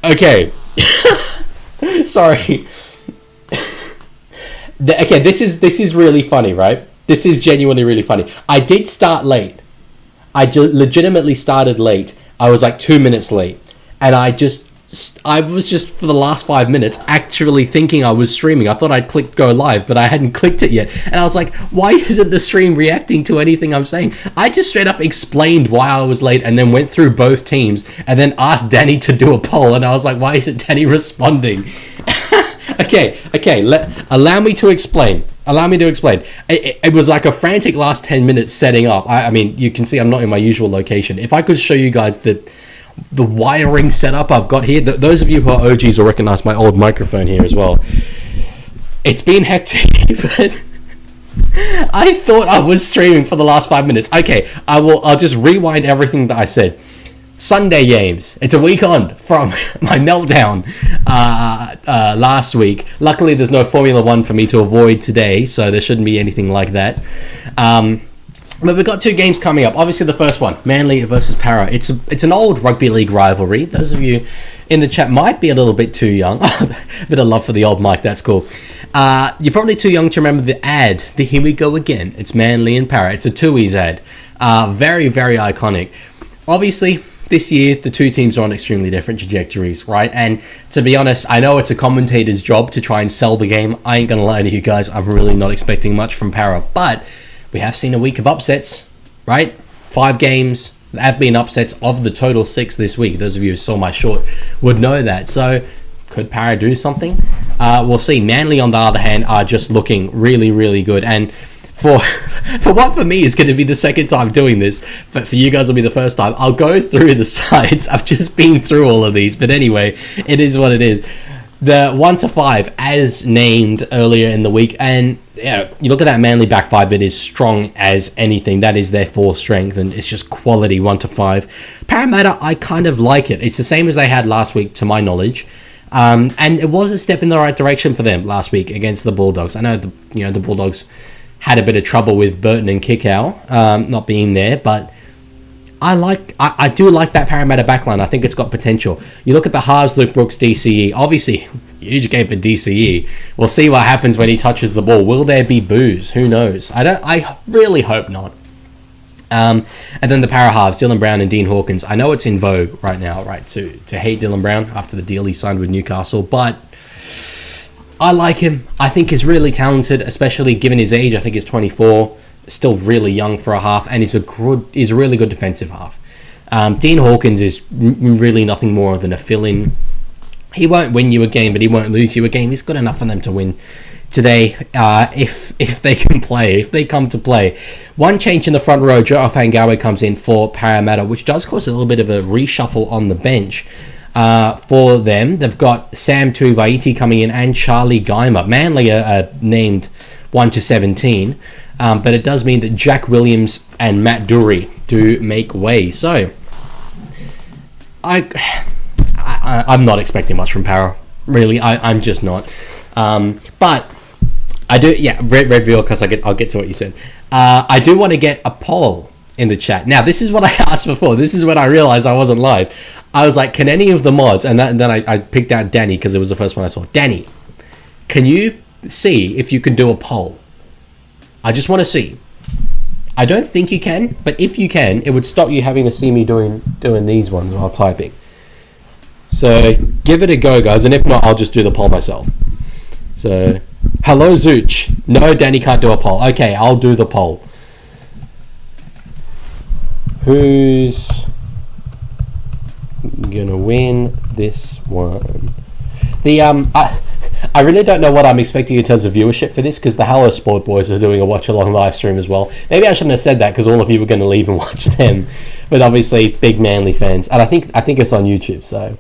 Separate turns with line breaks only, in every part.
Okay. Sorry. Okay, this is really funny, right? This is genuinely really funny. I did start late. I legitimately started late. I was like 2 minutes late. And I was just for the last 5 minutes actually thinking I was streaming. I thought I'd clicked go live, but I hadn't clicked it yet. And I was like, why isn't the stream reacting to anything I'm saying? I just straight up explained why I was late and then went through both teams and then asked Danny to do a poll. And I was like, why isn't Danny responding? Okay, allow me to explain. It was like a frantic last 10 minutes setting up. I mean, you can see I'm not in my usual location. If I could show you guys the wiring setup I've got here, those of you who are OGs will recognize my old microphone here as well. It's been hectic, but I thought I was streaming for the last 5 minutes. Okay, I'll just rewind everything that I said. Sunday games. It's a week on from my meltdown last week. Luckily, there's no Formula 1 for me to avoid today, so there shouldn't be anything like that. But we've got two games coming up. Obviously, the first one, Manly versus Para. It's an old rugby league rivalry. Those of you in the chat might be a little bit too young. A bit of love for the old Mike. That's cool. You're probably too young to remember the ad. The Here We Go Again. It's Manly and Para. It's a Tui's ad. Very, very iconic. Obviously, this year, the two teams are on extremely different trajectories, right? And to be honest, I know it's a commentator's job to try and sell the game. I ain't going to lie to you guys. I'm really not expecting much from Para. But we have seen a week of upsets, right? 5 games have been upsets of the total 6 this week. Those of you who saw my short would know that. So could Para do something? We'll see. Manly, on the other hand, are just looking really, really good. And for what for me is going to be the second time doing this, but for you guys will be the first time, I'll go through the sides. I've just been through all of these, but anyway, it is what it is. The 1 to 5 as named earlier in the week, and yeah, you look at that Manly back 5, it is strong as anything. That is their 4th strength, and it's just quality 1 to 5. Parramatta, I kind of like it. It's the same as they had last week, to my knowledge. And it was a step in the right direction for them last week against the Bulldogs. I know the Bulldogs had a bit of trouble with Burton and Kickow not being there, but I do like that Parramatta backline. I think it's got potential. You look at the halves, Luke Brooks, DCE. Obviously, huge game for DCE. We'll see what happens when he touches the ball. Will there be boos? Who knows? I really hope not. And then the para halves, Dylan Brown and Dean Hawkins. I know it's in vogue right now, right, to hate Dylan Brown after the deal he signed with Newcastle, but I like him. I think he's really talented, especially given his age. I think he's 24, still really young for a half, and he's a really good defensive half. Dean Hawkins is really nothing more than a fill-in. He won't win you a game, but he won't lose you a game. He's good enough for them to win today if they can play, if they come to play. One change in the front row, Joe Ofangawe comes in for Parramatta, which does cause a little bit of a reshuffle on the bench. For them, they've got Sam Tuivaiti coming in and Charlie Geimer. Manly are named 1 to 17, but it does mean that Jack Williams and Matt Dury do make way. So, I'm not expecting much from Para. Really, I'm just not. But I do, red veal, because I'll get to what you said. I do want to get a poll in the chat. Now, this is what I asked before. This is when I realized I wasn't live. I was like, can any of the mods, and then I picked out Danny because it was the first one I saw. Danny, can you see if you can do a poll? I just want to see. I don't think you can, but if you can, it would stop you having to see me doing these ones while typing. So give it a go, guys, and if not, I'll just do the poll myself. So, hello, Zooch. No, Danny can't do a poll. Okay, I'll do the poll. Who's gonna win this one? I really don't know what I'm expecting in terms of viewership for this, because the Hello Sport boys are doing a watch-along live stream as well. Maybe I shouldn't have said that, because all of you were going to leave and watch them. But obviously, big Manly fans, and I think it's on YouTube. So,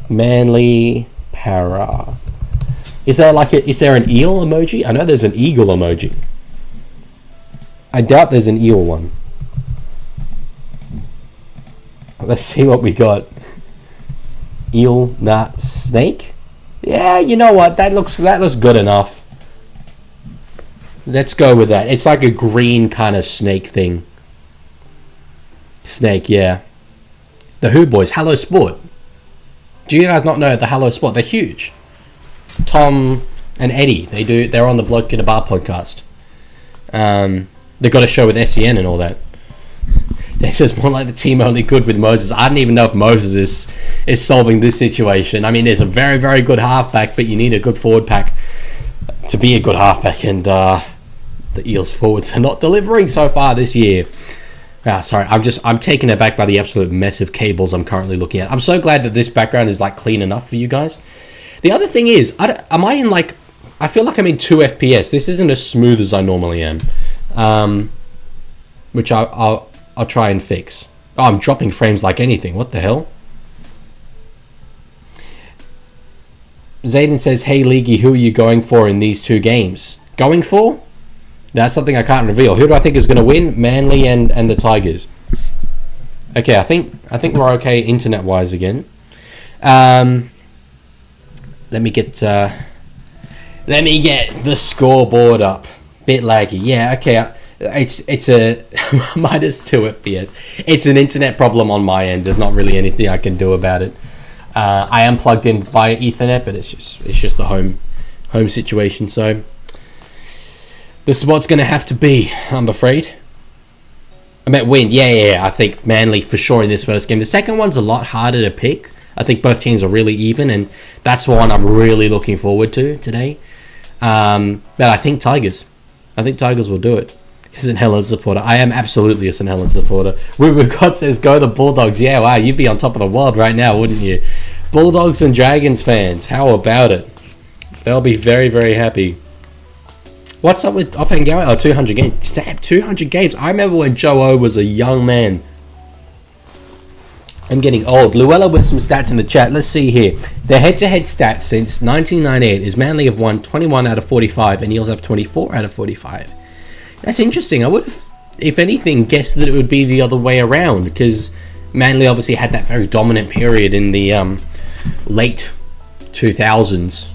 Manly Para. Is there an eel emoji? I know there's an eagle emoji. I doubt there's an eel one. Let's see what we got. Eel, not snake. Yeah, you know what? That looks good enough. Let's go with that. It's like a green kind of snake thing. Snake, yeah. The Who Boys, Hello Sport. Do you guys not know the Hello Sport? They're huge. Tom and Eddie, they're on the Bloke in a Bar podcast. They've got a show with SEN and all that. They says more like the team only good with Moses. I don't even know if Moses is solving this situation. I mean, there's a very, very good halfback, but you need a good forward pack to be a good halfback, and the Eels forwards are not delivering so far this year. Sorry, I'm taken aback by the absolute mess of cables I'm currently looking at. I'm so glad that this background is like clean enough for you guys. The other thing is, I feel like I'm in 2 FPS. This isn't as smooth as I normally am, which I'll try and fix. Oh, I'm dropping frames like anything. What the hell? Zayden says, hey, Leaguie, who are you going for in these 2 games? Going for? That's something I can't reveal. Who do I think is going to win? Manly and the Tigers. Okay, I think we're okay internet-wise again. Let me get the scoreboard up. Bit laggy. Yeah, okay. It's a minus 2 FPS. It's an internet problem on my end. There's not really anything I can do about it. I am plugged in via Ethernet, but it's just the home situation. So this is what's going to have to be, I'm afraid. I meant win. Yeah. I think Manly for sure in this first game. The second one's a lot harder to pick. I think both teams are really even, and that's one I'm really looking forward to today. But I think Tigers. will do it. St. Helens supporter. I am absolutely a St. Helens supporter. Ruben God says, go the Bulldogs. Yeah, wow, you'd be on top of the world right now, wouldn't you? Bulldogs and Dragons fans, how about it? They'll be very, very happy. What's up with Offhand Gower? Oh, 200 games. Damn, 200 games. I remember when Joe O was a young man. I'm getting old. Luella with some stats in the chat. Let's see here. The head-to-head stats since 1998 is Manly have won 21 out of 45 and Eels have 24 out of 45. That's interesting. I would have, if anything, guessed that it would be the other way around, because Manly obviously had that very dominant period in the late 2000s.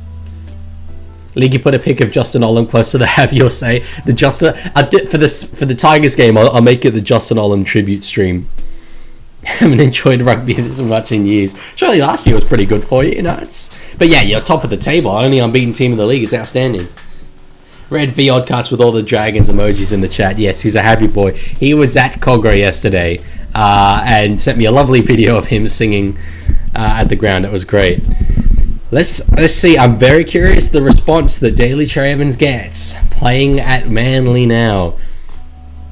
Leaguie put a pic of Justin Olam closer to have your say. For the Tigers game, I'll make it the Justin Olam tribute stream. I haven't enjoyed rugby this much in years. Surely last year was pretty good for you, But yeah, you're top of the table. Only unbeaten team in the league. It's outstanding. Red V Oddcast with all the dragons emojis in the chat. Yes, he's a happy boy. He was at Cogra yesterday and sent me a lovely video of him singing at the ground. It was great. Let's see. I'm very curious the response that Daly Cherry Evans gets playing at Manly now.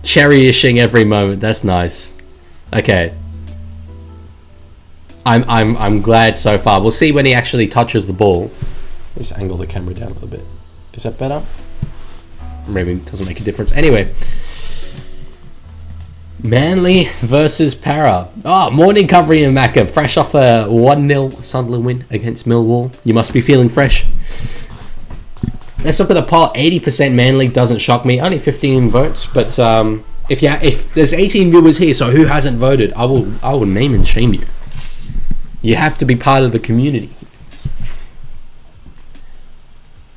Cherishing every moment. That's nice. Okay. I'm glad so far. We'll see when he actually touches the ball. Let's angle the camera down a little bit. Is that better? Maybe it doesn't make a difference. Anyway. Manly versus Para. Oh, morning covering in Macca. Fresh off a 1-0 Sunderland win against Millwall. You must be feeling fresh. Let's look at the poll. 80% Manly doesn't shock me. Only 15 votes, but if there's 18 viewers here, so who hasn't voted? I will name and shame you. You have to be part of the community.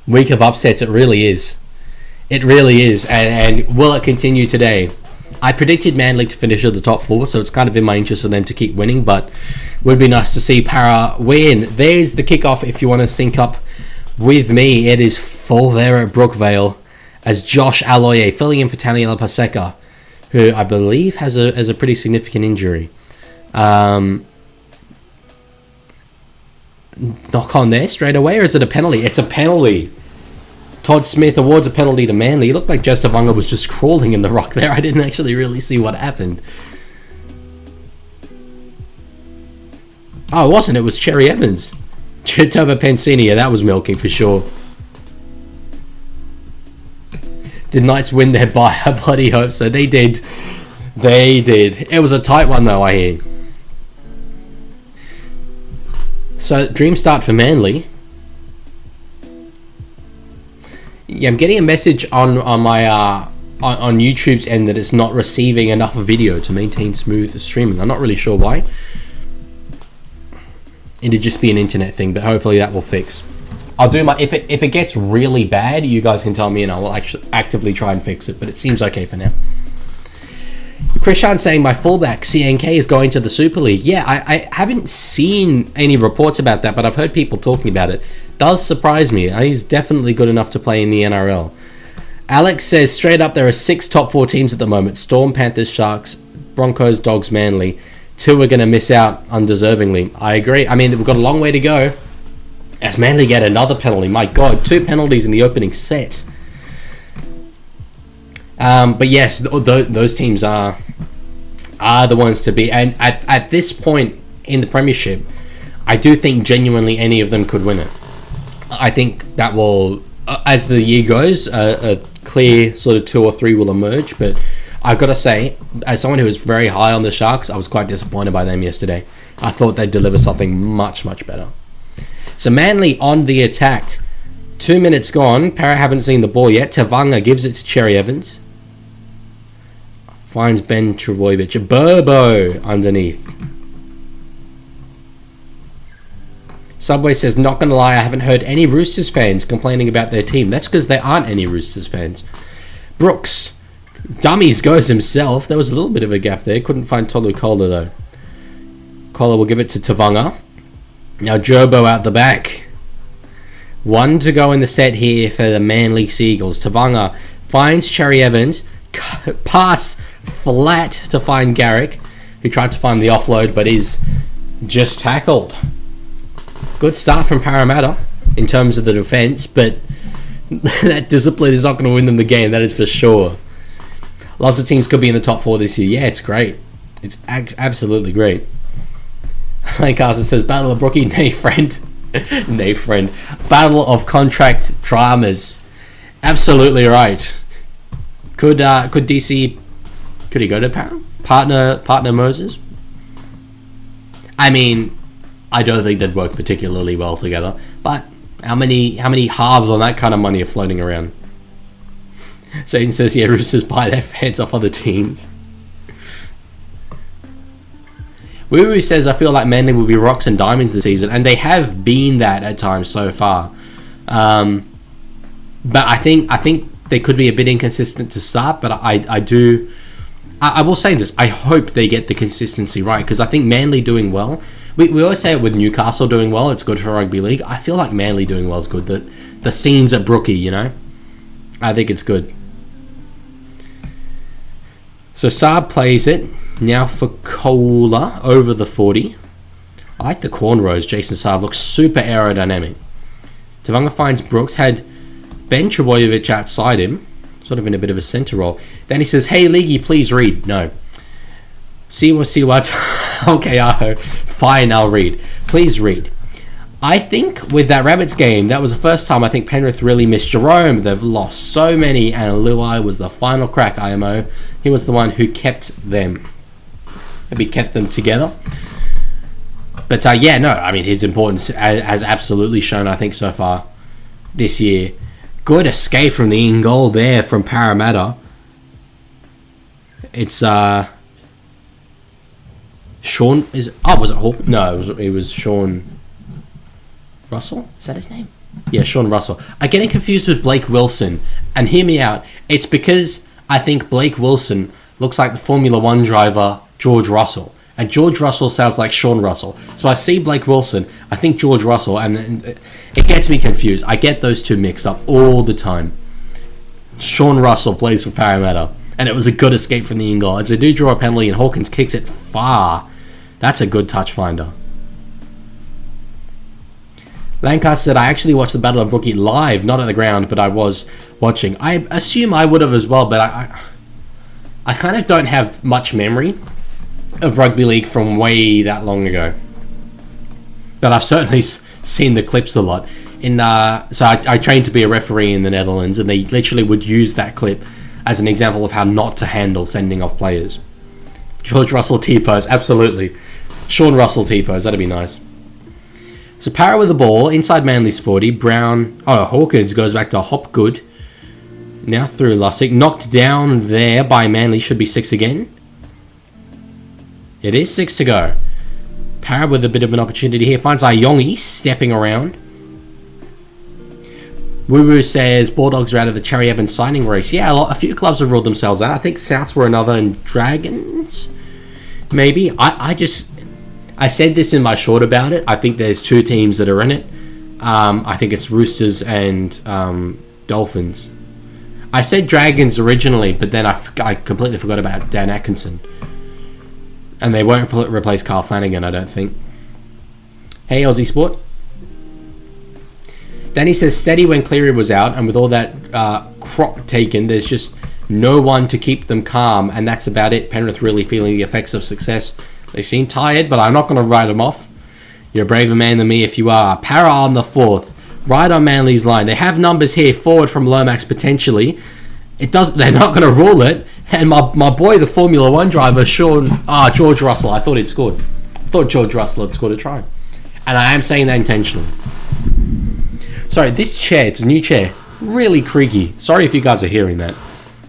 Week of upsets, it really is. It really is. And will it continue today? I predicted Manly to finish at the top 4, so it's kind of in my interest for them to keep winning, but it would be nice to see Para win. There's the kickoff if you want to sync up with me. It is full there at Brookvale as Josh Aloye filling in for Taniela Paseka, who I believe has a pretty significant injury. Knock on there straight away, or is it a penalty? It's a penalty. Todd Smith awards a penalty to Manly. It looked like Jostavanga was just crawling in the rock there. I didn't actually really see what happened. Oh, it wasn't. It was Cherry Evans. Chitova Pensini. Yeah, that was milking for sure. Did Knights win their bye? I bloody hope so. They did. They did. It was a tight one though, I hear. So, dream start for Manly. Yeah, I'm getting a message on my on YouTube's end that it's not receiving enough video to maintain smooth streaming. I'm not really sure why. It'd just be an internet thing, but hopefully that will fix. I'll do my if it gets really bad, you guys can tell me and I will actually actively try and fix it. But it seems okay for now. Krishan saying my fullback CNK is going to the Super League. Yeah, I haven't seen any reports about that, but I've heard people talking about it. Does surprise me. He's definitely good enough to play in the NRL. Alex says straight up there are 6 top 4 teams at the moment: Storm, Panthers, Sharks, Broncos, Dogs, Manly. 2 are going to miss out undeservingly. I agree. I mean, we've got a long way to go as Manly get another penalty. My God, 2 penalties in the opening set. But yes, those teams are the ones to be. And at this point in the Premiership, I do think genuinely any of them could win it. I think that will, as the year goes, a clear sort of 2 or 3 will emerge. But I've got to say, as someone who was very high on the Sharks, I was quite disappointed by them yesterday. I thought they'd deliver something much, much better. So Manly on the attack. 2 minutes gone. Para haven't seen the ball yet. Tavanga gives it to Cherry Evans. Finds Ben Trebojevic. Burbo underneath. Subway says, not going to lie, I haven't heard any Roosters fans complaining about their team. That's because there aren't any Roosters fans. Brooks. Dummies goes himself. There was a little bit of a gap there. Couldn't find Tolu Kola though. Kola will give it to Tavanga. Now Jobo out the back. 1 to go in the set here for the Manly Sea Eagles. Tavanga finds Cherry Evans. Pass flat to find Garrick, who tried to find the offload but is just tackled. Good start from Parramatta in terms of the defence, but that discipline is not going to win them the game, that is for sure. Lots of teams could be in the top 4 this year. Yeah, it's great. It's absolutely great. Lancaster says, Battle of Brookie, nay friend. Nay friend. Battle of contract dramas. Absolutely right. Could DC... Could he go to partner Moses? I mean, I don't think they'd work particularly well together. But how many halves on that kind of money are floating around? Satan says, yeah, Roosters buy their fans off other teams. Woo says, I feel like Manly will be rocks and diamonds this season, and they have been that at times so far. But I think they could be a bit inconsistent to start, but I will say this, I hope they get the consistency right, because I think Manly doing well, we always say it with Newcastle doing well, it's good for rugby league. I feel like Manly doing well is good. The scenes at Brookie, you know? I think it's good. So Saab plays it. Now for Kola over the 40. I like the cornrows. Jason Saab looks super aerodynamic. Tavanga finds Brooks. Had Ben Trebojevic outside him. Sort of in a bit of a centre role. Then he says, hey, Leaguie, please read. No. See what? Okay, Aho. Fine, I'll read. Please read. I think with that Rabbits game, that was the first time I think Penrith really missed Jerome. They've lost so many, and Luai was the final crack, IMO. He was the one who kept them. Maybe kept them together. But yeah, no, I mean, his importance has absolutely shown, I think, so far this year. Good escape from the in goal there from Parramatta. It's Sean is... Oh, was it Hawk? No, it was Sean Russell? Is that his name? Yeah, Sean Russell. I'm getting confused with Blake Wilson. And hear me out. It's because I think Blake Wilson looks like the Formula 1 driver George Russell. And George Russell sounds like Sean Russell. So I see Blake Wilson, I think George Russell, and it gets me confused. I get those two mixed up all the time. Sean Russell plays for Parramatta. And it was a good escape from the in-goal. As they do draw a penalty and Hawkins kicks it far. That's a good touch finder. Lancaster said, I actually watched the Battle of Brookie live, not at the ground, but I was watching. I assume I would have as well, but I kind of don't have much memory of rugby league from way that long ago. But I've certainly seen the clips a lot. So I trained to be a referee in the Netherlands, and they literally would use that clip as an example of how not to handle sending off players. George Russell T-pose, absolutely. Sean Russell T-pose, that'd be nice. So Parra with the ball, inside Manly's 40. Brown, Hawkins goes back to Hopgood. Now through Lussick. Knocked down there by Manly, should be 6 again. It is 6 to go. Parra with a bit of an opportunity here. Finds Ayongi stepping around. Woo Woo says Bulldogs are out of the Cherry Evans signing race. Yeah, a few clubs have ruled themselves out. I think Souths were another, and Dragons, maybe. I said this in my short about it. I think there's 2 teams that are in it. I think it's Roosters and Dolphins. I said Dragons originally, but then I completely forgot about Dan Atkinson. And they won't replace Carl Flanagan, I don't think. Hey, Aussie Sport. Danny says, steady when Cleary was out, and with all that crop taken, there's just no one to keep them calm, and that's about it. Penrith really feeling the effects of success. They seem tired, but I'm not going to write them off. You're a braver man than me if you are. Para on the 4th. Right on Manly's line. They have numbers here forward from Lomax potentially. They're not going to rule it. And my boy, the Formula 1 driver, George Russell. I thought he'd scored. I thought George Russell had scored a try. And I am saying that intentionally. Sorry, this chair, it's a new chair. Really creaky. Sorry if you guys are hearing that.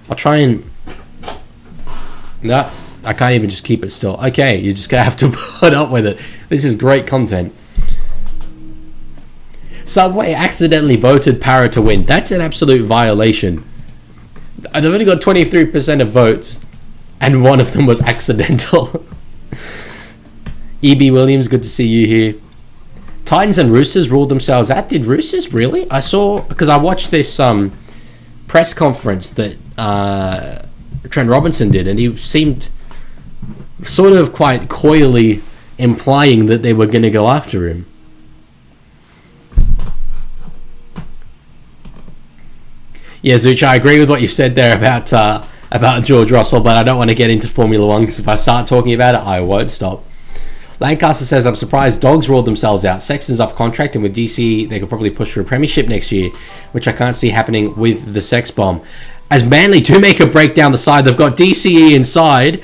I'll try and... No, I can't even just keep it still. Okay, you're just going to have to put up with it. This is great content. Subway accidentally voted Para to win. That's an absolute violation. They've only got 23% of votes, and one of them was accidental. E.B. Williams, good to see you here. Titans and Roosters ruled themselves out. Did Roosters really? I saw, because I watched this press conference that Trent Robinson did, and he seemed sort of quite coyly implying that they were going to go after him. Yeah, Zuch, I agree with what you said there about George Russell, but I don't want to get into Formula 1 because if I start talking about it, I won't stop. Lancaster says, I'm surprised Dogs ruled themselves out. Sexton's off contract, and with DC, they could probably push for a premiership next year, which I can't see happening with the Sex Bomb. As Manly do make a break down the side, they've got DCE inside.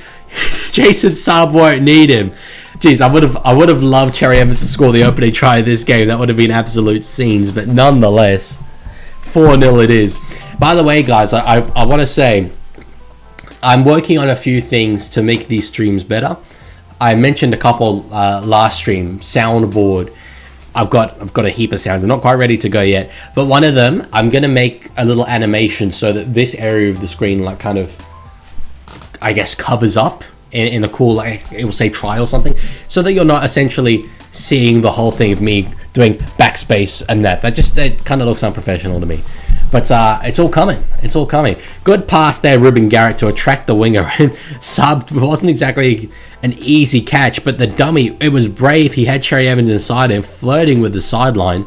Jason Saab won't need him. Jeez, I would have loved Cherry Evans to score the opening try of this game. That would have been absolute scenes, but nonetheless, 4-0 it is. By the way, guys, I want to say I'm working on a few things to make these streams better. I mentioned a couple last stream. Soundboard. I've got a heap of sounds. I'm not quite ready to go yet, but one of them I'm gonna make a little animation so that this area of the screen, like, kind of, I guess, covers up in a cool, like, it will say try or something, so that you're not essentially seeing the whole thing of me doing backspace and that kind of looks unprofessional to me. But it's all coming. It's all coming. Good pass there, Ruben Garrett, to attract the winger. Sub wasn't exactly an easy catch, but the dummy, it was brave. He had Cherry Evans inside him, flirting with the sideline,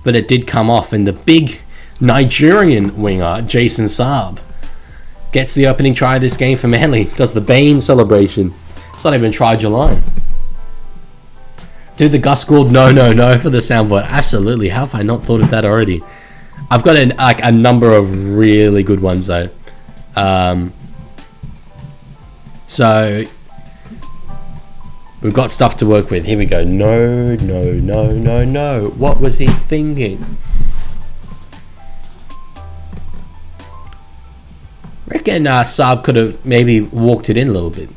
but it did come off. And the big Nigerian winger, Jason Saab, gets the opening try of this game for Manly. Does the Bane celebration. It's not even try July. Do the Gus Gould no for the soundboard. Absolutely. How have I not thought of that already? I've got a number of really good ones though. So we've got stuff to work with. Here we go. No. What was he thinking? Reckon Saab could have maybe walked it in a little bit.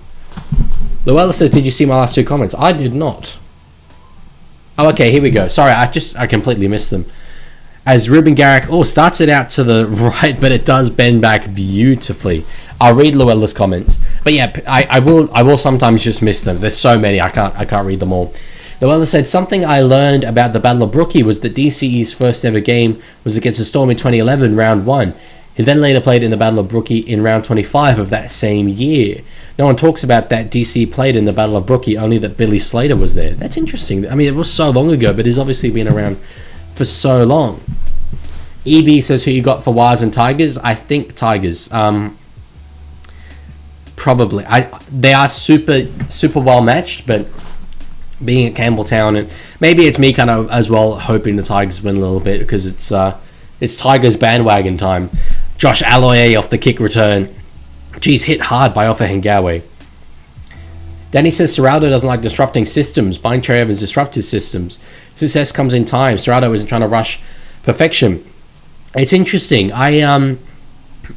Luella says, did you see my last 2 comments? I did not. Oh, okay, here we go. Sorry, I completely missed them. As Ruben Garrick, starts it out to the right, but it does bend back beautifully. I'll read Luella's comments, but yeah, I will sometimes just miss them. There's so many, I can't read them all. Luella said, something I learned about the Battle of Brookie was that DCE's first ever game was against the Storm in 2011, round 1. He then later played in the Battle of Brookie in round 25 of that same year. No one talks about that DC played in the Battle of Brookie, only that Billy Slater was there. That's interesting. I mean, it was so long ago, but he's obviously been around for so long. EB says, who you got for Wires and Tigers? I think Tigers. Probably. They are super well matched, but being at Campbelltown, and maybe it's me kind of as well hoping the Tigers win a little bit because it's Tigers bandwagon time. Josh Alloy off the kick return. Geez, hit hard by Offa Hengawe. Danny says Serraldo doesn't like disrupting systems. Buying Cherry Evans disrupt his systems. Success comes in time. Serraldo isn't trying to rush perfection. It's interesting. I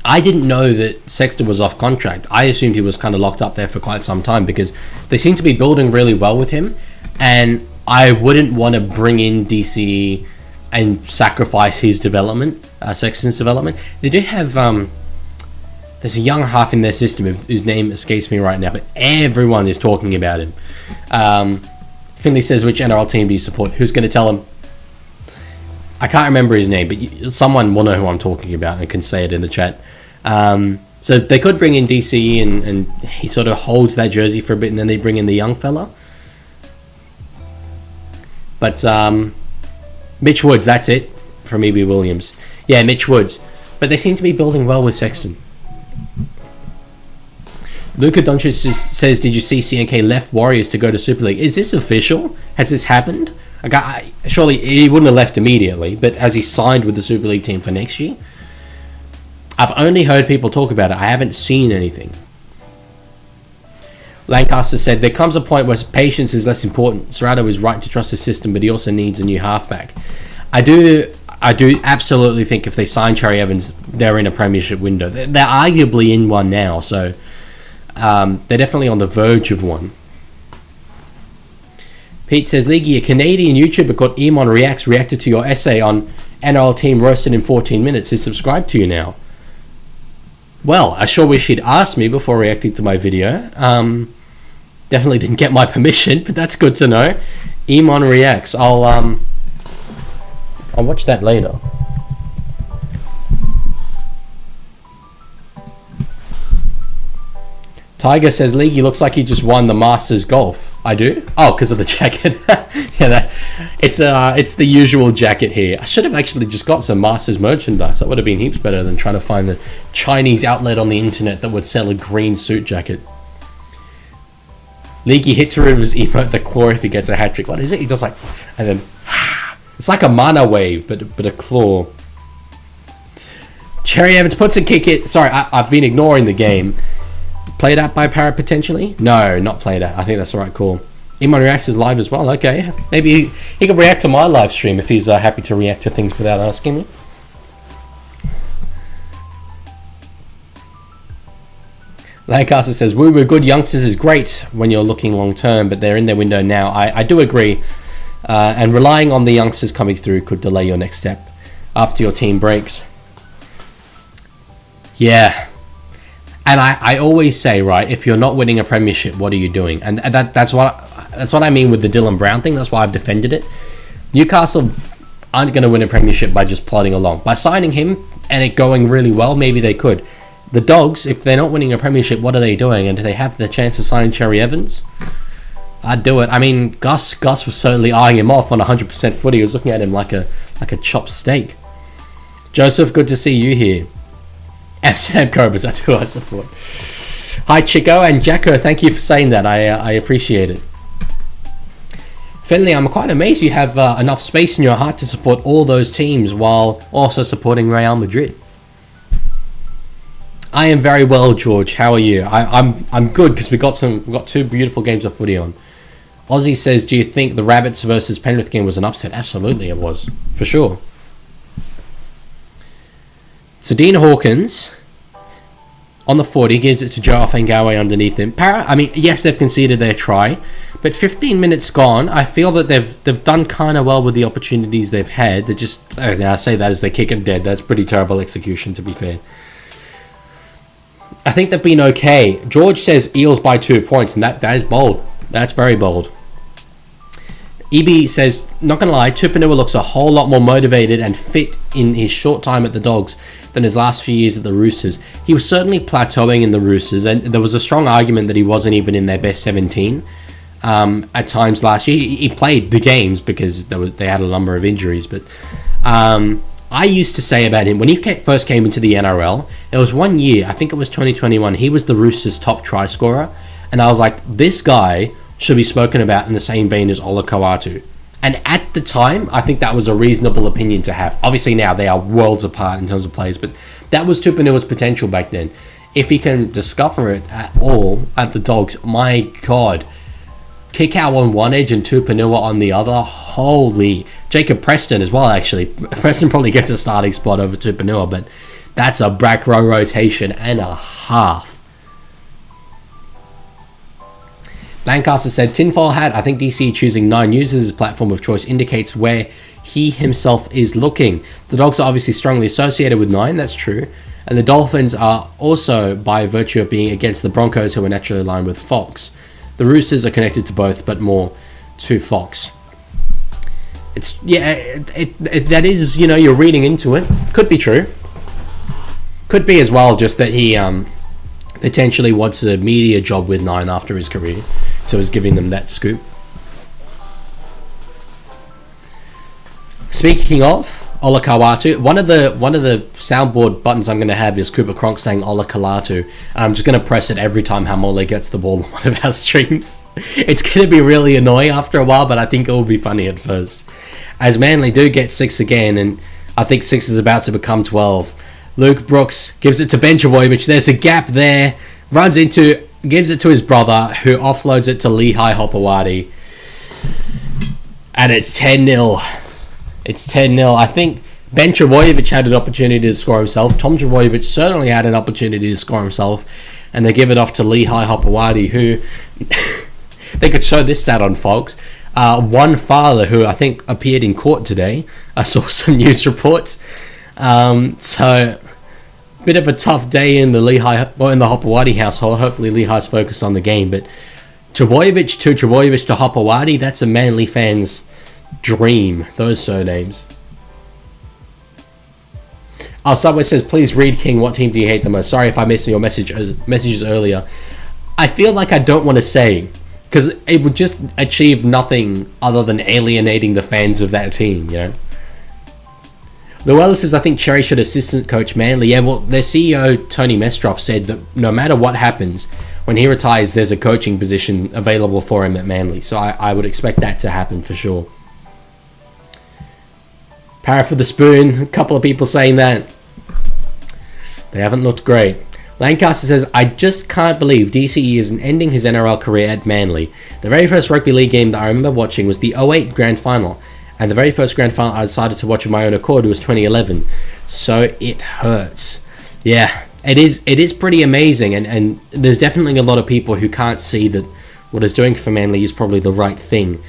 didn't know that Sexton was off contract. I assumed he was kind of locked up there for quite some time because they seem to be building really well with him, and I wouldn't want to bring in DCE and sacrifice his development, Sexton's development. They do have there's a young half in their system whose name escapes me right now, but everyone is talking about him. Finley says, which NRL team do you support? Who's going to tell him? I can't remember his name, but someone will know who I'm talking about and can say it in the chat. So they could bring in DCE and he sort of holds that jersey for a bit, and then they bring in the young fella. But Mitch Woods, that's it from EB Williams. Yeah, Mitch Woods. But they seem to be building well with Sexton. Luka Doncic says, did you see CNK left Warriors to go to Super League? Is this official? Has this happened? Surely he wouldn't have left immediately, but has he signed with the Super League team for next year? I've only heard people talk about it. I haven't seen anything. Lancaster said, there comes a point where patience is less important. Serrato is right to trust the system, but he also needs a new halfback. I do absolutely think if they sign Cherry Evans, they're in a premiership window. They're arguably in one now, so they're definitely on the verge of one. Pete says, Leaguie, a Canadian YouTuber called Emon Reacts reacted to your essay on NRL team roasted in 14 minutes. He's subscribed to you now. Well, I sure wish he'd asked me before reacting to my video. Definitely didn't get my permission, but that's good to know. Emon Reacts. I'll watch that later. Tiger says, Leaguey looks like he just won the Masters Golf. I do? Oh, because of the jacket. Yeah, it's the usual jacket here. I should have actually just got some Masters merchandise. That would have been heaps better than trying to find the Chinese outlet on the internet that would sell a green suit jacket. Leaguey hits her with his emote, the claw, if he gets a hat-trick. What is it? He does like... And then... It's like a mana wave, but a claw. Cherry Evans puts a kick it. Sorry, I've been ignoring the game. Played out by Parrot potentially? No, not played out. I think that's the right call. Iman Reacts is live as well. Okay, maybe he can react to my live stream if he's happy to react to things without asking me. Lancaster says, woo good youngsters is great when you're looking long term, but they're in their window now. I do agree. And relying on the youngsters coming through could delay your next step after your team breaks. Yeah. And I always say, right, if you're not winning a premiership, what are you doing? And that's what I mean with the Dylan Brown thing. That's why I've defended it. Newcastle aren't going to win a premiership by just plodding along. By signing him and it going really well, maybe they could. The Dogs, if they're not winning a premiership, what are they doing? And do they have the chance to sign Cherry Evans? I'd do it. I mean, Gus was certainly eyeing him off on 100% footy. He was looking at him like a chopped steak. Joseph, good to see you here. Amsterdam Cobras, that's who I support. Hi Chico and Jacko, thank you for saying that. I appreciate it. Finley, I'm quite amazed you have enough space in your heart to support all those teams while also supporting Real Madrid. I am very well, George. How are you? I'm good because we got two beautiful games of footy on. Aussie says, do you think the Rabbits versus Penrith game was an upset? Absolutely it was, for sure. So Dean Hawkins on the 40 gives it to Joe Offengawe underneath him. I mean, yes, they've conceded their try, but 15 minutes gone. I feel that they've done kind of well with the opportunities they've had. They just, I say that as they kick it dead. That's pretty terrible execution, to be fair. I think they've been okay. George says Eels by 2 points, and that is bold. That's very bold. EB says, not going to lie, Tupanua looks a whole lot more motivated and fit in his short time at the Dogs than his last few years at the Roosters. He was certainly plateauing in the Roosters, and there was a strong argument that he wasn't even in their best 17 at times last year. He played the games because they had a number of injuries, but I used to say about him, when he first came into the NRL, there was 1 year, I think it was 2021, he was the Roosters' top try scorer, and I was like, this guy should be spoken about in the same vein as Ola Kawatu. And at the time, I think that was a reasonable opinion to have. Obviously now they are worlds apart in terms of players, but that was Tupanua's potential back then. If he can discover it at all at the Dogs, my God. Kickout on one edge and Tupanua on the other. Holy. Jacob Preston as well, actually. Preston probably gets a starting spot over Tupanua, but that's a back row rotation and a half. Lancaster said, tinfoil hat, I think DC choosing 9 users as platform of choice indicates where he himself is looking. The Dogs are obviously strongly associated with 9, that's true. And the Dolphins are also by virtue of being against the Broncos, who are naturally aligned with Fox. The Roosters are connected to both, but more to Fox. It's, yeah, that is, you know, you're reading into it. Could be true. Could be as well just that he potentially wants a media job with 9 after his career. So he's giving them that scoop. Speaking of Ola Kawatu, one of the soundboard buttons I'm going to have is Cooper Cronk saying Ola Kalatu, and I'm just going to press it every time Hamole gets the ball on one of our streams. It's going to be really annoying after a while, but I think it will be funny at first. As Manly do get 6 again, and I think 6 is about to become 12. Luke Brooks gives it to Ben Trbojevic. There's a gap there. Gives it to his brother, who offloads it to Leaghai Hopewadi. And it's 10-0. It's 10-0. I think Ben Trbojevic had an opportunity to score himself. Tom Trbojevic certainly had an opportunity to score himself. And they give it off to Leaghai Hopewadi, who... they could show this stat on Fox. One father who I think appeared in court today. I saw some news reports. So... bit of a tough day in the Hopewadi household. Hopefully Leahigh's focused on the game. But Trbojevic to Hopewadi, that's a Manly fan's dream, those surnames. Subway says, please read King, what team do you hate the most? Sorry if I missed your messages earlier. I feel like I don't want to say, because it would just achieve nothing other than alienating the fans of that team, you know? Llewellyn says, I think Cherry should assistant coach Manly. Yeah, well, their CEO, Tony Mestroff, said that no matter what happens, when he retires, there's a coaching position available for him at Manly. So I would expect that to happen for sure. Para for the spoon. A couple of people saying that. They haven't looked great. Lancaster says, I just can't believe DCE is ending his NRL career at Manly. The very first rugby league game that I remember watching was the 08 Grand Final. And the very first Grand Final I decided to watch of my own accord was 2011. So it hurts. Yeah, it is pretty amazing. And there's definitely a lot of people who can't see that what he's doing for Manly is probably the right thing.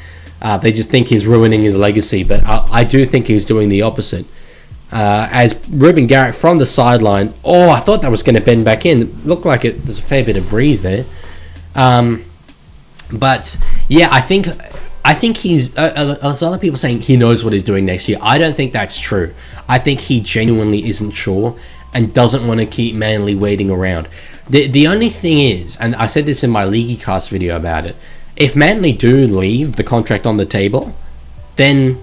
They just think he's ruining his legacy. But I do think he's doing the opposite. As Ruben Garrett from the sideline. Oh, I thought that was going to bend back in. It looked like there's a fair bit of breeze there. But yeah, I think he's... there's other people saying he knows what he's doing next year. I don't think that's true. I think he genuinely isn't sure and doesn't want to keep Manly waiting around. The only thing is, and I said this in my Leaguie cast video about it, if Manly do leave the contract on the table, then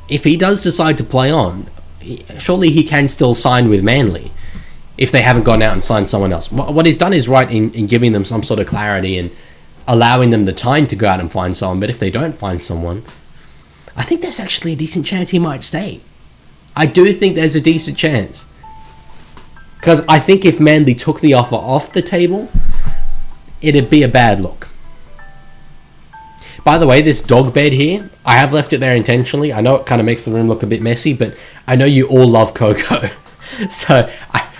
if he does decide to play on, surely he can still sign with Manly if they haven't gone out and signed someone else. What he's done is right in giving them some sort of clarity and allowing them the time to go out and find someone. But if they don't find someone, I think there's actually a decent chance he might stay. I do think there's a decent chance. Because I think if Manly took the offer off the table, it'd be a bad look. By the way, this dog bed here, I have left it there intentionally. I know it kind of makes the room look a bit messy, but I know you all love Coco. So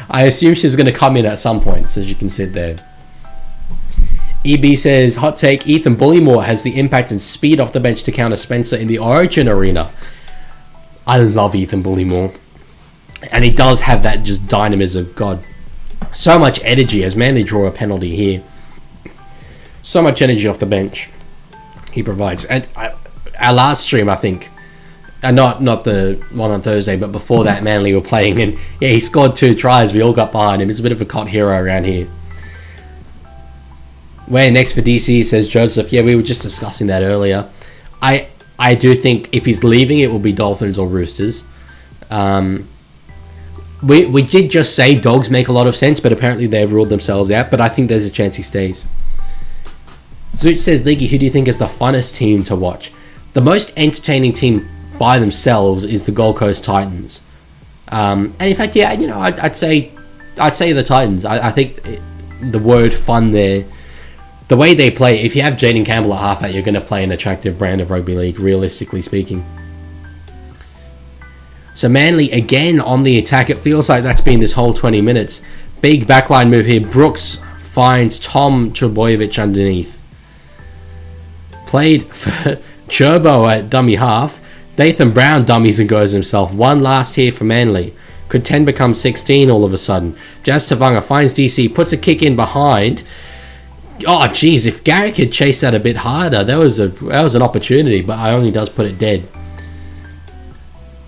I assume she's going to come in at some point so she can sit there. EB says, hot take, Ethan Bullymore has the impact and speed off the bench to counter Spencer in the Origin arena. I love Ethan Bullymore. And he does have that just dynamism. God, so much energy as Manly draw a penalty here. So much energy off the bench he provides. And our last stream, I think, not the one on Thursday, but before that, Manly were playing, and yeah, he scored 2 tries. We all got behind him. He's a bit of a cult hero around here. Where next for DC, says Joseph. Yeah, we were just discussing that earlier. I do think if he's leaving, it will be Dolphins or Roosters. We did just say Dogs make a lot of sense, but apparently they've ruled themselves out. But I think there's a chance he stays. Zooch says, Leaguie, who do you think is the funnest team to watch? The most entertaining team by themselves is the Gold Coast Titans. And in fact, yeah, you know, I'd say the Titans. I think the word fun there, the way they play, if you have Jaden Campbell at halfback, you're going to play an attractive brand of rugby league, realistically speaking. So Manly again on the attack. It feels like that's been this whole 20 minutes. Big backline move here. Brooks finds Tom Trbojevic underneath. Played for Turbo at dummy half. Nathan Brown dummies and goes himself. One last here for Manly. Could 10 become 16 all of a sudden? Jazz Tavanga finds DC, puts a kick in behind. Oh, geez, if Garrick had chased that a bit harder, that was an opportunity, but Ione does put it dead.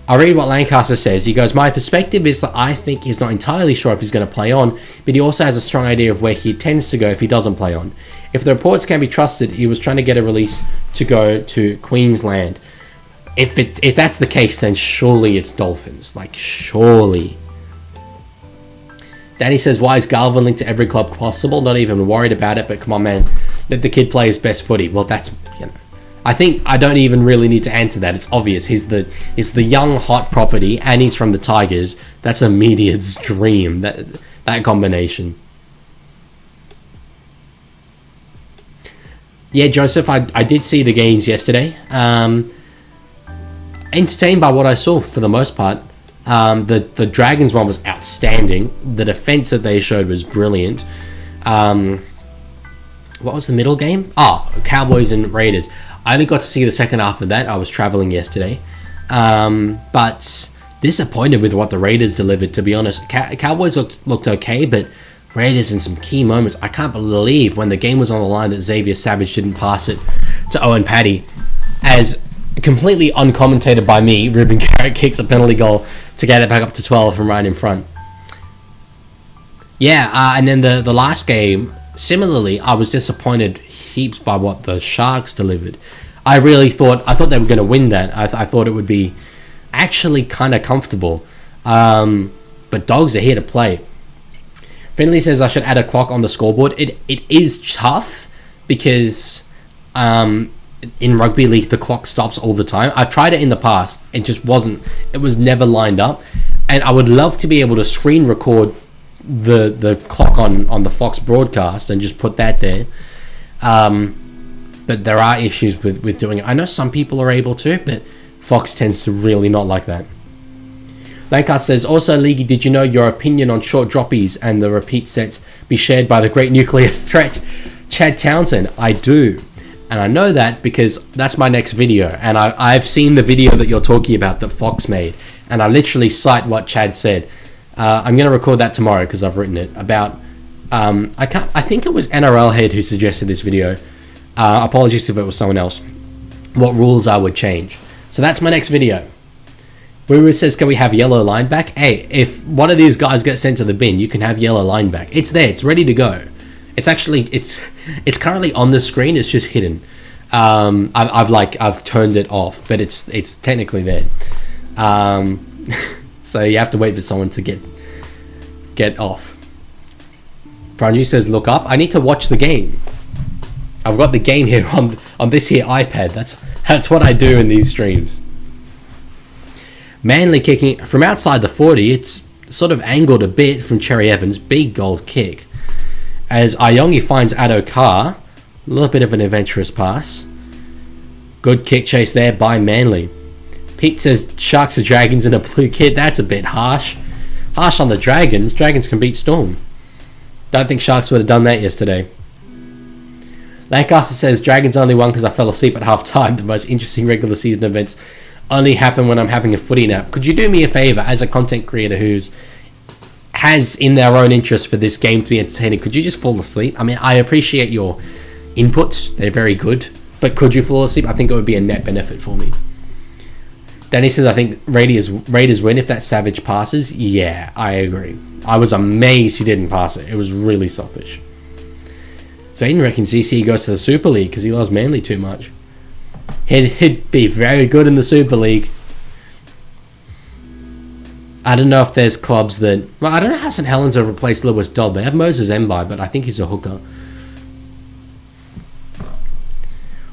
I'll read what Lancaster says. He goes, my perspective is that I think he's not entirely sure if he's going to play on, but he also has a strong idea of where he tends to go if he doesn't play on. If the reports can be trusted, he was trying to get a release to go to Queensland. If that's the case, then surely it's Dolphins. Like, surely. Danny says, why is Galvin linked to every club possible? Not even worried about it, but come on, man. Let the kid play his best footy. Well, that's, you know. I think I don't even really need to answer that. It's obvious. He's the young, hot property, and he's from the Tigers. That's a media's dream, that combination. Yeah, Joseph, I did see the games yesterday. Entertained by what I saw for the most part. The Dragons one was outstanding. The defense that they showed was brilliant. What was the middle game? Cowboys and Raiders. I only got to see the second half of that. I was traveling yesterday. But disappointed with what the Raiders delivered, to be honest. Cowboys looked okay, but Raiders in some key moments. I can't believe when the game was on the line that Xavier Savage didn't pass it to Owen Paddy. As completely uncommentated by me, Ruben Garrett kicks a penalty goal to get it back up to 12 from right in front. Yeah, and then the last game, similarly, I was disappointed heaps by what the Sharks delivered. I thought they were going to win that. I thought it would be actually kind of comfortable. But Dogs are here to play. Finley says I should add a clock on the scoreboard. It is tough because in rugby league the clock stops all the time. I've tried it in the past. It was never lined up. And I would love to be able to screen record the clock on the Fox broadcast and just put that there. But there are issues with doing it. I know some people are able to, but Fox tends to really not like that. Lancaster says, also, Leaguie, did you know your opinion on short droppies and the repeat sets be shared by the great nuclear threat, Chad Townsend? I do. And I know that because that's my next video. And I've seen the video that you're talking about that Fox made. And I literally cite what Chad said. I'm going to record that tomorrow because I've written it about... I think it was NRL Head who suggested this video. Apologies if it was someone else. What rules I would change. So that's my next video. Wuru says, can we have yellow line back? Hey, if one of these guys gets sent to the bin, you can have yellow line back. It's there. It's ready to go. It's actually, it's currently on the screen. It's just hidden. I've turned it off, but it's technically there. So you have to wait for someone to get off. Pranju says, look up. I need to watch the game. I've got the game here on this here iPad. That's what I do in these streams. Manly kicking from outside the 40. It's sort of angled a bit from Cherry Evans. Big gold kick. As Ayongi finds Addo Carr. A little bit of an adventurous pass. Good kick chase there by Manly. Pete says Sharks are Dragons in a blue kit. That's a bit harsh. Harsh on the Dragons. Dragons can beat Storm. Don't think Sharks would have done that yesterday. Lancaster says Dragons only won because I fell asleep at half time. The most interesting regular season events only happen when I'm having a footy nap. Could you do me a favour as a content creator has in their own interest for this game to be entertaining? Could you just fall asleep? I mean, I appreciate your inputs. They're very good. But could you fall asleep? I think it would be a net benefit for me. Danny says, I think Raiders win if that Savage passes. Yeah, I agree. I was amazed he didn't pass it. It was really selfish. Zayden reckons ZC goes to the Super League because he loves Manly too much. He'd be very good in the Super League. I don't know if there's clubs that... Well, I don't know how St. Helens have replaced Lewis Dodd. They have Moses Mbai, but I think he's a hooker.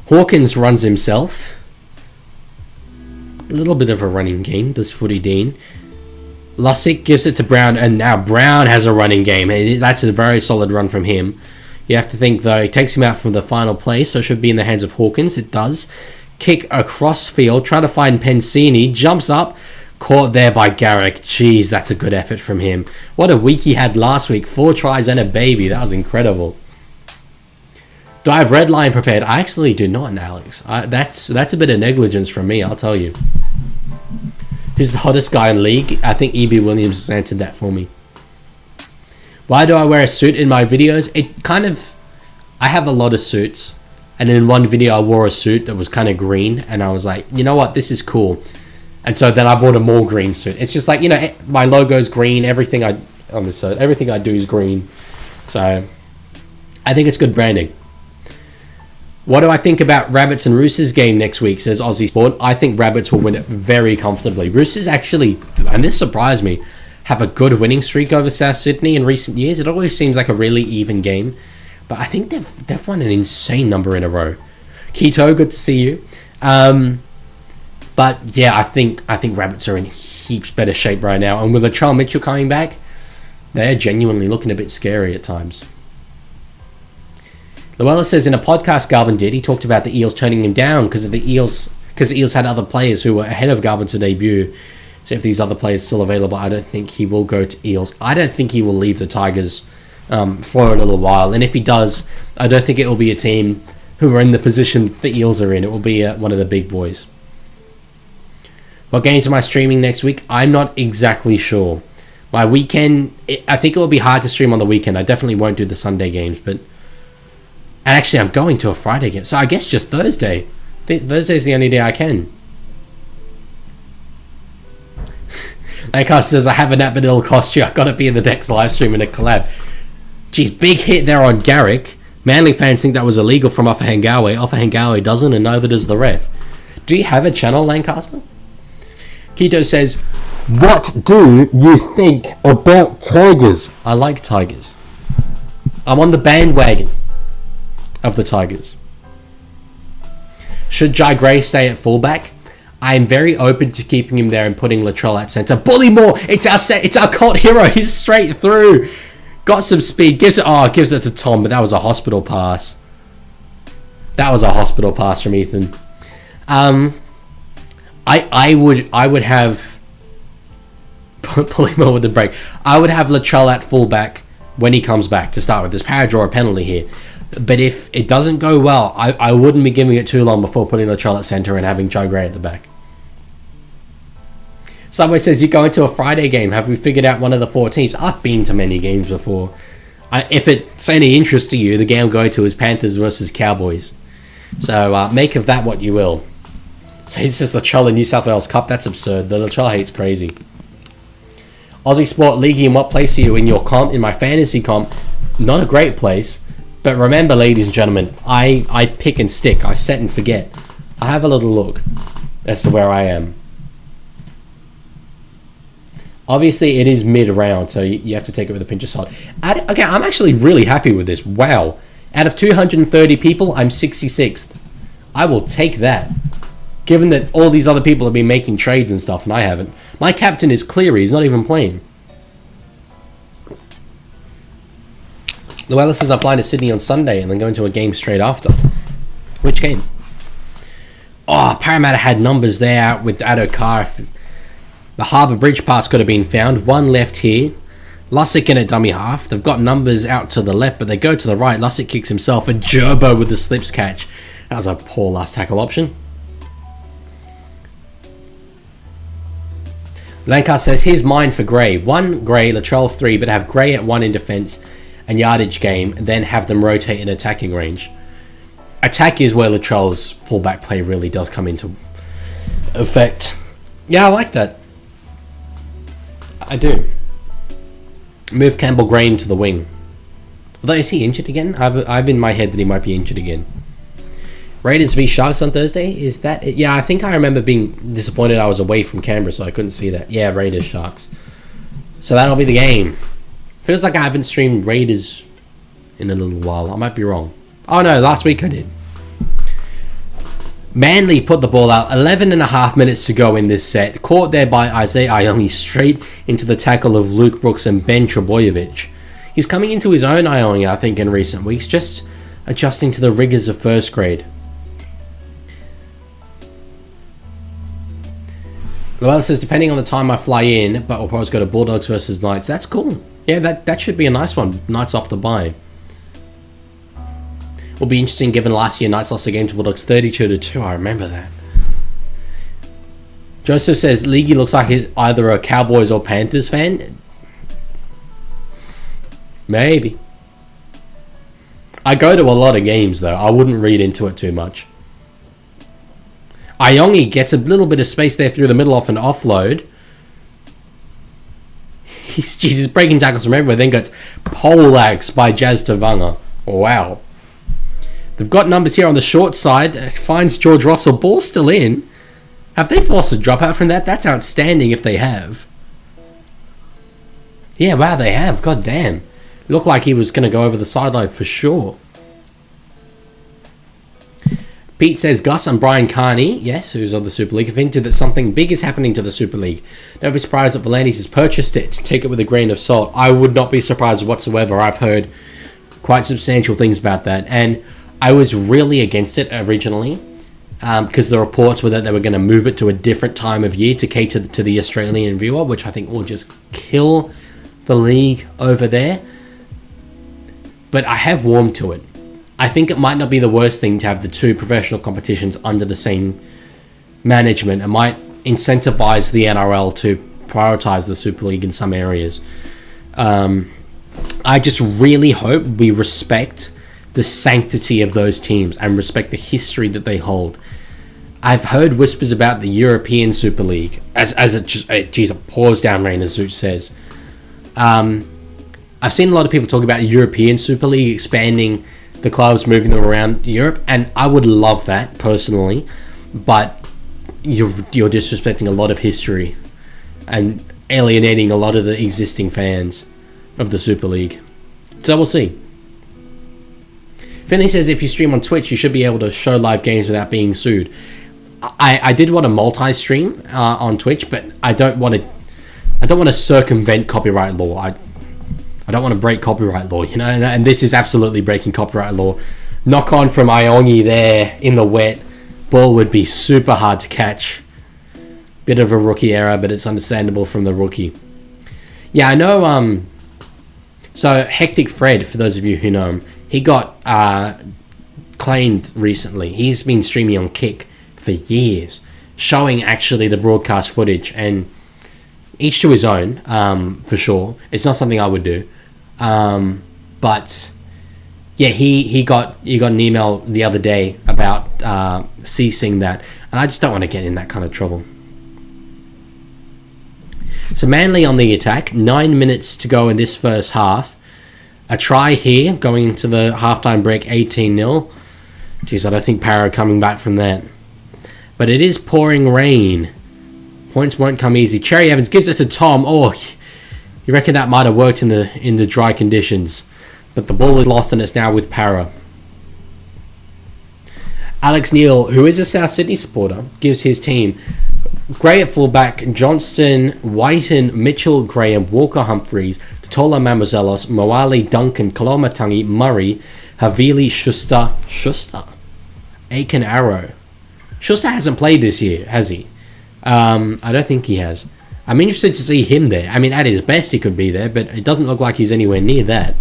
Hawkins runs himself. A little bit of a running game, does Footy Dean. Lussick gives it to Brown, and now Brown has a running game. That's a very solid run from him. You have to think, though, he takes him out from the final play, so it should be in the hands of Hawkins. It does. Kick across field, try to find Pensini, jumps up, caught there by Garrick. Jeez, that's a good effort from him. What a week he had last week. 4 tries and a baby. That was incredible. Do I have red line prepared? I actually do not, Alex. That's a bit of negligence from me, I'll tell you. Who's the hottest guy in League? I think E.B. Williams has answered that for me. Why do I wear a suit in my videos? I have a lot of suits. And in one video I wore a suit that was kind of green. And I was like, you know what? This is cool. And so then I bought a more green suit. It's just like, my logo's green. Everything I do is green. So I think it's good branding. What do I think about Rabbits and Roosters game next week, says Aussie Sport. I think Rabbits will win it very comfortably. Roosters actually, and this surprised me, have a good winning streak over South Sydney in recent years. It always seems like a really even game. But I think they've won an insane number in a row. Keto, good to see you. But yeah, I think Rabbits are in heaps better shape right now. And with Latrell Mitchell coming back, they're genuinely looking a bit scary at times. Luella says in a podcast Garvin did, he talked about the Eels turning him down because the Eels had other players who were ahead of Garvin to debut. So if these other players are still available, I don't think he will go to Eels. I don't think he will leave the Tigers for a little while. And if he does, I don't think it will be a team who are in the position the Eels are in. It will be one of the big boys. What games am I streaming next week? I'm not exactly sure. My weekend, I think it will be hard to stream on the weekend. I definitely won't do the Sunday games, but... And actually, I'm going to a Friday game, so I guess just Thursday. Thursday's the only day I can. Lancaster says, I have an app, but it'll cost you. I've got to be in the next live stream in a collab. Geez, big hit there on Garrick. Manly fans think that was illegal from Offa Hengawe. Offa Hengawe doesn't, and neither does the ref. Do you have a channel, Lancaster? Keto says, what do you think about Tigers? I like Tigers. I'm on the bandwagon of the Tigers. Should Jai Gray stay at fullback? I am very open to keeping him there and putting Latrell at centre. Bullymore! It's our cult hero. He's straight through. Got some speed. Gives it to Tom, but that was a hospital pass. That was a hospital pass from Ethan. I would have Bullymore with the break. I would have Latrell at fullback when he comes back to start with. There's power draw a penalty here. But if it doesn't go well, I wouldn't be giving it too long before putting Latrell at centre and having Joe Gray at the back. Subway says, you're going to a Friday game. Have we figured out one of the 4 teams? I've been to many games before. If it's any interest to you, the game I'm going to is Panthers versus Cowboys. So make of that what you will. So he says Latrell in New South Wales Cup. That's absurd. The Latrell hate's crazy. Aussie Sport Leaguie, in what place are you in your comp? In my fantasy comp, not a great place. But remember, ladies and gentlemen, I pick and stick. I set and forget. I have a little look as to where I am. Obviously, it is mid-round, so you have to take it with a pinch of salt. Okay, I'm actually really happy with this. Wow. Out of 230 people, I'm 66th. I will take that. Given that all these other people have been making trades and stuff, and I haven't. My captain is Cleary. He's not even playing. Luella says I'm flying to Sydney on Sunday and then going to a game straight after. Which game? Oh, Parramatta had numbers there with Addo-Carr. The Harbour Bridge pass could have been found. One left here. Lussick in at dummy half. They've got numbers out to the left, but they go to the right. Lussick kicks himself. A Gerbo with the slips catch. That was a poor last tackle option. Lancaster says, here's mine for Gray. 1 Gray, Latrell 3, but have Gray at 1 in defence and yardage game, and then have them rotate in attacking range. Attack is where Latrell's fullback play really does come into effect. Yeah, I like that. I do. Move Campbell Green to the wing. Although, is he injured again? I've in my head that he might be injured again. Raiders v Sharks on Thursday? Is that it? Yeah, I think I remember being disappointed I was away from Canberra, so I couldn't see that. Yeah, Raiders Sharks. So that'll be the game. Feels like I haven't streamed Raiders in a little while. I might be wrong. Oh no, last week I did. Manly put the ball out. 11 and a half minutes to go in this set. Caught there by Isaiah Ioane straight into the tackle of Luke Brooks and Ben Trebojevic. He's coming into his own, Ioane, I think, in recent weeks. Just adjusting to the rigours of first grade. Luella says, depending on the time I fly in, but we'll probably go to Bulldogs versus Knights. That's cool. Yeah, that should be a nice one. Knights off the bye. Will be interesting given last year Knights lost a game to Bulldogs 32-2. I remember that. Joseph says Leaguie looks like he's either a Cowboys or Panthers fan. Maybe. I go to a lot of games though. I wouldn't read into it too much. Iongi gets a little bit of space there through the middle off an offload. He's breaking tackles from everywhere. Then gets poleaxed by Jazz Tavanga. Wow. They've got numbers here on the short side. Finds George Russell. Ball still in. Have they forced a dropout from that? That's outstanding if they have. Yeah, wow, they have. God damn. Looked like he was going to go over the sideline for sure. Pete says Gus and Brian Carney, yes, who's on the Super League, have hinted that something big is happening to the Super League. Don't be surprised that Volandis has purchased it. Take it with a grain of salt. I would not be surprised whatsoever. I've heard quite substantial things about that. And I was really against it originally because the reports were that they were going to move it to a different time of year to cater to the Australian viewer, which I think will just kill the league over there. But I have warmed to it. I think it might not be the worst thing to have the two professional competitions under the same management. It might incentivize the NRL to prioritize the Super League in some areas. I just really hope we respect the sanctity of those teams and respect the history that they hold. I've heard whispers about the European Super League as a pause down rain, as Zooch says. I've seen a lot of people talk about European Super League expanding the clubs, moving them around Europe, and I would love that personally, but you're disrespecting a lot of history and alienating a lot of the existing fans of the Super League. So we'll see. Finley says if you stream on Twitch, you should be able to show live games without being sued. I did want to multi-stream on Twitch, but I don't want to circumvent copyright law. I don't want to break copyright law, you know, and this is absolutely breaking copyright law. Knock on from Iongi there in the wet. Ball would be super hard to catch. Bit of a rookie error, but it's understandable from the rookie. Yeah, I know. So Hectic Fred, for those of you who know him, he got claimed recently. He's been streaming on Kick for years, showing actually the broadcast footage, and each to his own, for sure. It's not something I would do. But yeah, he got an email the other day about ceasing that, and I just don't want to get in that kind of trouble. So Manly on the attack, 9 minutes to go in this first half. A try here, going into the halftime break, 18-0. Jeez, I don't think Para coming back from that. But it is pouring rain. Points won't come easy. Cherry Evans gives it to Tom. Oh, you reckon that might have worked in the dry conditions. But the ball is lost and it's now with Para. Alex Neil, who is a South Sydney supporter, gives his team Gray at fullback, Johnston, Whiten, Mitchell, Graham, Walker Humphreys, Tola Mamozelos, Moali, Duncan, Kalomatangi, Murray, Havili, Schuster, Aiken Arrow. Schuster hasn't played this year, has he? I don't think he has. I'm interested to see him there. I mean, at his best he could be there, but it doesn't look like he's anywhere near that.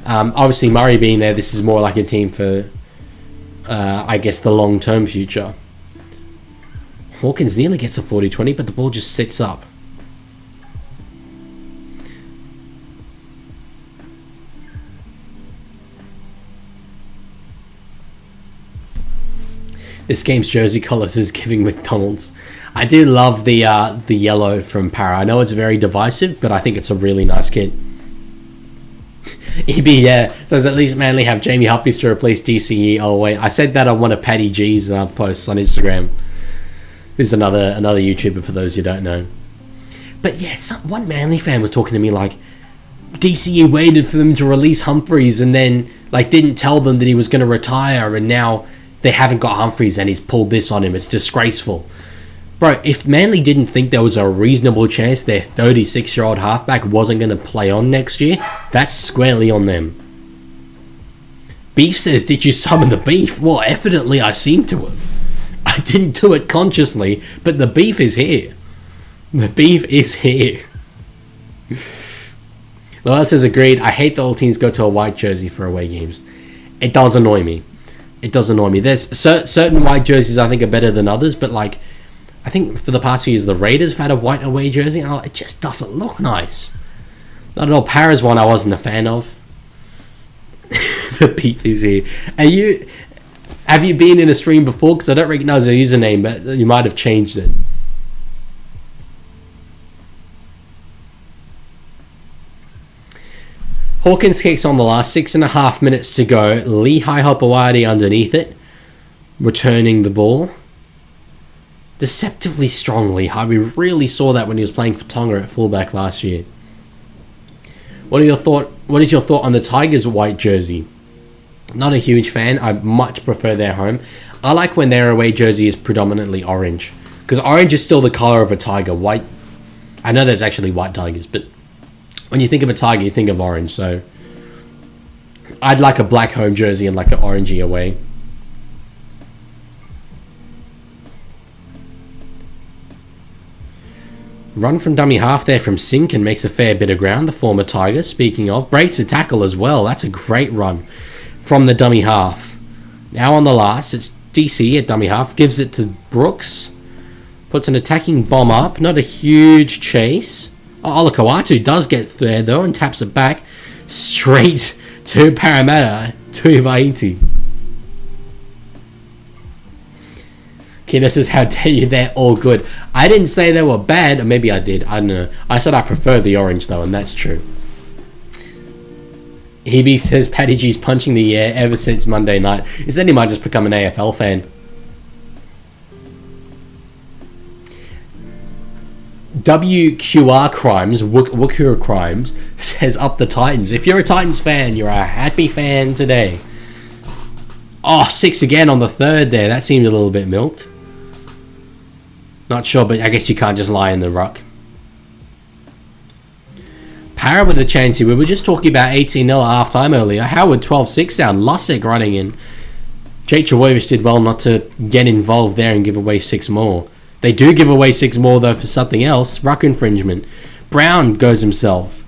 Obviously, Murray being there, this is more like a team for, I guess, the long-term future. Hawkins nearly gets a 40-20, but the ball just sits up. This game's jersey colours is giving McDonald's. I do love the yellow from Para. I know it's very divisive, but I think it's a really nice kit. EB, says at least Manly have Jamie Humphries to replace DCE. Oh wait, I said that on one of Paddy G's posts on Instagram. Who's another YouTuber for those you don't know. But yeah, one Manly fan was talking to me like, DCE waited for them to release Humphries and then like didn't tell them that he was going to retire, and now they haven't got Humphries and he's pulled this on him. It's disgraceful. Bro, if Manly didn't think there was a reasonable chance their 36-year-old halfback wasn't going to play on next year, that's squarely on them. Beef says, did you summon the beef? Well, evidently I seem to have. I didn't do it consciously, but the beef is here. The beef is here. Lola says, agreed. I hate that all teams go to a white jersey for away games. It does annoy me. It does annoy me. There's certain white jerseys I think are better than others, but like, I think for the past few years the Raiders have had a white away jersey, and it just doesn't look nice. Not at all. Para's one I wasn't a fan of. The beef is here. Have you been in a stream before? Because I don't recognize the username, but you might have changed it. Hawkins kicks on the last 6.5 minutes to go. Leahy Hopewadi underneath it, returning the ball. Deceptively strong Leahy. We really saw that when he was playing for Tonga at fullback last year. What is your thought on the Tigers' white jersey? Not a huge fan. I much prefer their home. I like when their away jersey is predominantly orange, because orange is still the color of a tiger. White, I know there's actually white tigers, but when you think of a tiger, you think of orange. So I'd like a black home jersey and like an orangey away. Run from dummy half there from Sink and makes a fair bit of ground. The former Tiger, speaking of, breaks a tackle as well. That's a great run from the dummy half. Now on the last, it's DC at dummy half. Gives it to Brooks. Puts an attacking bomb up. Not a huge chase. Olakau'atu does get there though and taps it back straight to Parramatta, to Vaiti. Kina says, how dare you, they're all good. I didn't say they were bad, or maybe I did, I don't know. I said I prefer the orange though, and that's true. Hebe says Paddy G's punching the air ever since Monday night. He said he might just become an AFL fan. WQR Crimes, Wukur Crimes, says up the Titans. If you're a Titans fan, you're a happy fan today. Oh, 6 again on the third there. That seemed a little bit milked. Not sure, but I guess you can't just lie in the ruck. Para with a chance here. We were just talking about 18-0 at half-time earlier. How would 12-6 sound? Lussick running in. Jake Trbojevic did well not to get involved there and give away 6 more. They do give away 6 more, though, for something else. Ruck infringement. Brown goes himself.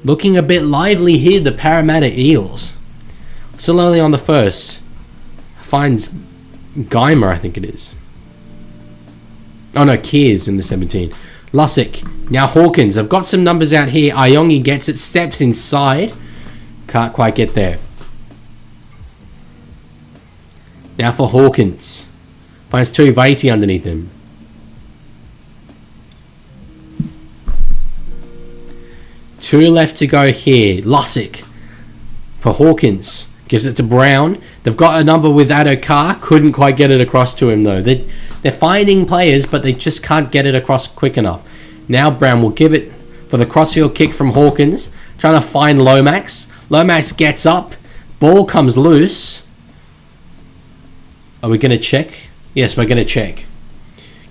Looking a bit lively here, the Parramatta Eels. Still only on the first. Finds Geimer, I think it is. Oh no, Kears in the 17. Lussick. Now Hawkins. I've got some numbers out here. Ayongi gets it, steps inside. Can't quite get there. Now for Hawkins. Finds Vaiti underneath him. Two left to go here. Lussick. For Hawkins. Gives it to Brown. They've got a number with Addo-Carr. Couldn't quite get it across to him though. They're finding players, but they just can't get it across quick enough. Now Brown will give it for the crossfield kick from Hawkins. Trying to find Lomax. Lomax gets up. Ball comes loose. Are we going to check? Yes, we're going to check.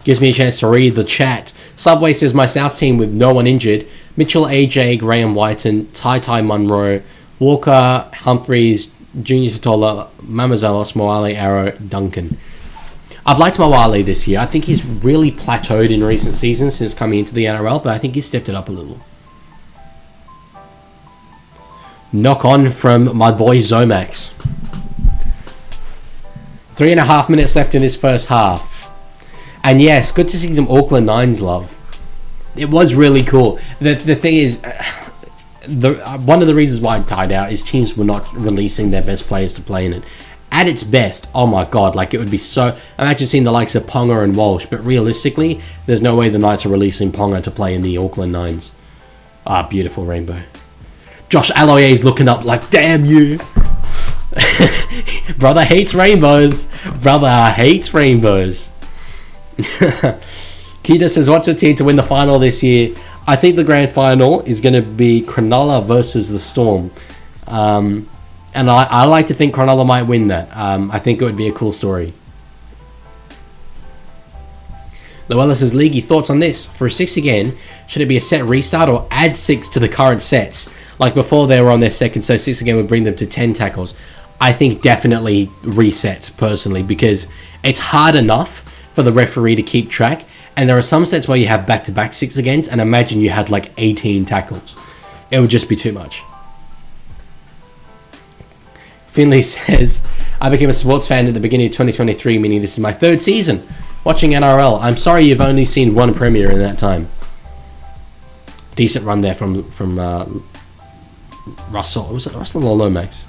Gives me a chance to read the chat. Subway says my South team with no one injured. Mitchell, AJ, Graham Whiten, Tai Munro, Walker, Humphreys, Junior Totola, Mamazelos, Moale, Arrow, Duncan. I've liked Moale this year. I think he's really plateaued in recent seasons since coming into the NRL, but I think he's stepped it up a little. Knock on from my boy Zomax. 3.5 minutes left in this first half. And yes, good to see some Auckland Nines love. It was really cool. The thing is, one of the reasons why it died out is teams were not releasing their best players to play in it. At its best, oh my god, like it would be so... Imagine seeing the likes of Ponga and Walsh, but realistically, there's no way the Knights are releasing Ponga to play in the Auckland Nines. Ah, beautiful rainbow. Josh Aloye's looking up like, damn you! Brother hates rainbows. Brother hates rainbows. Kita says, what's your team to win the final this year? I think the grand final is going to be Cronulla versus the Storm. And I like to think Cronulla might win that. I think it would be a cool story. Luella says, Leaguie, thoughts on this? For a 6 again, should it be a set restart or add 6 to the current sets? Like before they were on their second, so 6 again would bring them to 10 tackles. I think definitely reset, personally, because it's hard enough for the referee to keep track. And there are some sets where you have back-to-back 6 agains, and imagine you had like 18 tackles. It would just be too much. Finley says, I became a sports fan at the beginning of 2023, meaning this is my 3rd season watching NRL. I'm sorry you've only seen one premiere in that time. Decent run there from Russell. Was it Russell or Lomax?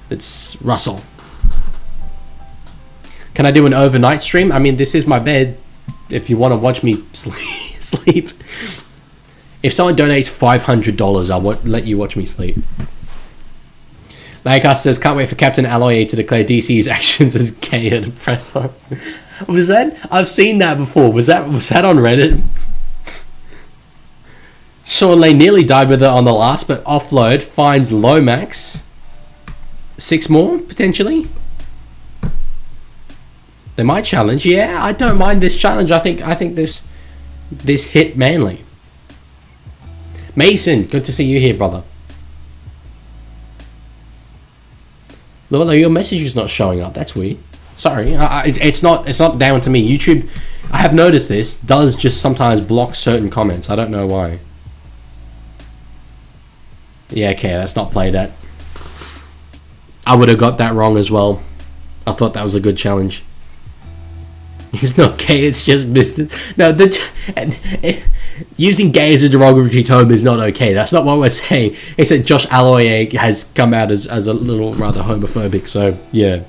It's Russell. Can I do an overnight stream? I mean, this is my bed. If you want to watch me sleep. If someone donates $500, I'll let you watch me sleep. Lancaster says, can't wait for Captain Alloy to declare DC's actions as gay at a presser. Was that? I've seen that before. Was that on Reddit? Sean Lane nearly died with it on the last, but offload finds Lomax. 6 more, potentially. They might challenge. Yeah, I don't mind this challenge. I think this hit Manly. Mason, good to see you here, brother. Look, your message is not showing up. That's weird. Sorry, it's not down to me. YouTube, I have noticed this, does just sometimes block certain comments. I don't know why. Yeah, okay, let's not play that. I would have got that wrong as well. I thought that was a good challenge. It's not gay, it's just business. No, using gay as a derogatory term is not okay. That's not what we're saying. It's that Josh Alloy has come out as a little rather homophobic, so yeah.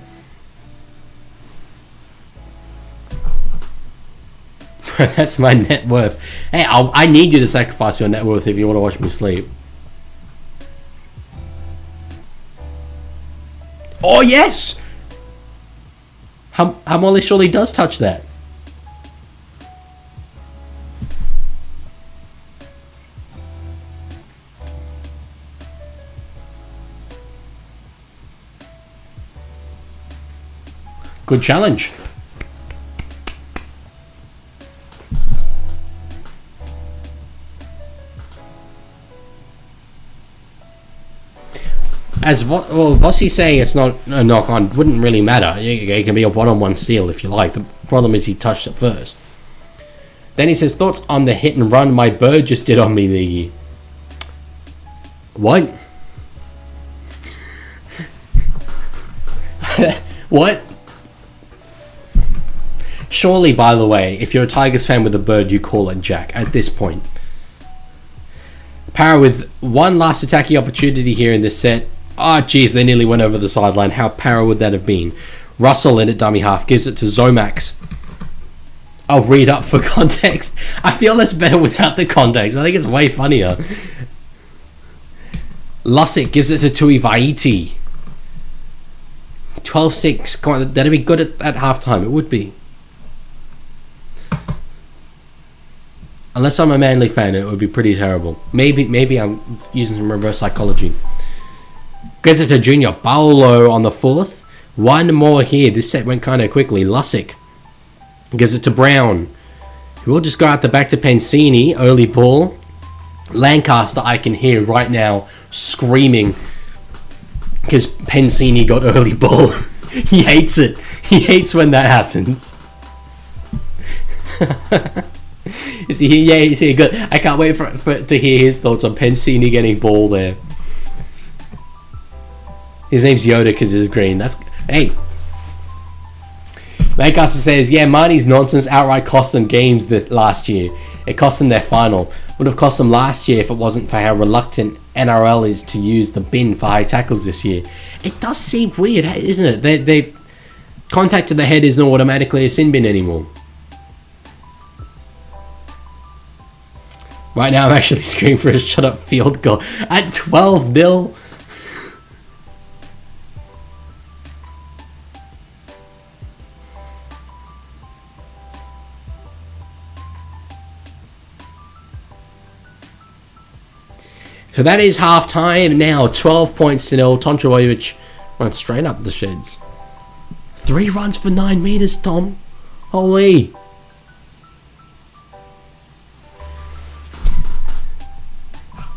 That's my net worth. Hey, I need you to sacrifice your net worth if you want to watch me sleep. Oh, yes! Molly surely does touch that. Good challenge. As Vossi's saying, it's not a knock on. Wouldn't really matter. It can be a one-on-one steal if you like. The problem is he touched it first. Then he says, thoughts on the hit and run my bird just did on me, Leaguie. What? What? Surely, by the way, if you're a Tigers fan with a bird, you call it Jack at this point. Para with one last attacking opportunity here in this set. Oh, geez, they nearly went over the sideline. How para would that have been? Russell in at dummy half gives it to Zomax. I'll read up for context. I feel that's better without the context. I think it's way funnier. Lussick gives it to Tui Vaiti. 12-6. Come on, that'd be good at halftime. It would be. Unless I'm a Manly fan, it would be pretty terrible. Maybe I'm using some reverse psychology. Gives it to Junior Paolo on the 4th. One more here. This set went kind of quickly. Lussick gives it to Brown, who will just go out the back to Pensini. Early ball. Lancaster, I can hear right now screaming because Pensini got early ball. He hates it. He hates when that happens. Is he? Yeah, is he good? I can't wait for to hear his thoughts on Pensini getting ball there. His name's Yoda because it's green. That's hey. Lancaster says, yeah, Marnie's nonsense outright cost them games this last year. It cost them their final. Would have cost them last year if it wasn't for how reluctant NRL is to use the bin for high tackles this year. It does seem weird, isn't it? They contact to the head isn't automatically a sin bin anymore. Right now, I'm actually screaming for a shut-up field goal at 12-0. So that is half-time now. 12 points to 0. Tom Trbojevic went straight up the sheds. 3 runs for 9 meters, Tom. Holy.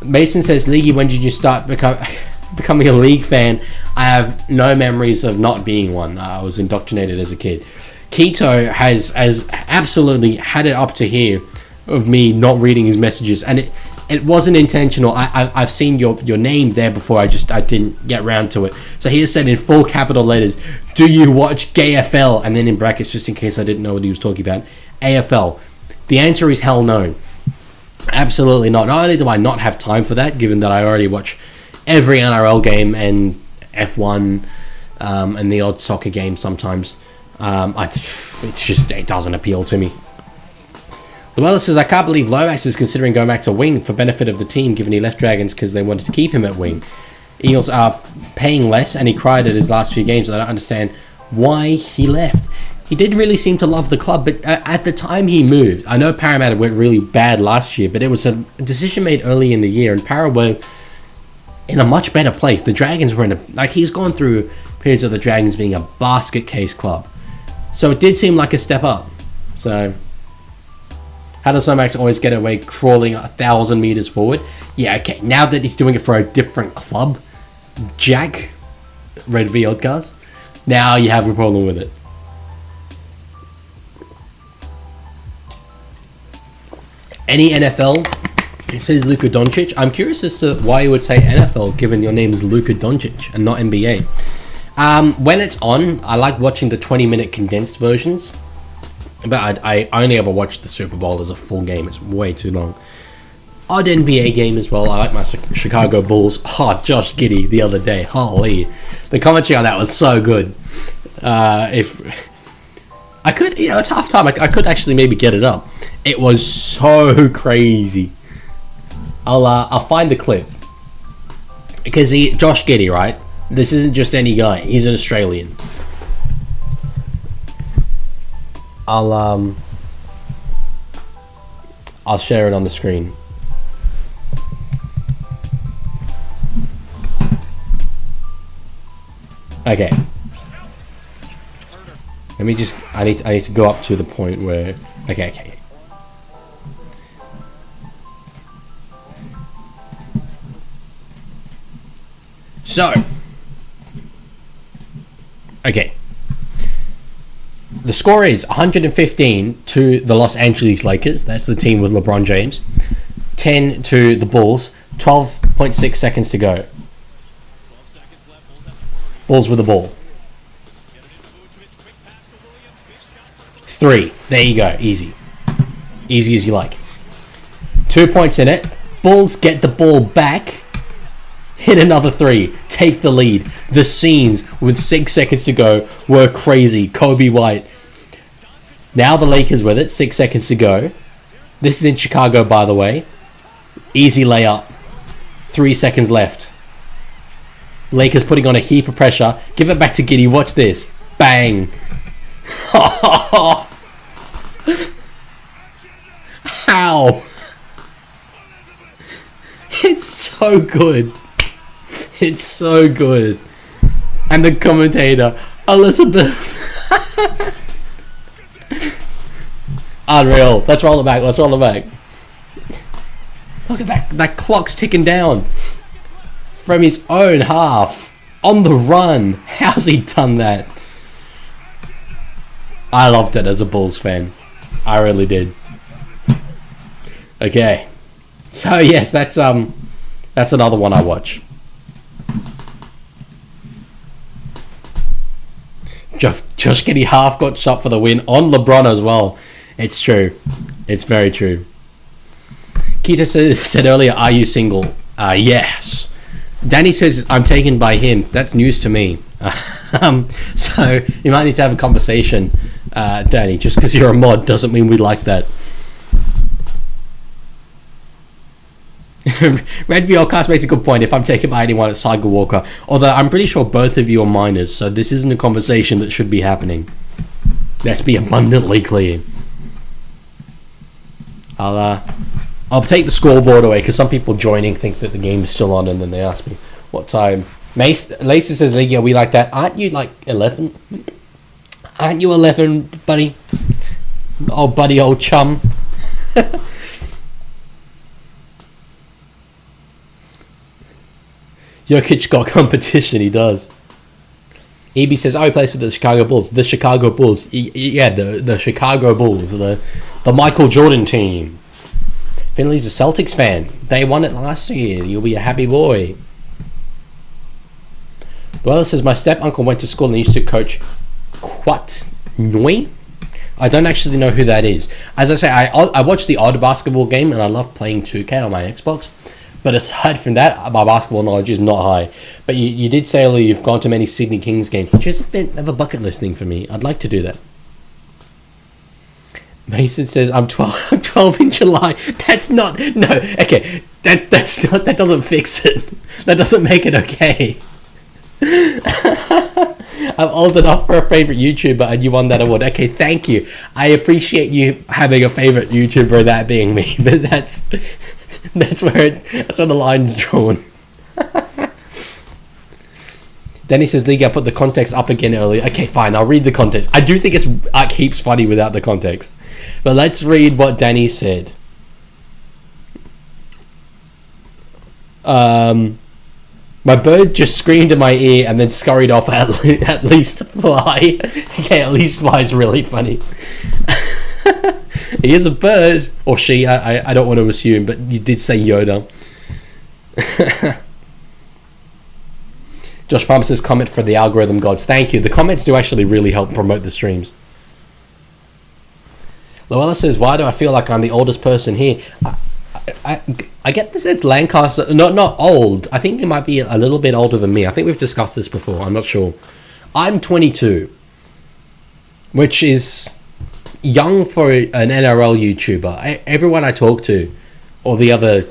Mason says, Leaguie, when did you start becoming a league fan? I have no memories of not being one. I was indoctrinated as a kid. Keto has absolutely had it up to here of me not reading his messages. And It wasn't intentional. I've seen your name there before. I didn't get round to it. So he has said in full capital letters, "Do you watch GayFL?" And then in brackets, just in case I didn't know what he was talking about, AFL. The answer is hell no. Absolutely not. Not only do I not have time for that, given that I already watch every NRL game and F1 and the odd soccer game sometimes. It doesn't appeal to me. Llewellyn says, I can't believe Lomax is considering going back to wing for benefit of the team, given he left Dragons because they wanted to keep him at wing. Eagles are paying less, and he cried at his last few games. I don't understand why he left. He did really seem to love the club, but at the time he moved, I know Parramatta went really bad last year, but it was a decision made early in the year, and Parra were in a much better place. The Dragons were he's gone through periods of the Dragons being a basket case club. So it did seem like a step up. So how does Lomax always get away crawling 1,000 meters forward? Yeah, okay. Now that he's doing it for a different club, Jack, Red V Oddcast, now you have a problem with it. Any NFL? It says Luka Doncic. I'm curious as to why you would say NFL, given your name is Luka Doncic and not NBA. When it's on, I like watching the 20-minute condensed versions. But I only ever watch the Super Bowl as a full game. It's way too long. Odd NBA game as well. I like my Chicago Bulls. Oh, Josh Giddey the other day. Holy. The commentary on that was so good. If I could, it's halftime. I could actually maybe get it up. It was so crazy. I'll find the clip. Because Josh Giddey, right? This isn't just any guy. He's an Australian. I'll share it on the screen. Okay. Let me just. I need to go up to the point where. Okay. So. Okay. The score is 115 to the Los Angeles Lakers. That's the team with LeBron James. 10 to the Bulls. 12.6 seconds to go. Bulls with the ball. 3. There you go. Easy. Easy as you like. 2 points in it. Bulls get the ball back. Hit another 3. Take the lead. The scenes with 6 seconds to go were crazy. Kobe White. Now the Lakers with it. 6 seconds to go. This is in Chicago, by the way. Easy layup. 3 seconds left. Lakers putting on a heap of pressure. Give it back to Giddey. Watch this. Bang. How? It's so good. It's so good. And the commentator, Elizabeth. Unreal. Let's roll it back. Let's roll it back. Look at that. That clock's ticking down. From his own half. On the run. How's he done that? I loved it as a Bulls fan. I really did. Okay. So yes, that's another one I watch. Josh Giddey half got shot for the win on LeBron as well. It's true. It's very true. Keita said earlier, are you single? Yes. Danny says, I'm taken by him. That's news to me. So you might need to have a conversation, Danny. Just because you're a mod doesn't mean we like that. Red VL Cast makes a good point. If I'm taken by anyone, it's Tiger Walker. Although I'm pretty sure both of you are minors, so this isn't a conversation that should be happening. Let's be abundantly clear. I'll take the scoreboard away because some people joining think that the game is still on, and then they ask me what time. Lacey says, Leaguie, are we like that? Aren't you like 11? Aren't you 11, buddy? Oh, buddy, old chum. Jokic got competition, he does. EB says, oh, he plays for the Chicago Bulls. The Chicago Bulls. Yeah, the Chicago Bulls. The Michael Jordan team. Finley's a Celtics fan. They won it last year. You'll be a happy boy. Well, it says, my step-uncle went to school and used to coach Quat Nui. I don't actually know who that is. As I say, I watched the odd basketball game and I love playing 2K on my Xbox. But aside from that, my basketball knowledge is not high. But you did say earlier you've gone to many Sydney Kings games, which is a bit of a bucket list thing for me. I'd like to do that. Mason says, I'm 12 in July. That's not... No, okay. That's not... That doesn't fix it. That doesn't make it okay. I'm old enough for a favourite YouTuber and you won that award. Okay, thank you. I appreciate you having a favourite YouTuber, that being me. But that's where the line's drawn. Danny says, League, I put the context up again earlier. Okay, fine, I'll read the context. I do think it keeps funny without the context. But let's read what Danny said. My bird just screamed in my ear and then scurried off at least fly. Okay, at least fly is really funny. He is a bird. Or she, I don't want to assume, but you did say Yoda. Josh Palmer says, comment for the algorithm gods. Thank you. The comments do actually really help promote the streams. Loella says, why do I feel like I'm the oldest person here? I get the sense Lancaster, not old. I think he might be a little bit older than me. I think we've discussed this before. I'm not sure. I'm 22, which is young for an NRL YouTuber. Everyone I talk to, or the other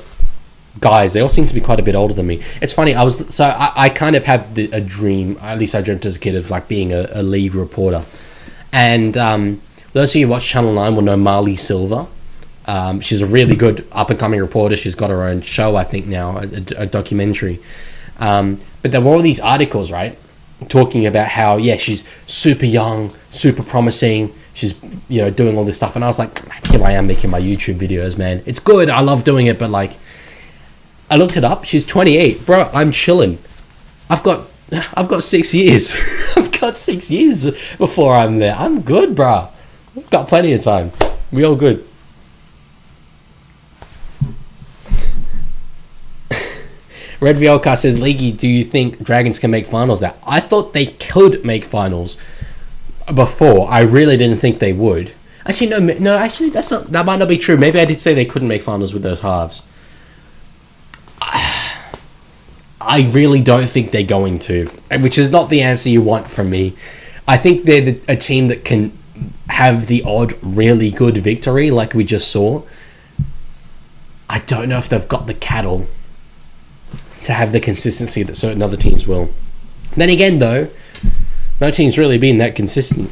guys, they all seem to be quite a bit older than me. It's funny. I kind of have a dream. At least I dreamt as a kid of like being a lead reporter. And those of you who watch Channel 9 will know Marley Silver. She's a really good up-and-coming reporter. She's got her own show, I think, now, a documentary. But there were all these articles, right, talking about how, yeah, she's super young, super promising. She's, doing all this stuff. And I was like, here I am making my YouTube videos, man. It's good. I love doing it. But, like, I looked it up. She's 28. Bro, I'm chilling. I've got 6 years. I've got 6 years before I'm there. I'm good, bro. I've got plenty of time. We all good. Red Violka says, Leaguie, do you think Dragons can make finals there? I thought they could make finals before. I really didn't think they would. Actually, no. Actually, that might not be true. Maybe I did say they couldn't make finals with those halves. I really don't think they're going to, which is not the answer you want from me. I think they're a team that can have the odd really good victory like we just saw. I don't know if they've got the cattle to have the consistency that certain other teams will. Then again, though, no team's really been that consistent.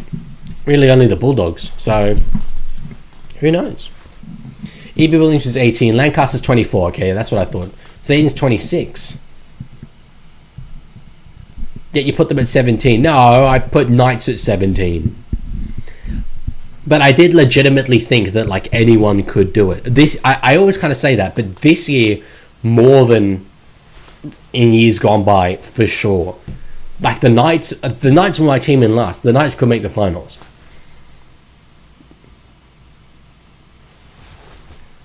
Really only the Bulldogs. So, who knows? E.B. Williams is 18. Lancaster's 24. Okay, that's what I thought. Zayden's 26. Yet you put them at 17. No, I put Knights at 17. But I did legitimately think that, like, anyone could do it. I always kind of say that, but this year, more than in years gone by, for sure. Like, the Knights were my team in last. The Knights could make the finals.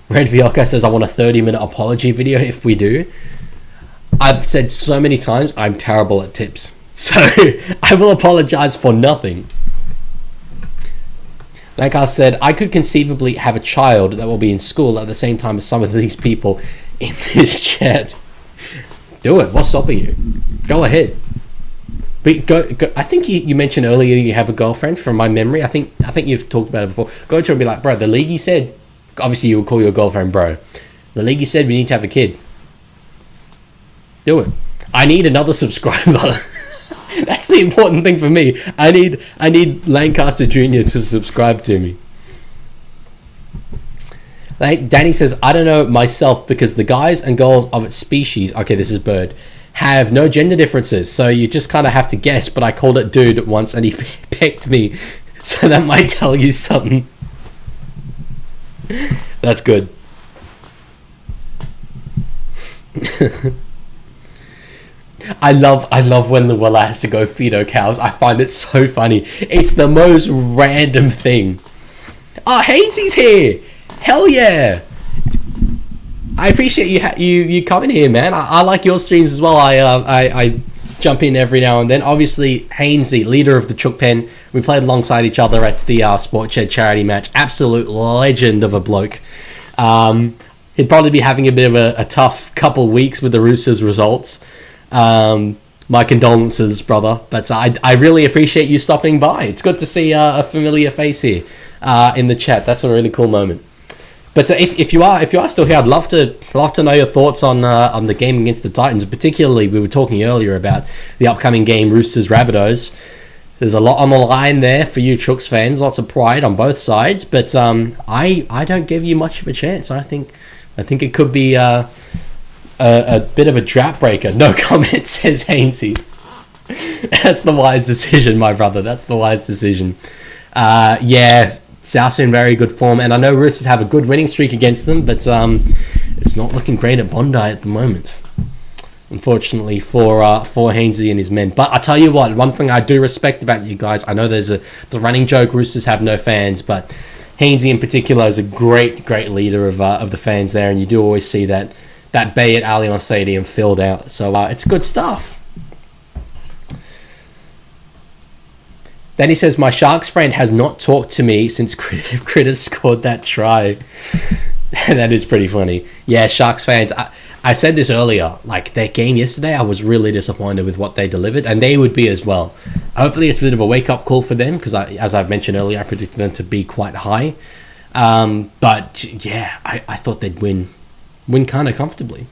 Red Violka says, I want a 30-minute apology video if we do. I've said so many times, I'm terrible at tips. So, I will apologize for nothing. Like I said, I could conceivably have a child that will be in school at the same time as some of these people in this chat. Do it. What's stopping you? Go ahead. But go. I think you mentioned earlier you have a girlfriend. From my memory, I think you've talked about it before. Go to her and be like, bro, the Leaguie said. Obviously, you would call your girlfriend bro. The Leaguie said we need to have a kid. Do it. I need another subscriber. That's the important thing for me. I need Lancaster Jr. to subscribe to me. Like Danny says, I don't know myself because the guys and girls of its species, okay, this is bird, have no gender differences. So you just kind of have to guess, but I called it dude once and he picked me. So that might tell you something. That's good. I love when Luella has to go feed her cows. I find it so funny. It's the most random thing. Oh, Hainsey's here. Hell yeah. I appreciate you coming here, man. I like your streams as well. I jump in every now and then. Obviously, Hainsey, leader of the Chook Pen. We played alongside each other at the Sport Shed charity match. Absolute legend of a bloke. He'd probably be having a bit of a tough couple weeks with the Roosters results. My condolences, brother. But I really appreciate you stopping by. It's good to see a familiar face here in the chat. That's a really cool moment. But if you are still here, I'd love to know your thoughts on the game against the Titans. Particularly, we were talking earlier about the upcoming game, Roosters Rabbitohs. There's a lot on the line there for you Chooks fans. Lots of pride on both sides. But I don't give you much of a chance. I think it could be a bit of a drought breaker. No comment, says Hainsey. That's the wise decision, my brother. That's the wise decision. Yeah. South's in very good form, and I know Roosters have a good winning streak against them, but it's not looking great at Bondi at the moment, unfortunately for Hainsey and his men. But I tell you what, one thing I do respect about you guys, I know there's the running joke Roosters have no fans, but Hainsey in particular is a great leader of the fans there, and you do always see that bay at Allianz Stadium filled out. So it's good stuff. Then he says, my Sharks friend has not talked to me since Critters scored that try. That is pretty funny. Yeah, Sharks fans, I said this earlier, like their game yesterday, I was really disappointed with what they delivered, and they would be as well. Hopefully it's a bit of a wake-up call for them, because as I've mentioned earlier, I predicted them to be quite high. But yeah, I thought they'd win kind of comfortably.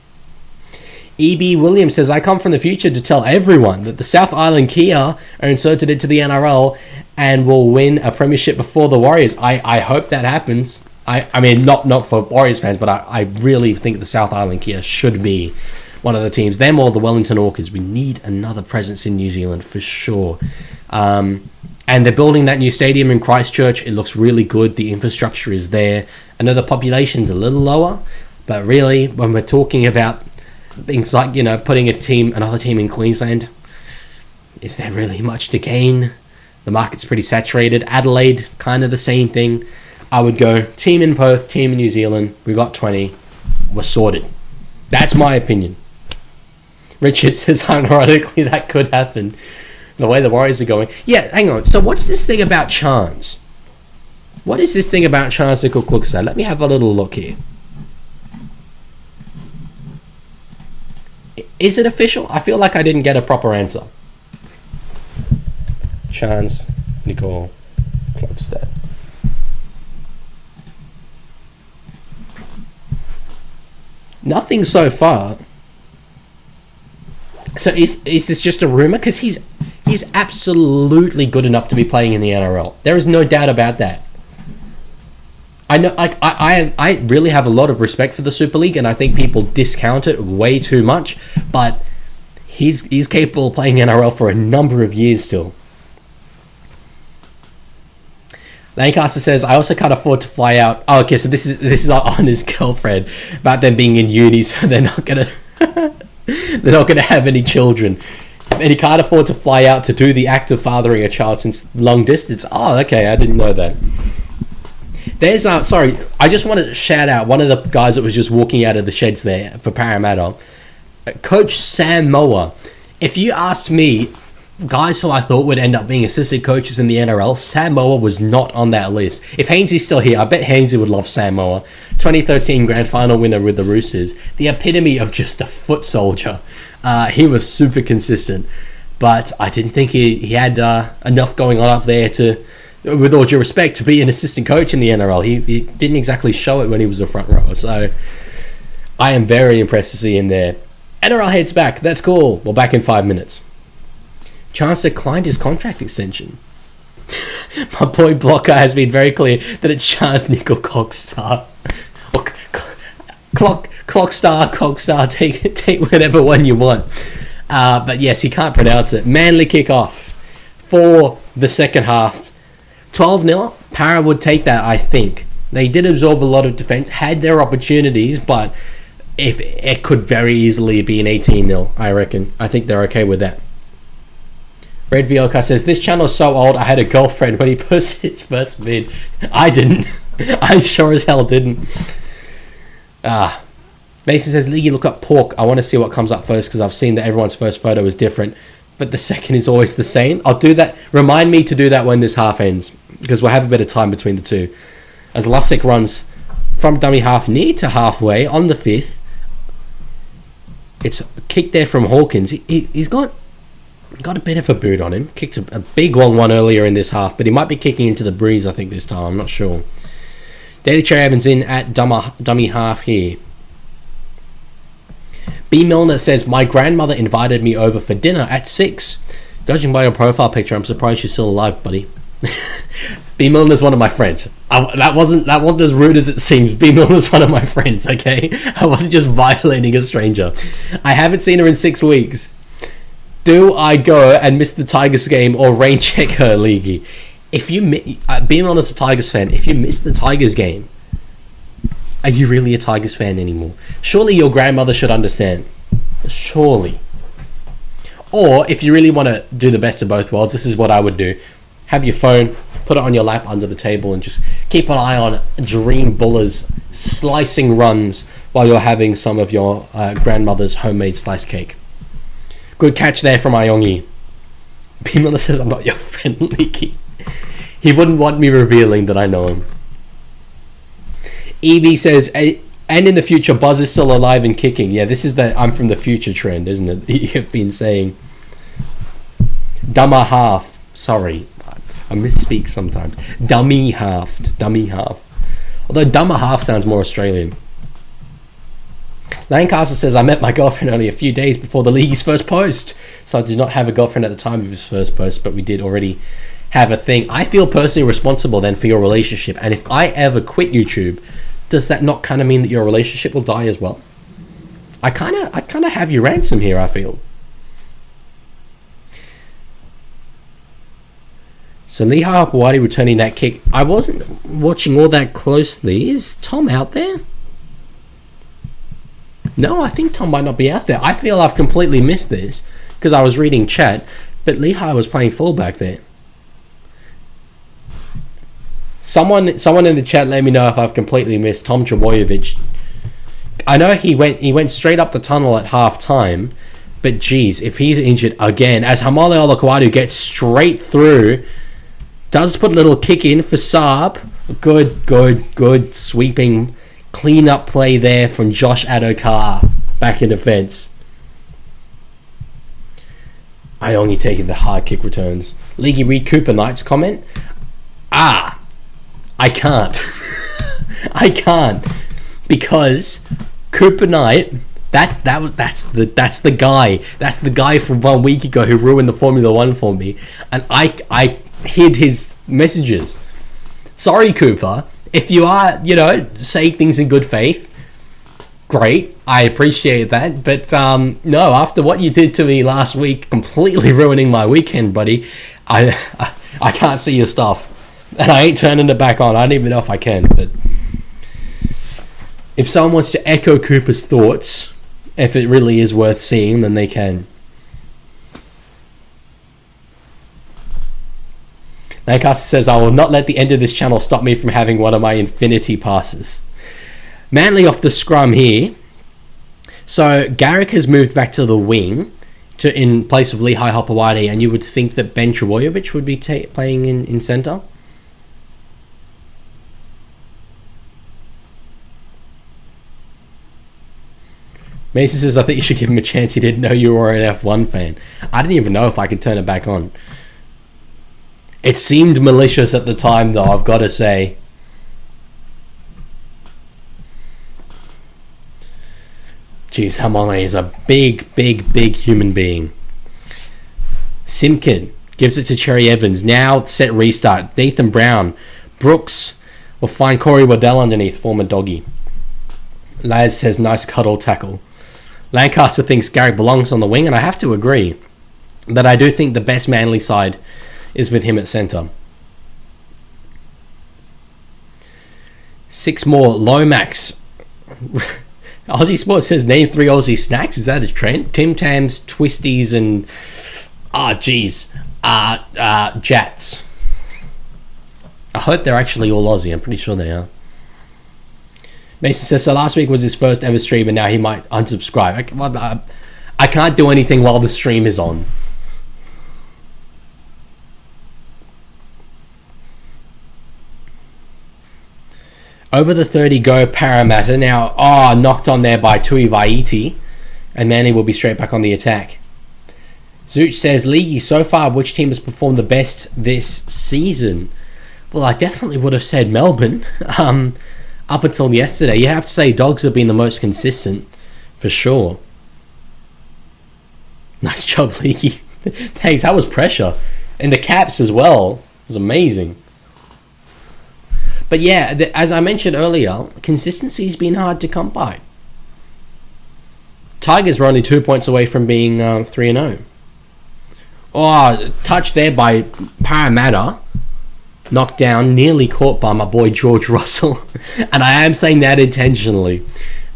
E.B. Williams says, I come from the future to tell everyone that the South Island Kia are inserted into the NRL and will win a premiership before the Warriors. I hope that happens. I mean, not for Warriors fans, but I really think the South Island Kia should be one of the teams. Them or the Wellington Orcas. We need another presence in New Zealand for sure. And they're building that new stadium in Christchurch. It looks really good. The infrastructure is there. I know the population's a little lower, but really, when we're talking about things like, putting another team in Queensland, is there really much to gain? The market's pretty saturated. Adelaide, kind of the same thing. I would go team in Perth, team in New Zealand. We got 20. We're sorted. That's my opinion. Richard says, ironically, that could happen. The way the Warriors are going. Yeah, hang on. So what's this thing about Chance? What is this thing about Chance Nickel-Klugstad? Let me have a little look here. Is it official? I feel like I didn't get a proper answer. Chance Nickel-Klugstad. Nothing so far. So is this just a rumor? Because he's absolutely good enough to be playing in the NRL. There is no doubt about that. I know, I really have a lot of respect for the Super League, and I think people discount it way too much. But he's capable of playing NRL for a number of years still. Lancaster says, I also can't afford to fly out. Oh, okay, so this is on his girlfriend about them being in uni, so they're not gonna have any children, and he can't afford to fly out to do the act of fathering a child since long distance. Oh, okay, I didn't know that. There's sorry, I just want to shout out one of the guys that was just walking out of the sheds there for Parramatta, Coach Sam Moa. If you asked me, guys who I thought would end up being assistant coaches in the NRL, Sam Moa was not on that list. If Hainsey's still here, I bet Hainsey would love Sam Moa. 2013 grand final winner with the Roosters. The epitome of just a foot soldier. He was super consistent, but I didn't think he had enough going on up there to, with all due respect, to be an assistant coach in the NRL. He didn't exactly show it when he was a front rower, so I am very impressed to see him there. NRL heads back. That's cool. We're back in 5 minutes. Chance declined his contract extension. My boy Blocker has been very clear that it's Chance Nickel-Klugstad. Clockstar, take whatever one you want. But yes, he can't pronounce it. Manly kickoff for the second half. 12-0. Para would take that, I think. They did absorb a lot of defense, had their opportunities, but if it could very easily be an 18-0, I reckon. I think they're okay with that. Red Vioca says, this channel is so old, I had a girlfriend when he posted his first vid. I didn't. I sure as hell didn't. But Mason says, Leaguie, look up pork. I want to see what comes up first because I've seen that everyone's first photo is different, but the second is always the same. I'll do that. Remind me to do that when this half ends because we'll have a bit of time between the two. As Lussick runs from dummy half near to halfway on the 5th. It's a kick there from Hawkins. He's got a bit of a boot on him. Kicked a big long one earlier in this half, but he might be kicking into the breeze, I think, this time. I'm not sure. Daly Cherry Evans in at dummy half here. B. Milner says, my grandmother invited me over for dinner at 6. Judging by your profile picture, I'm surprised you're still alive, buddy. B. Milner's one of my friends. That wasn't as rude as it seems. B. Milner's one of my friends, okay? I wasn't just violating a stranger. I haven't seen her in 6 weeks. Do I go and miss the Tigers game or rain check her, Leaguie? If you B. Milner's a Tigers fan. If you miss the Tigers game, are you really a Tigers fan anymore? Surely your grandmother should understand. Surely. Or if you really want to do the best of both worlds, this is what I would do. Have your phone, put it on your lap under the table, and just keep an eye on Dream Buller's slicing runs while you're having some of your grandmother's homemade sliced cake. Good catch there from Ayongi. B. Miller says, I'm not your friend, Leaky. He wouldn't want me revealing that I know him. EB says, and in the future, Buzz is still alive and kicking. Yeah, this is the I'm from the future trend, isn't it? You've been saying. Dumber half. Sorry. I misspeak sometimes. Dummy half. Although dumber half sounds more Australian. Lancaster says, I met my girlfriend only a few days before the League's first post. So I did not have a girlfriend at the time of his first post, but we did already have a thing. I feel personally responsible then for your relationship. And if I ever quit YouTube, does that not kind of mean that your relationship will die as well? I kind of have you ransom here, I feel. So Lehi Hapawadi returning that kick. I wasn't watching all that closely. Is Tom out there? No, I think Tom might not be out there. I feel I've completely missed this because I was reading chat, but Lehi was playing fullback there. Someone in the chat let me know if I've completely missed Tom Trbojevic. I know he went straight up the tunnel at half time, but geez, if he's injured again, as Hamale Olakwadu gets straight through, does put a little kick in for Saab. Good sweeping clean up play there from Josh Adokar back in defence. Iongi taking the hard kick returns. Leaguey, read Cooper Knight's comment. I can't. I can't because Cooper Knight. That's the guy. That's the guy from 1 week ago who ruined the Formula One for me, and I hid his messages. Sorry, Cooper. If you are, saying things in good faith, great. I appreciate that. But no, after what you did to me last week, completely ruining my weekend, buddy, I can't see your stuff. And I ain't turning it back on. I don't even know if I can. But if someone wants to echo Cooper's thoughts, if it really is worth seeing, then they can. Lancaster says, I will not let the end of this channel stop me from having one of my infinity passes. Manly off the scrum here. So Garrick has moved back to the wing in place of Lehi Hopewadi, and you would think that Ben Trbojevic would be playing in centre. Mason says, I think you should give him a chance. He didn't know you were an F1 fan. I didn't even know if I could turn it back on. It seemed malicious at the time, though, I've got to say. Jeez, Hamane is a big human being. Simpkin gives it to Cherry Evans. Now set restart. Nathan Brown. Brooks will find Corey Waddell underneath, former doggy. Laz says, nice cuddle tackle. Lancaster thinks Garrick belongs on the wing, and I have to agree. But I do think the best Manly side is with him at centre. 6 more. Lomax. Aussie Sports says, name 3 Aussie snacks. Is that a trend? Tim Tams, Twisties, and... Jats. I hope they're actually all Aussie. I'm pretty sure they are. Mason says, so last week was his first ever stream and now he might unsubscribe. I can't do anything while the stream is on. Over the 30 go Parramatta. Now, knocked on there by Tui Vaiti. And Manly will be straight back on the attack. Zooch says, Leaguie, so far, which team has performed the best this season? Well, I definitely would have said Melbourne. Up until yesterday. You have to say Dogs have been the most consistent. For sure. Nice job, Leaguie. Thanks, that was pressure. And the caps as well. It was amazing. But yeah, as I mentioned earlier, consistency's been hard to come by. Tigers were only 2 points away from being 3-0. Touch there by Parramatta. Knocked down, nearly caught by my boy George Russell. And I am saying that intentionally.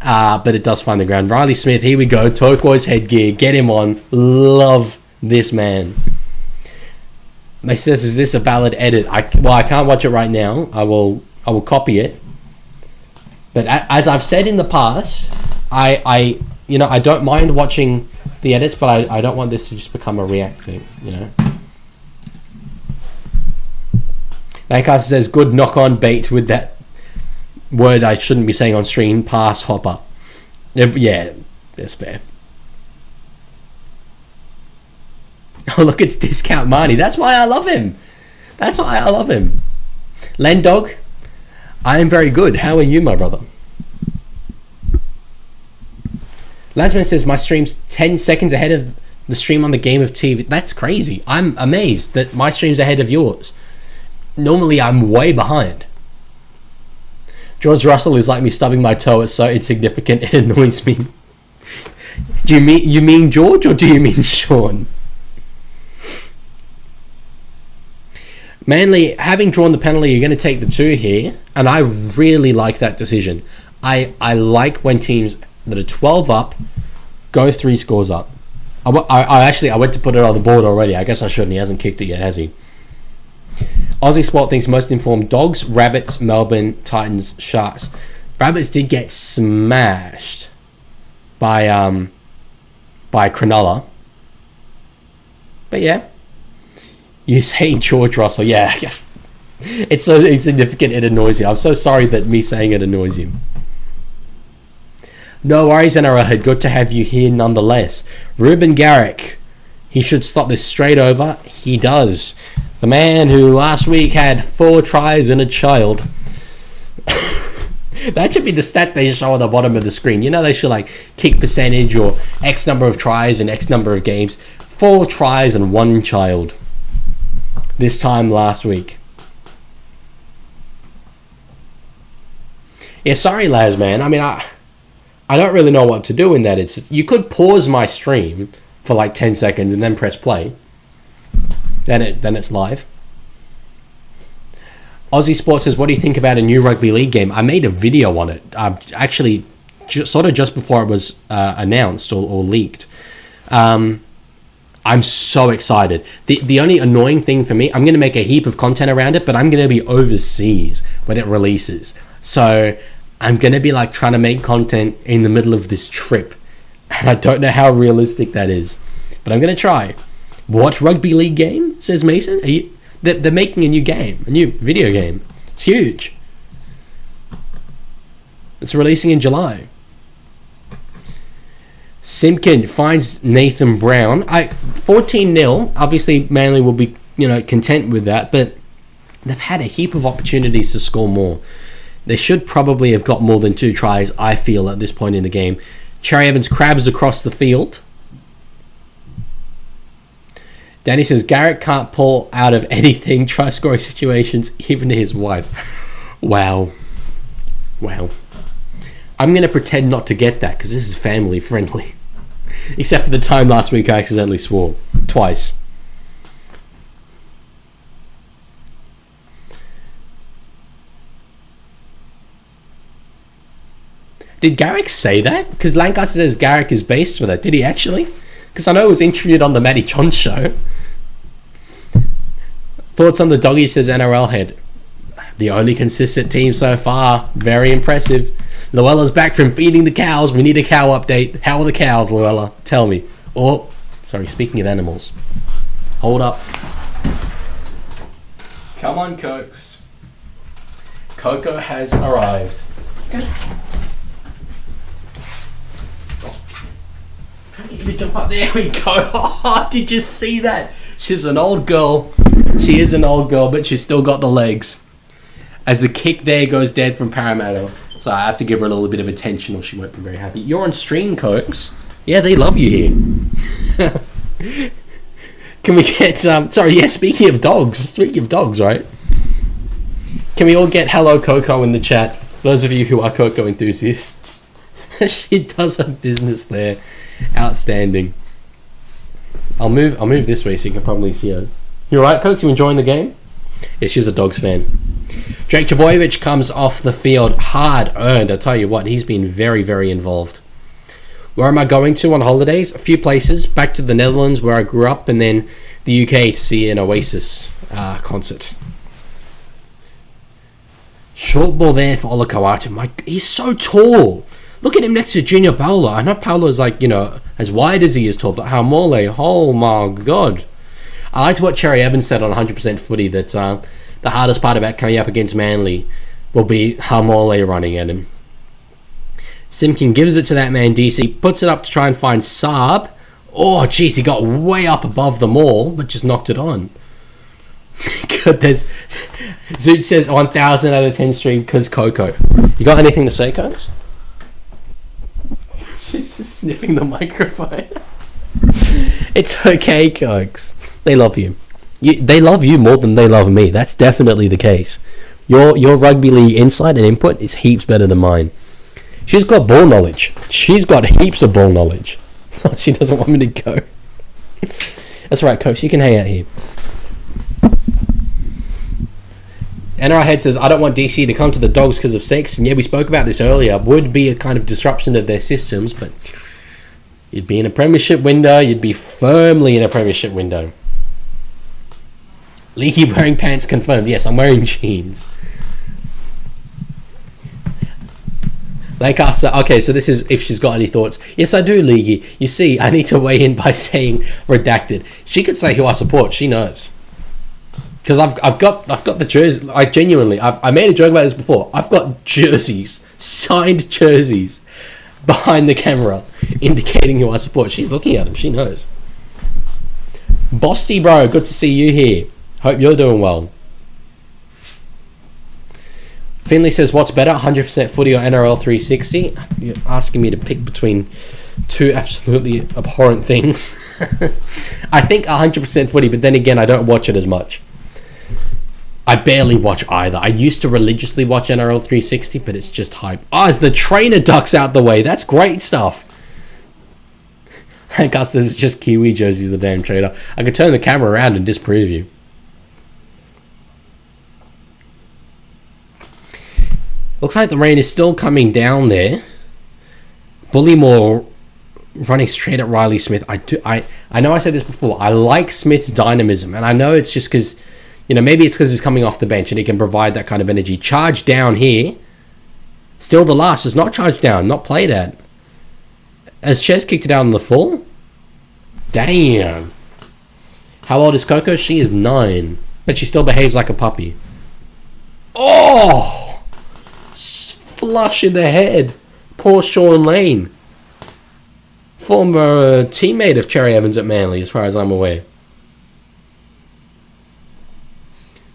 But it does find the ground. Riley Smith, here we go. Turquoise headgear. Get him on. Love this man. He says, is this a valid edit? I can't watch it right now. I will copy it. But as I've said in the past, I don't mind watching the edits, but I don't want this to just become a react thing, Lancaster says, good knock-on bait with that word I shouldn't be saying on stream, pass hopper. Yeah, that's fair. Oh, look, it's Discount Marnie. That's why I love him. Lendog, I am very good. How are you, my brother? Lasman says, my stream's 10 seconds ahead of the stream on the Game of TV. That's crazy. I'm amazed that my stream's ahead of yours. Normally, I'm way behind. George Russell is like me stubbing my toe. It's so insignificant, it annoys me. Do you mean George or do you mean Sean? Manly, having drawn the penalty, you're going to take the 2 here. And I really like that decision. I like when teams that are 12 up go 3 scores up. I went to put it on the board already. I guess I shouldn't. He hasn't kicked it yet, has he? Aussie Sport thinks most informed Dogs, Rabbits, Melbourne, Titans, Sharks. Rabbits did get smashed by Cronulla. But yeah. You say George Russell, yeah. It's so insignificant it annoys you. I'm so sorry that me saying it annoys you. No worries, NRL head. Good to have you here nonetheless. Ruben Garrick. He should stop this straight over. He does. The man who last week had 4 tries and a child. That should be the stat they show on the bottom of the screen. They should like kick percentage or X number of tries and X number of games. 4 tries and 1 child. This time last week. Yeah, sorry, Laz, man. I mean, I don't really know what to do in that instance. You could pause my stream for like 10 seconds and then press play. Then it's live. Aussie Sports says, what do you think about a new rugby league game? I made a video on it. Actually, just before it was announced or leaked. I'm so excited. The only annoying thing for me, I'm going to make a heap of content around it, but I'm going to be overseas when it releases. So I'm going to be like trying to make content in the middle of this trip. And I don't know how realistic that is. But I'm going to try. What rugby league game? Says Mason. They're making a new game. A new video game. It's huge. It's releasing in July. Simpkin finds Nathan Brown. 14-0. Obviously, Manly will be content with that. But they've had a heap of opportunities to score more. They should probably have got more than 2 tries, I feel, at this point in the game. Cherry Evans crabs across the field. Danny says, Garrett can't pull out of anything, try scoring situations, even his wife. Wow. I'm going to pretend not to get that, because this is family friendly. Except for the time last week I accidentally swore. Twice. Did Garrick say that? Because Lancaster says Garrick is based for that. Did he actually? Because I know it was interviewed on the Matty John show. Thoughts on the doggy, says NRL head. The only consistent team so far. Very impressive. Luella's back from feeding the cows. We need a cow update. How are the cows, Luella? Tell me. Oh, sorry, speaking of animals. Hold up. Come on, Cokes. Coco has arrived. Okay. Try to get you to jump up. There we go. Oh, did you see that? She's an old girl. She is an old girl, but she's still got the legs. As the kick there goes dead from Parramatta. So I have to give her a little bit of attention or she won't be very happy. You're on stream, Cokes. Yeah, they love you here. Can we get... speaking of dogs, right? Can we all get hello Coco in the chat? Those of you who are Coco enthusiasts. She does her business there. Outstanding. I'll move this way so you can probably see her. You alright, Cokes? You enjoying the game? Yeah, she's a Dogs fan. Jake Trbojevic comes off the field hard earned. I tell you what, he's been very, very involved. Where am I going to on holidays? A few places. Back to the Netherlands where I grew up, and then the UK to see an Oasis concert. Short ball there for Ola Kawata. He's so tall. Look at him next to Junior Paolo. I know Paolo's like, as wide as he is tall, but Haumole, oh my god. I liked what Cherry Evans said on 100% Footy, that the hardest part about coming up against Manly will be Haumole running at him. Simkin gives it to that man DC, puts it up to try and find Saab. Oh jeez, he got way up above them all, but just knocked it on. God, Zoot says 1000 out of 10 stream because Coco. You got anything to say, Coach? She's just sniffing the microphone. It's okay, Cokes. They love you. They love you more than they love me. That's definitely the case. Your rugby league insight and input is heaps better than mine. She's got ball knowledge. She's got heaps of ball knowledge. She doesn't want me to go. That's right, Coach. You can hang out here. NRL Head says, I don't want DC to come to the Dogs because of sex. And yeah, we spoke about this earlier. Would be a kind of disruption of their systems, but you'd be in a premiership window. You'd be firmly in a premiership window. Leaguie wearing pants confirmed. Yes, I'm wearing jeans. Lancaster, okay, so this is if she's got any thoughts. Yes, I do, Leaguie. You see, I need to weigh in by saying redacted. She could say who I support. She knows. Because I've got the jersey. I genuinely, I made a joke about this before. I've got jerseys, signed jerseys, behind the camera, indicating who I support. She's looking at them. She knows. Bosty, bro, good to see you here. Hope you're doing well. Finley says, what's better, 100% Footy or NRL 360? You're asking me to pick between two absolutely abhorrent things. I think 100% Footy, but then again, I don't watch it as much. I barely watch either. I used to religiously watch NRL 360, but it's just hype. Oh, as the trainer ducks out the way. That's great stuff. Augusta's just Kiwi jerseys, the damn trader. I could turn the camera around and disprove you. Looks like the rain is still coming down there. Bullymore running straight at Riley Smith. I know I said this before. I like Smith's dynamism, and I know it's just because, maybe it's because he's coming off the bench and he can provide that kind of energy. Charge down here. Still the last. Is not charged down, not played at. Has Ches kicked it out on the full? Damn. How old is Coco? She is 9, but she still behaves like a puppy. Oh! Flush in the head. Poor Sean Lane. Former teammate of Cherry Evans at Manly, as far as I'm aware.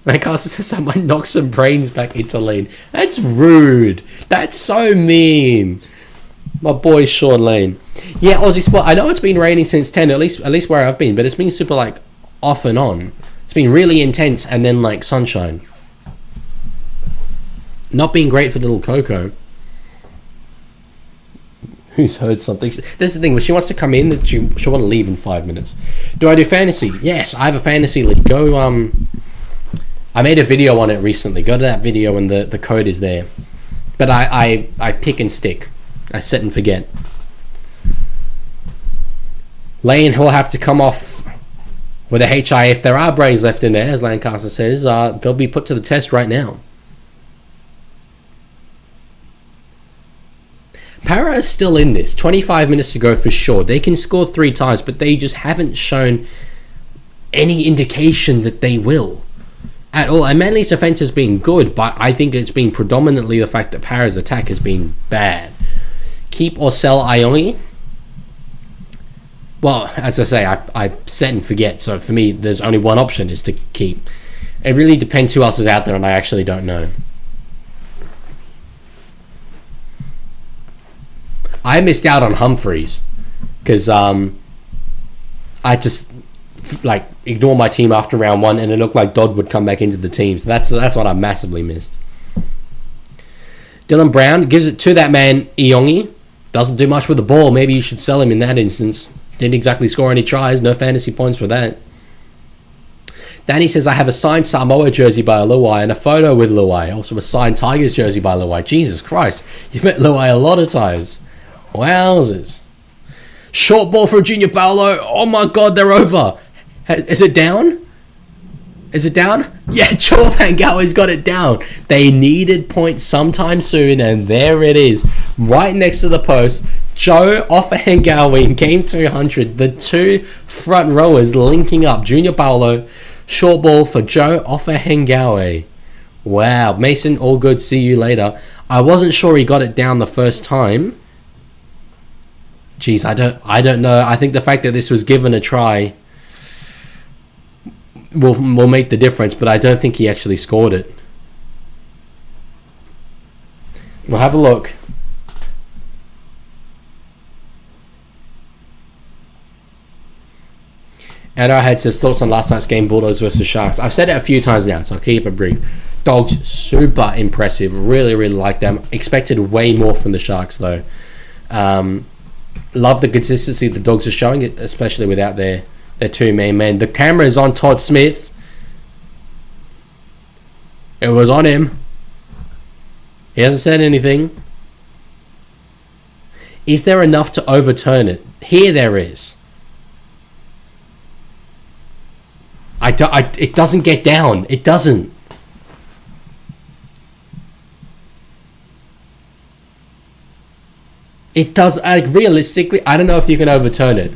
Lancaster says I might knock some brains back into Lane. That's rude. That's so mean. My boy Sean Lane. Yeah, Aussie Spot. I know it's been raining since 10, at least where I've been, but it's been super off and on. It's been really intense and then sunshine. Not being great for little Coco. Who's heard something? This is the thing, when she wants to come in, that she'll want to leave in 5 minutes. Do I do fantasy? Yes, I have a fantasy league. Go, I made a video on it recently. Go to that video and the code is there. But I pick and stick. I set and forget. Lane will have to come off with a HI. If there are brains left in there, as Lancaster says, they'll be put to the test right now. Para is still in this. 25 minutes to go for sure. They can score 3 times, but they just haven't shown any indication that they will at all. And Manly's defense has been good, but I think it's been predominantly the fact that Para's attack has been bad. Keep or sell Ioane? Well, as I say, I set and forget. So for me, there's only one option, is to keep. It really depends who else is out there, and I actually don't know. I missed out on Humphreys because I just ignore my team after round 1, and it looked like Dodd would come back into the team. So that's what I massively missed. Dylan Brown gives it to that man Iongi. Doesn't do much with the ball. Maybe you should sell him in that instance. Didn't exactly score any tries. No fantasy points for that. Danny says, I have a signed Samoa jersey by Luai and a photo with Luai. Also a signed Tigers jersey by Luai. Jesus Christ. You've met Luai a lot of times. Wowzers. Short ball from Junior Paulo. Oh my God, they're over. Is it down? Is it down? Yeah, Joe Vangawi's got it down. They needed points sometime soon, and there it is. Right next to the post. Joe Ofahengawi, game 200. The 2 front rowers linking up. Junior Paulo, short ball for Joe Ofahengawi. Wow. Mason, all good. See you later. I wasn't sure he got it down the first time. Jeez, I don't know. I think the fact that this was given a try will make the difference, but I don't think he actually scored it. We'll have a look. And our head says, thoughts on last night's game, Bulldogs versus Sharks. I've said it a few times now, so I'll keep it brief. Dogs, super impressive. Really, really like them. Expected way more from the Sharks, though. Love the consistency the Dogs are showing, especially without their 2 main men. The camera is on Todd Smith. It was on him. He hasn't said anything. Is there enough to overturn it? Here there is. It doesn't get down. It doesn't. It does. Realistically, I don't know if you can overturn it.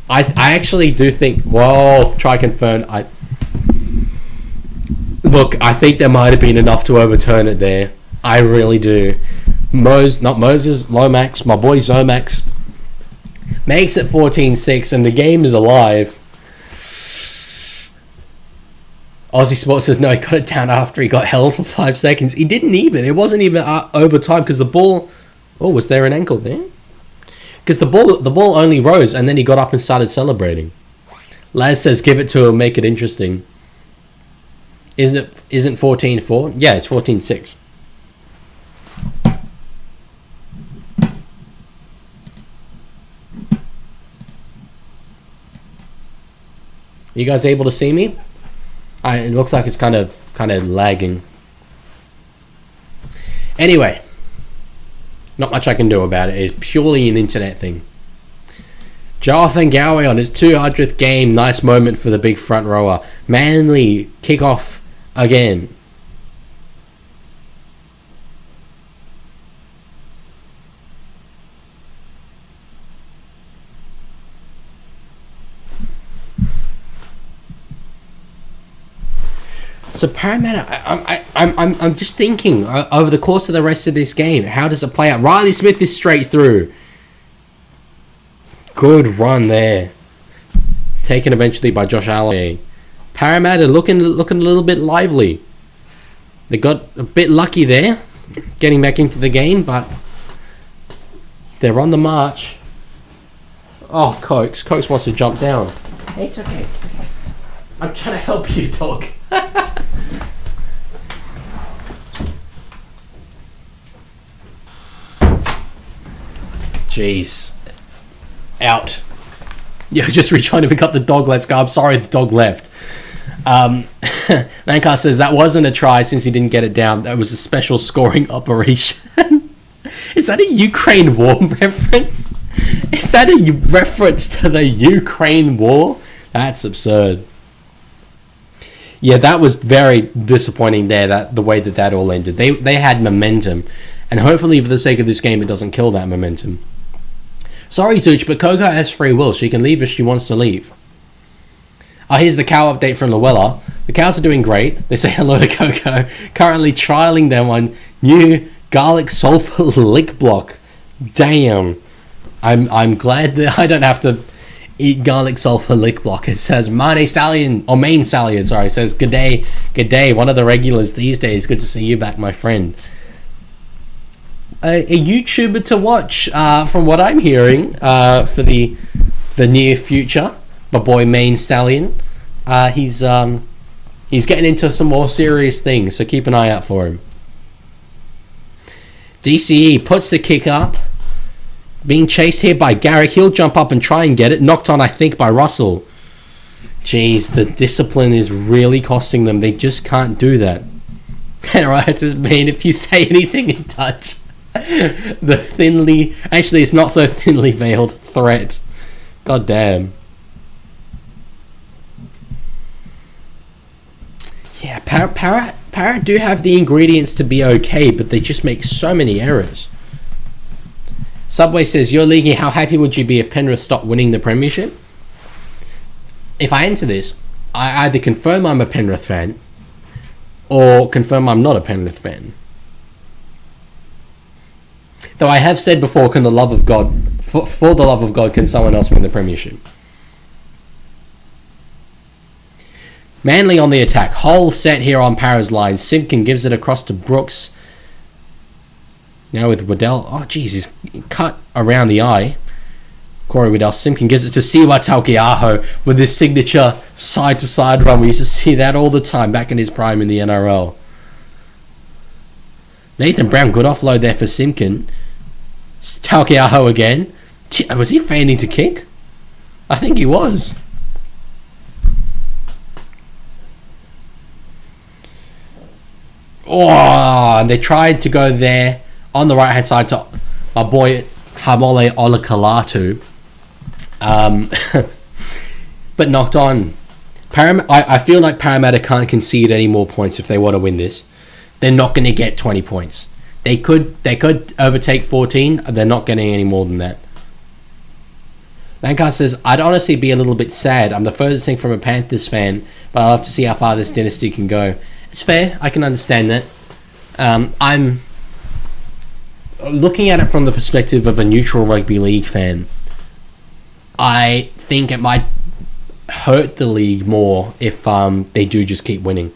I actually do think. Whoa! Try confirm. Look, I think there might have been enough to overturn it there. I really do. Lomax, my boy Zomax, makes it 14-6, and the game is alive. Aussie Sports says, no, he got it down after he got held for 5 seconds. He didn't even. It wasn't even overtime because the ball... Oh, was there an ankle there? Because the ball only rose, and then he got up and started celebrating. Laz says, give it to him, make it interesting. Isn't 14-4? Yeah, it's 14-6. You guys able to see me? It looks like it's kind of lagging. Anyway, not much I can do about it. It's purely an internet thing. Joe Fangawi on his 200th game. Nice moment for the big front rower. Manly kickoff again. So Parramatta, I'm just thinking over the course of the rest of this game, how does it play out? Riley Smith is straight through. Good run there. Taken eventually by Josh Allen. Parramatta looking a little bit lively. They got a bit lucky there, getting back into the game, but they're on the march. Oh, Cokes wants to jump down. Hey, it's okay. I'm trying to help you, dog. Jeez. Out. Yeah, just trying to pick up the dog. Let's go. I'm sorry the dog left. Nankar says that wasn't a try since he didn't get it down. That was a special scoring operation. Is that a Ukraine war reference? Is that a reference to the Ukraine war? That's absurd. Yeah, that was very disappointing there, that the way that all ended. They had momentum, And hopefully, for the sake of this game, it doesn't kill that momentum. Sorry, Zooch, but Coco has free will. She can leave if she wants to leave. Here's the cow update from Luella. The cows are doing great. They say hello to Coco. Currently trialing them on new garlic sulfur lick block. Damn. I'm glad that I don't have to eat garlic sulfur lick block. It says Main Stallion, sorry. It says, good day. One of the regulars these days. Good to see you back, my friend. A YouTuber to watch, from what I'm hearing, for the near future. My boy Main Stallion. He's getting into some more serious things, so keep an eye out for him. DCE puts the kick up. Being chased here by Garrick. He'll jump up and try and get it. Knocked on, I think, by Russell. Jeez, the discipline is really costing them. They just can't do that. Alright, it says, man, if you say anything in Dutch, it's not so thinly veiled threat. God damn. Yeah, Parrot do have the ingredients to be okay, but they just make so many errors. Subway says, "Yo, Leaguie, how happy would you be if Penrith stopped winning the premiership?" If I answer this, I either confirm I'm a Penrith fan or confirm I'm not a Penrith fan. Though I have said before, can the love of God, for the love of God, can someone else win the premiership? Manly on the attack. Whole set here on Para's line. Simpkin gives it across to Brooks. Now with Waddell. Oh, jeez, he's cut around the eye. Corey Waddell. Simpkin gives it to Siwa Taukei'aho with his signature side-to-side run. We used to see that all the time back in his prime in the NRL. Nathan Brown, good offload there for Simpkin. Taukei'aho again. Was he feigning to kick? I think he was. Oh, and they tried to go there on the right hand side to my boy Hamole Olakalatu, but knocked on. I feel like Parramatta can't concede any more points if they want to win this. They're not going to get 20 points. They could overtake 14. They're not getting any more than that. Lancast says, "I'd honestly be a little bit sad. I'm the furthest thing from a Panthers fan, but I love to see how far this dynasty can go." It's fair. I can understand that. I'm looking at it from the perspective of a neutral rugby league fan. I think it might hurt the league more if they do just keep winning.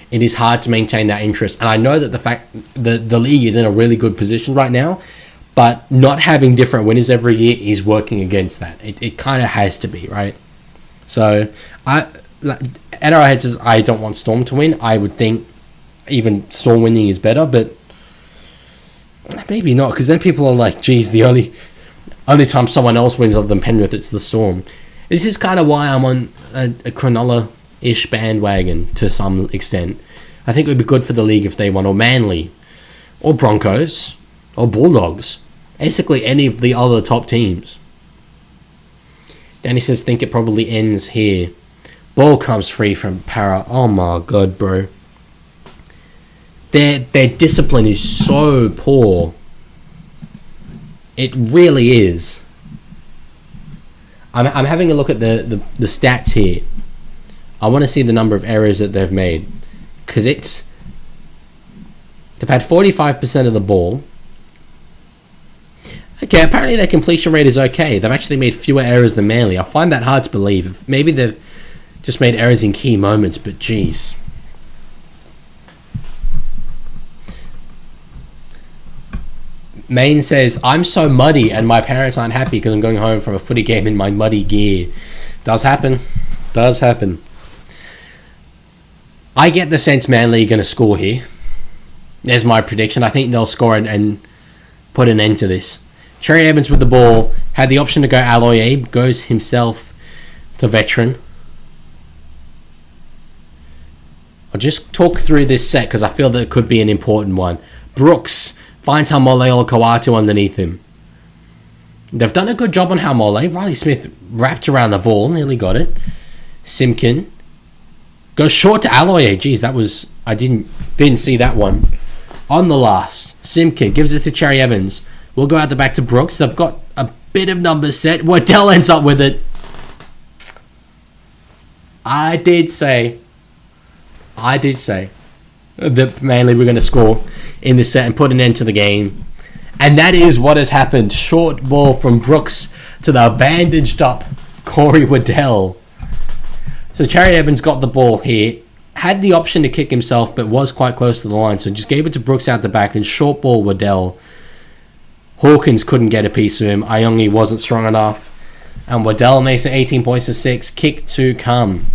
It is hard to maintain that interest, and I know that the fact that the league is in a really good position right now, but not having different winners every year is working against that. It kind of has to be, right? So NRL Head says, I don't want Storm to win. I would think even Storm winning is better, but maybe not, because then people are like, geez, the only time someone else wins other than Penrith, it's the Storm. This is kind of why I'm on a Cronulla-ish bandwagon to some extent. I think it would be good for the league if they won, or Manly, or Broncos, or Bulldogs. Basically any of the other top teams. Danny says, think it probably ends here. Ball comes free from Para. Oh my god, bro. Their discipline is so poor. It really is. I'm having a look at the stats here. I want to see the number of errors that they've made. Because they've had 45% of the ball. Okay, apparently their completion rate is okay. They've actually made fewer errors than Manly. I find that hard to believe. Maybe they've just made errors in key moments, but geez. Maine says, I'm so muddy and my parents aren't happy because I'm going home from a footy game in my muddy gear. Does happen. Does happen. I get the sense Manly are going to score here. There's my prediction. I think they'll score and put an end to this. Cherry Evans with the ball. Had the option to go Aloye. Goes himself, the veteran. I'll just talk through this set because I feel that it could be an important one. Brooks finds Haumole Olakau'atu underneath him. They've done a good job on Haumole. Riley Smith wrapped around the ball. Nearly got it. Simpkin goes short to Aloye. Jeez, that was... I didn't see that one. On the last, Simkin gives it to Cherry Evans. We'll go out the back to Brooks. They've got a bit of numbers set. Waddell ends up with it. I did say that Manly were going to score in this set and put an end to the game. And that is what has happened. Short ball from Brooks to the bandaged up Corey Waddell. So Cherry Evans got the ball here. Had the option to kick himself, but was quite close to the line. So just gave it to Brooks out the back and short ball Waddell. Hawkins couldn't get a piece of him. Iongi wasn't strong enough. And Waddell makes it 18 points to 6. Kick to come.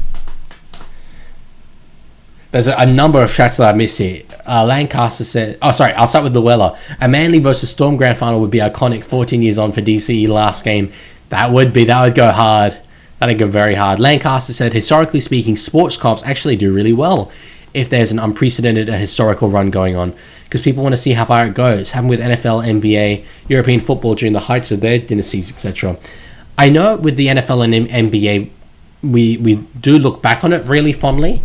There's a number of chats that I missed here. Lancaster said... Oh, sorry. I'll start with Luella. A Manly versus Storm grand final would be iconic. 14 years on for DCE last game. That would go hard. That'd go very hard. Lancaster said, historically speaking, sports comps actually do really well if there's an unprecedented and historical run going on. Because people want to see how far it goes. Happened with NFL, NBA, European football during the heights of their dynasties, etc. I know with the NFL and NBA, we do look back on it really fondly.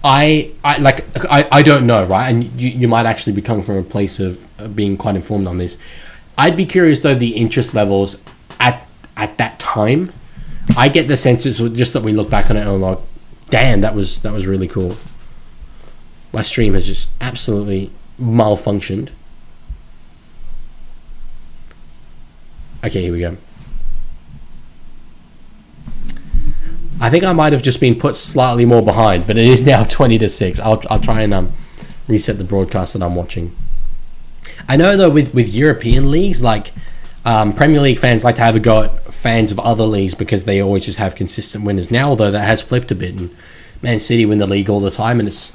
I don't know, right? And you might actually be coming from a place of being quite informed on this. I'd be curious, though, the interest levels at that time. I get the sense it's just that we look back on it and I'm like, damn, that was really cool. My stream has just absolutely malfunctioned. Okay, here we go. I think I might have just been put slightly more behind, but it is now 20 to 6. I'll try and reset the broadcast that I'm watching. I know though with European leagues, like Premier League fans like to have a go at fans of other leagues because they always just have consistent winners. Now though, that has flipped a bit, and Man City win the league all the time, and it's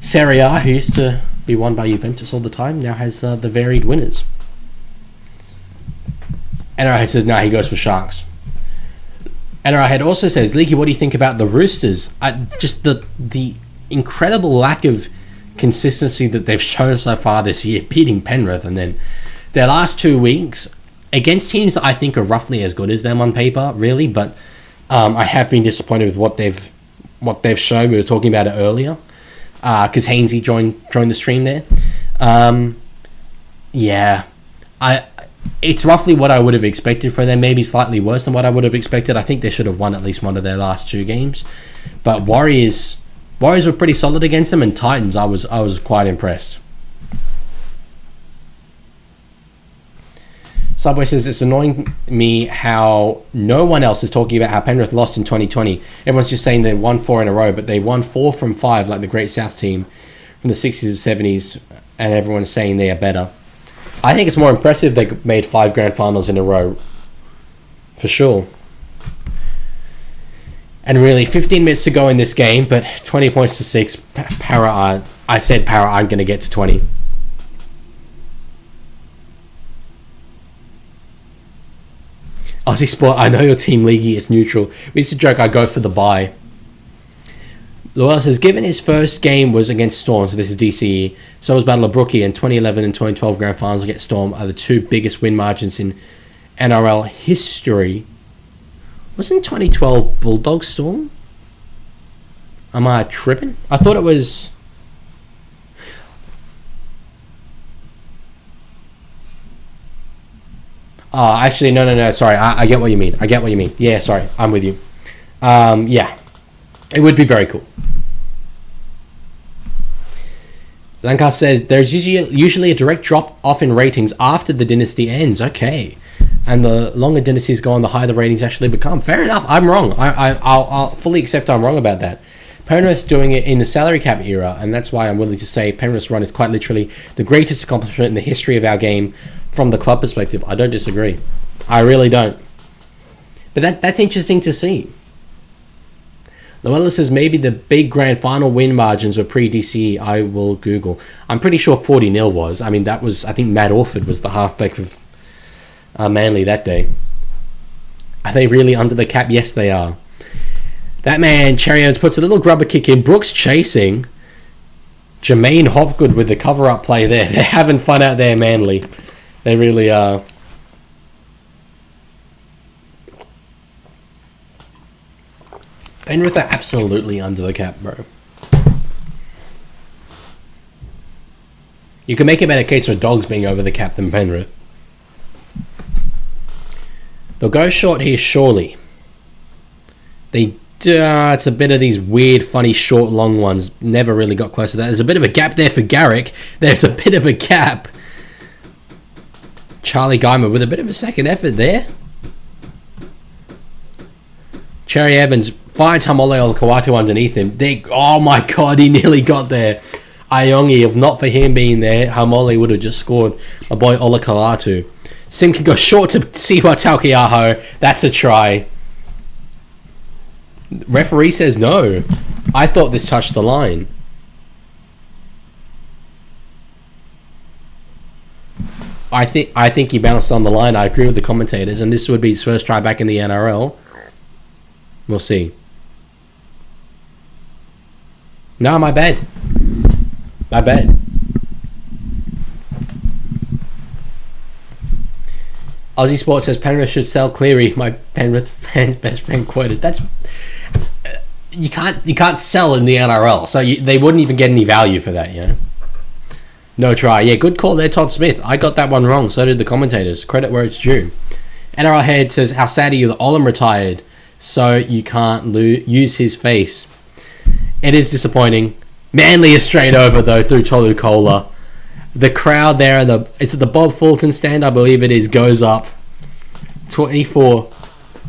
Serie A, who used to be won by Juventus all the time, now has the varied winners. NRL says, he goes for Sharks. NRL also says, Leaguie, what do you think about the Roosters? Just the incredible lack of consistency that they've shown so far this year, beating Penrith, and then their last 2 weeks against teams that I think are roughly as good as them on paper, really, but I have been disappointed with what they've shown. We were talking about it earlier, because Hainsey joined the stream there. It's roughly what I would have expected from them, maybe slightly worse than what I would have expected. I think they should have won at least one of their last 2 games. But Warriors were pretty solid against them, and Titans, I was quite impressed. Subway says, it's annoying me how no one else is talking about how Penrith lost in 2020. Everyone's just saying they won 4 in a row, but they won 4 from 5 like the Great South team from the 60s and 70s, and everyone's saying they are better. I think it's more impressive they made 5 grand finals in a row. For sure. And really, 15 minutes to go in this game, but 20 points to 6. I said Para aren't going to get to 20. Aussie Sport, I know your team Leaguie is neutral. It's a joke, I go for the bye. Lowell says, given his first game was against Storm, so this is DCE, so was Battle of Brookie, and 2011 and 2012 grand finals against Storm are the 2 biggest win margins in NRL history. Wasn't 2012 Bulldog Storm? Am I tripping? I thought it was... Oh, actually, no, sorry. I get what you mean. Yeah, sorry. I'm with you. Yeah. It would be very cool. Lancaster says, there's usually a direct drop off in ratings after the dynasty ends. Okay. And the longer dynasties go on, the higher the ratings actually become. Fair enough. I'm wrong. I'll fully accept I'm wrong about that. Penrith's doing it in the salary cap era, and that's why I'm willing to say Penrith's run is quite literally the greatest accomplishment in the history of our game from the club perspective. I don't disagree. I really don't. But that's interesting to see. Luella says maybe the big grand final win margins were pre-DCE. I will Google. I'm pretty sure 40-0 was. I mean, that was... I think Matt Orford was the halfback of Manly that day. Are they really under the cap? Yes, they are. That man, Cherry Evans, puts a little grubber kick in. Brooks chasing. Jermaine Hopgood with the cover-up play there. They're having fun out there, Manly. They really are. Penrith are absolutely under the cap, bro. You can make a better case for Dogs being over the cap than Penrith. They'll go short here, surely. It's a bit of these weird, funny, short, long ones. Never really got close to that. There's a bit of a gap there for Garrick. There's a bit of a gap. Charlie Guyman with a bit of a second effort there. Cherry Evans finds Hamole Olakau'atu underneath him. Oh my god, he nearly got there. Iongi, if not for him being there, Hamole would have just scored. My boy Olakau'atu. Sim can go short to Siwa Taukiaho. That's a try. Referee says no. I thought this touched the line. I think he bounced on the line. I agree with the commentators, and this would be his first try back in the NRL. We'll see. No, my bad. My bad. Aussie Sports says Penrith should sell Cleary. My Penrith fan's best friend quoted. That's you can't sell in the NRL, so they wouldn't even get any value for that, you know. No try. Yeah, good call there, Todd Smith. I got that one wrong. So did the commentators. Credit where it's due. NRL Head says, how sad are you that Olam retired, so you can't use his face. It is disappointing. Manly is straight over though through Tolu Kola. The crowd there, it's at the Bob Fulton stand, I believe it is, goes up 24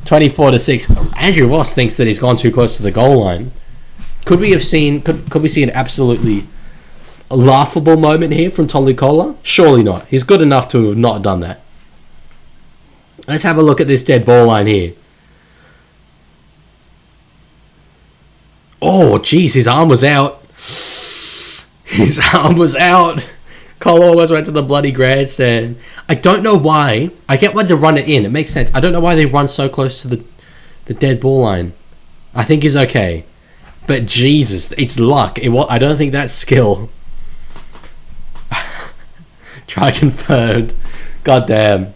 to 6. Andrew Ross thinks that he's gone too close to the goal line. Could we see an absolutely laughable moment here from Tolu Kola? Surely not. He's good enough to have not done that. Let's have a look at this dead ball line here. Oh, jeez, his arm was out. His arm was out. Cole almost went to the bloody grandstand. I don't know why. I get why they run it in. It makes sense. I don't know why they run so close to the dead ball line. I think he's okay. But Jesus, it's luck. I don't think that's skill. Try confirmed. God damn.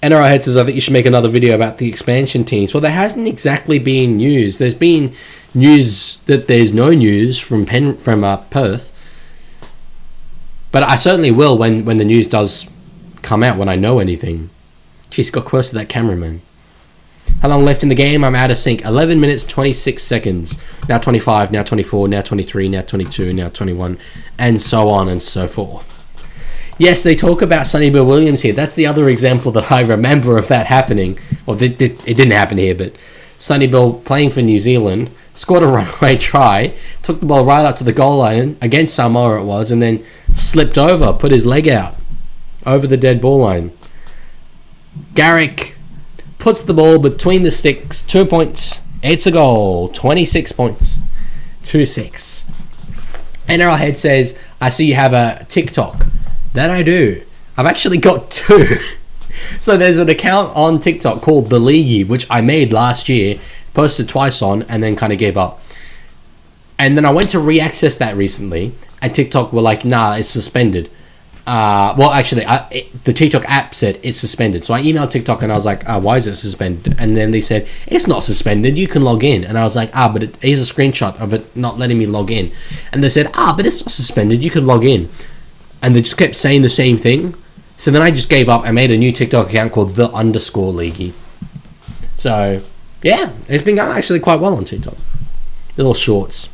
NRL Head says, I think you should make another video about the expansion teams. Well, there hasn't exactly been news. There's been news that there's no news from Perth. But I certainly will when the news does come out, when I know anything. Jeez, got close to that cameraman. How long left in the game? I'm out of sync. 11 minutes, 26 seconds. Now 25, now 24, now 23, now 22, now 21, and so on and so forth. Yes, they talk about Sonny Bill Williams here. That's the other example that I remember of that happening. Well, it didn't happen here, but Sonny Bill playing for New Zealand, scored a runaway try, took the ball right up to the goal line, against Samoa it was, and then slipped over, put his leg out over the dead ball line. Garrick puts the ball between the sticks, 2 points. It's a goal, 26 points, 2-6. NRL Head says, I see you have a TikTok. That I do. I've actually got 2. So there's an account on TikTok called the Leaguie, which I made last year, posted twice on, and then kind of gave up. And then I went to re-access that recently, and TikTok were like, nah, it's suspended. Well, actually, the TikTok app said it's suspended. So I emailed TikTok and I was like, why is it suspended? And then they said, it's not suspended, you can log in. And I was like, but here's a screenshot of it not letting me log in. And they said, but it's not suspended, you can log in. And they just kept saying the same thing. So then I just gave up and made a new TikTok account called _Leaguie. So, yeah, it's been going actually quite well on TikTok. Little shorts.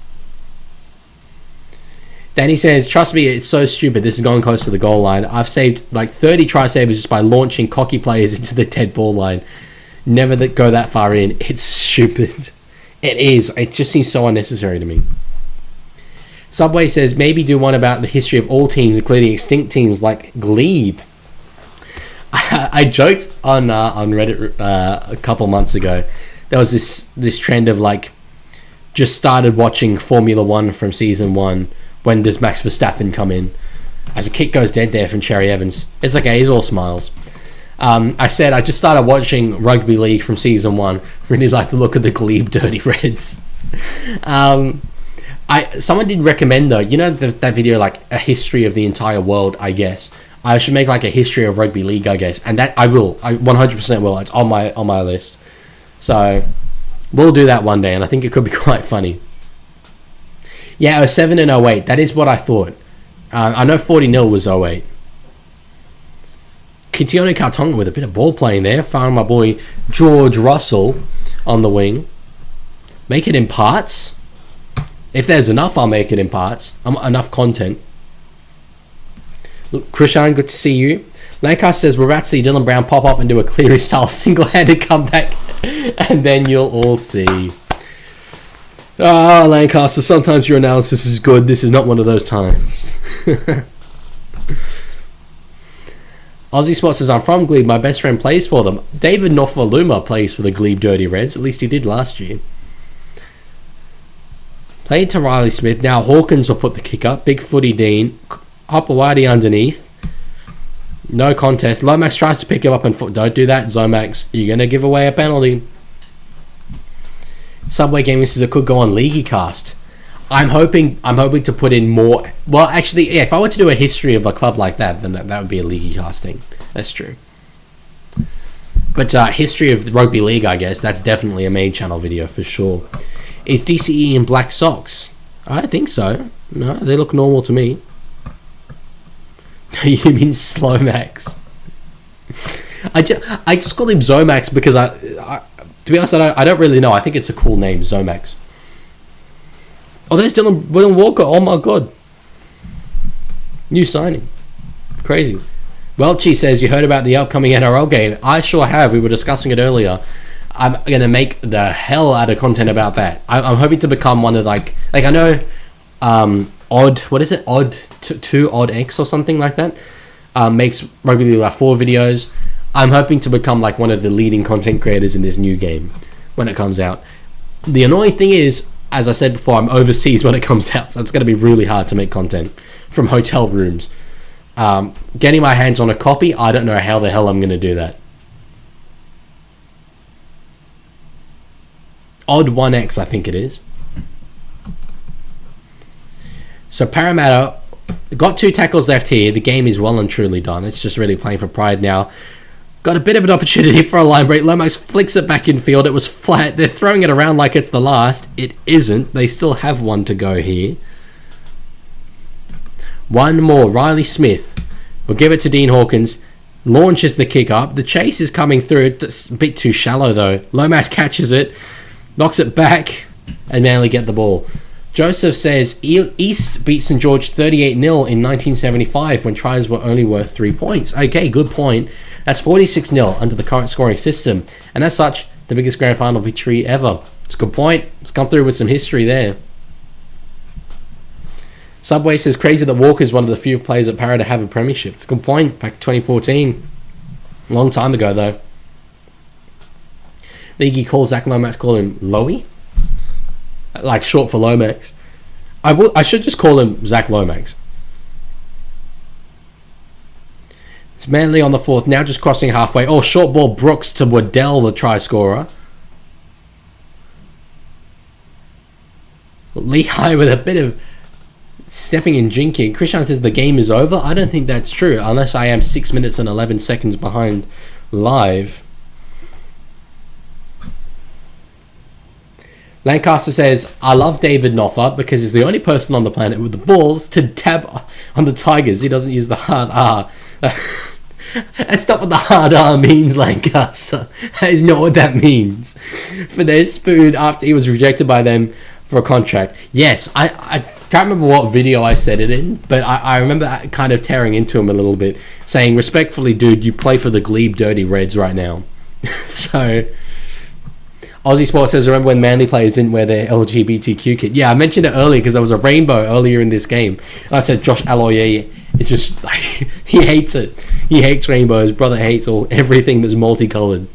Danny says, trust me, it's so stupid. This is going close to the goal line. I've saved like 30 try savers just by launching cocky players into the dead ball line. Never go that far in. It's stupid. It is. It just seems so unnecessary to me. Subway says, maybe do one about the history of all teams, including extinct teams like Glebe. I joked on Reddit a couple months ago. There was this trend of like, just started watching Formula 1 from season 1. When does Max Verstappen come in? As a kick goes dead there from Cherry Evans. It's okay, he's all smiles. I said I just started watching Rugby League from season 1. Really like the look of the Glebe Dirty Reds. Someone did recommend though, you know that video, like a history of the entire world, I guess. I should make like a history of Rugby League, I guess. And that I 100% will. It's on my list. So we'll do that one day, and I think it could be quite funny. Yeah, 07 and 08. That is what I thought. I know 40-0 was 08. Kitione Kartonga with a bit of ball playing there. Found my boy George Russell on the wing. Make it in parts. If there's enough, I'll make it in parts. Enough content. Krishan, good to see you. Lancaster says, we're about to see Dylan Brown pop off and do a Cleary style single-handed comeback. And then you'll all see. Lancaster, sometimes your analysis is good. This is not one of those times. Aussie Spot says, I'm from Glebe. My best friend plays for them. David Nofaluma plays for the Glebe Dirty Reds. At least he did last year. Played to Riley Smith. Now Hawkins will put the kick up. Big Footy Dean. Hopewadi underneath. No contest. Lomax tries to pick him up and don't do that, Zomax. You're going to give away a penalty. Subway Gaming says it could go on Leaguie cast. I'm hoping to put in more. Well, actually, yeah, if I were to do a history of a club like that, then that would be a Leaguie cast thing. That's true. But history of rugby league, I guess, that's definitely a main channel video for sure. Is DCE in black socks? I don't think so. No, they look normal to me. You mean Slomax? I just call him Zomax because to be honest, I don't really know. I think it's a cool name, Zomax. Oh, there's Dylan Walker. Oh my god. New signing. Crazy. Welchie says, you heard about the upcoming NRL game. I sure have. We were discussing it earlier. I'm going to make the hell out of content about that. I'm hoping to become one of like I know Odd 2 Odd X or something like that makes rugby league like 4 videos. I'm hoping to become like one of the leading content creators in this new game when it comes out. The annoying thing is, as I said before, I'm overseas when it comes out, so it's going to be really hard to make content from hotel rooms. Getting my hands on a copy, I don't know how the hell I'm going to do that. Odd 1X, I think it is. So Parramatta got 2 tackles left here. The game is well and truly done. It's just really playing for pride now. Got a bit of an opportunity for a line break. Lomax flicks it back in field. It was flat. They're throwing it around like it's the last. It isn't. They still have one to go here. One more. Riley Smith will give it to Dean Hawkins. Launches the kick up. The chase is coming through. It's a bit too shallow though. Lomax catches it. Knocks it back. And Manly get the ball. Joseph says East beat St George 38-0 in 1975 when tries were only worth 3 points. Okay, good point. That's 46-0 under the current scoring system. And as such, the biggest grand final victory ever. It's a good point. It's come through with some history there. Subway says, crazy that Walker is one of the few players at Parra to have a premiership. It's a good point. Back in 2014. A long time ago, though. Leaguie calls Zach Lomax, call him Loey? Like short for Lomax. I should just call him Zach Lomax. It's Manly on the 4th, now just crossing halfway. Oh, short ball Brooks to Waddell, the try scorer. Leahy with a bit of stepping and jinking. Krishan says the game is over. I don't think that's true, unless I am 6 minutes and 11 seconds behind live. Lancaster says, I love David Noffa because he's the only person on the planet with the balls to dab on the Tigers. He doesn't use the hard R. That's not what the hard R means, Lancaster. That is not what that means. For their spoon after he was rejected by them for a contract. Yes, I can't remember what video I said it in, but I remember kind of tearing into him a little bit, saying, respectfully, dude, you play for the Glebe Dirty Reds right now. So... Aussie Sports says, remember when Manly players didn't wear their LGBTQ kit? Yeah, I mentioned it earlier because there was a rainbow earlier in this game. And I said, Josh Aloye, it's just, he hates it. He hates rainbows. Brother hates everything that's multicolored.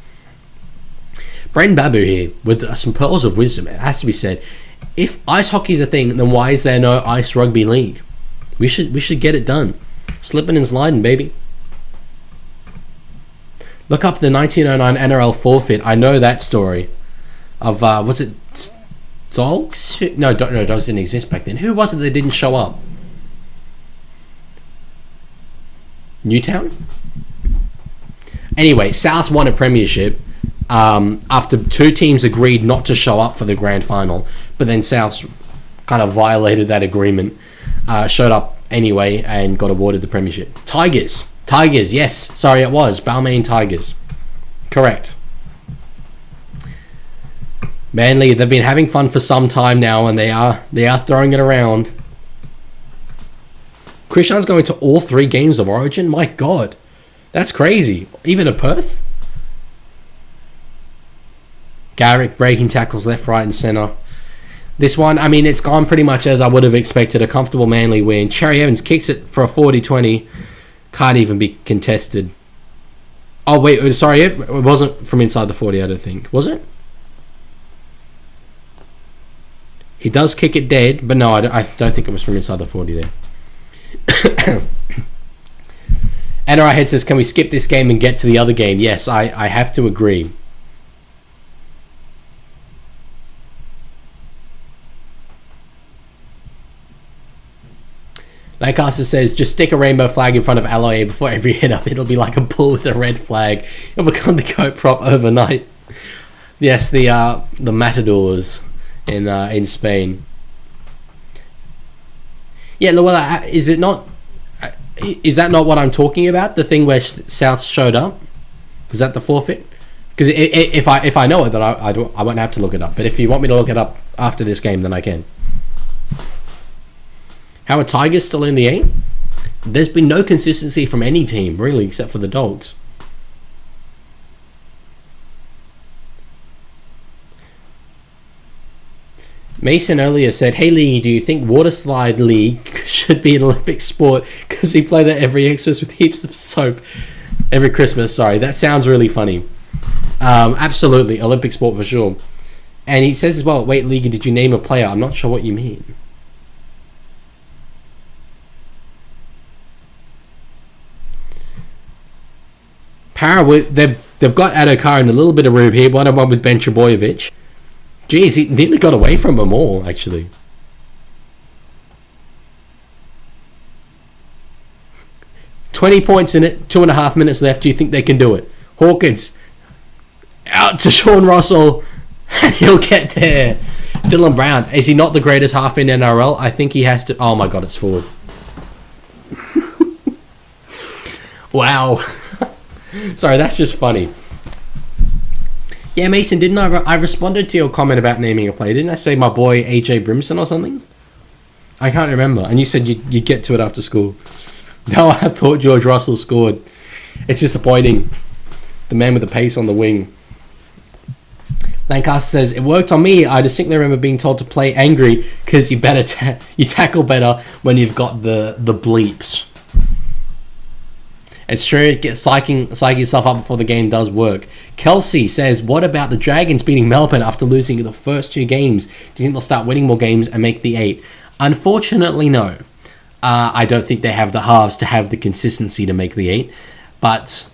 Bren Babu here with some pearls of wisdom. It has to be said, if ice hockey is a thing, then why is there no ice rugby league? We should get it done. Slipping and sliding, baby. Look up the 1909 NRL forfeit. I know that story. Of was it Dogs? No, Dogs didn't exist back then. Who was it that didn't show up? Newtown? Anyway, South won a premiership after 2 teams agreed not to show up for the grand final, but then South kind of violated that agreement, showed up anyway and got awarded the premiership. Tigers, yes. Sorry, it was Balmain Tigers. Correct. Manly, they've been having fun for some time now, and they are throwing it around. Krishan's going to all 3 games of Origin. My God, that's crazy. Even at Perth. Garrick breaking tackles left, right, and centre. This one, I mean, it's gone pretty much as I would have expected. A comfortable Manly win. Cherry Evans kicks it for a 40-20. Can't even be contested. Oh, wait, sorry. It wasn't from inside the 40, I don't think. Was it? He does kick it dead, but no, I don't think it was from inside the 40 there. NRL Head says, can we skip this game and get to the other game? Yes, I have to agree. Lancaster says, just stick a rainbow flag in front of Alloy before every hit up. It'll be like a bull with a red flag. It'll become the goat prop overnight. Yes, the Matadors in Spain. Yeah, Luella, is that not what I'm talking about? The thing where South showed up? Was that the forfeit? Because if I know it, then I won't have to look it up. But if you want me to look it up after this game, then I can. How are Tigers still in the 8? There's been no consistency from any team, really, except for the Dogs. Mason earlier said, hey League, do you think water slide league should be an Olympic sport? Because he played that every Xmas with heaps of soap. Every Christmas, sorry. That sounds really funny. Absolutely, Olympic sport for sure. And he says as well, wait League, did you name a player? I'm not sure what you mean. Para, they've got Adokar and a little bit of room here. One with Ben Trebojevic. Jeez, he nearly got away from them all, actually. $20 points in it, 2.5 minutes left. Do you think they can do it? Hawkins, out to Sean Russell, and he'll get there. Dylan Brown, is he not the greatest half in NRL? I think he has to... Oh my God, it's forward. Wow. Sorry, that's just funny. Yeah, Mason, didn't I responded to your comment about naming a player? Didn't I say my boy AJ Brimson or something? I can't remember. And you said you'd get to it after school. No, I thought George Russell scored. It's disappointing. The man with the pace on the wing. Lancaster says, it worked on me. I distinctly remember being told to play angry because you tackle better when you've got the bleeps. It's true, psyching yourself up before the game does work. Kelsey says, what about the Dragons beating Melbourne after losing the first 2 games? Do you think they'll start winning more games and make the 8? Unfortunately, no. I don't think they have the halves to have the consistency to make the 8. But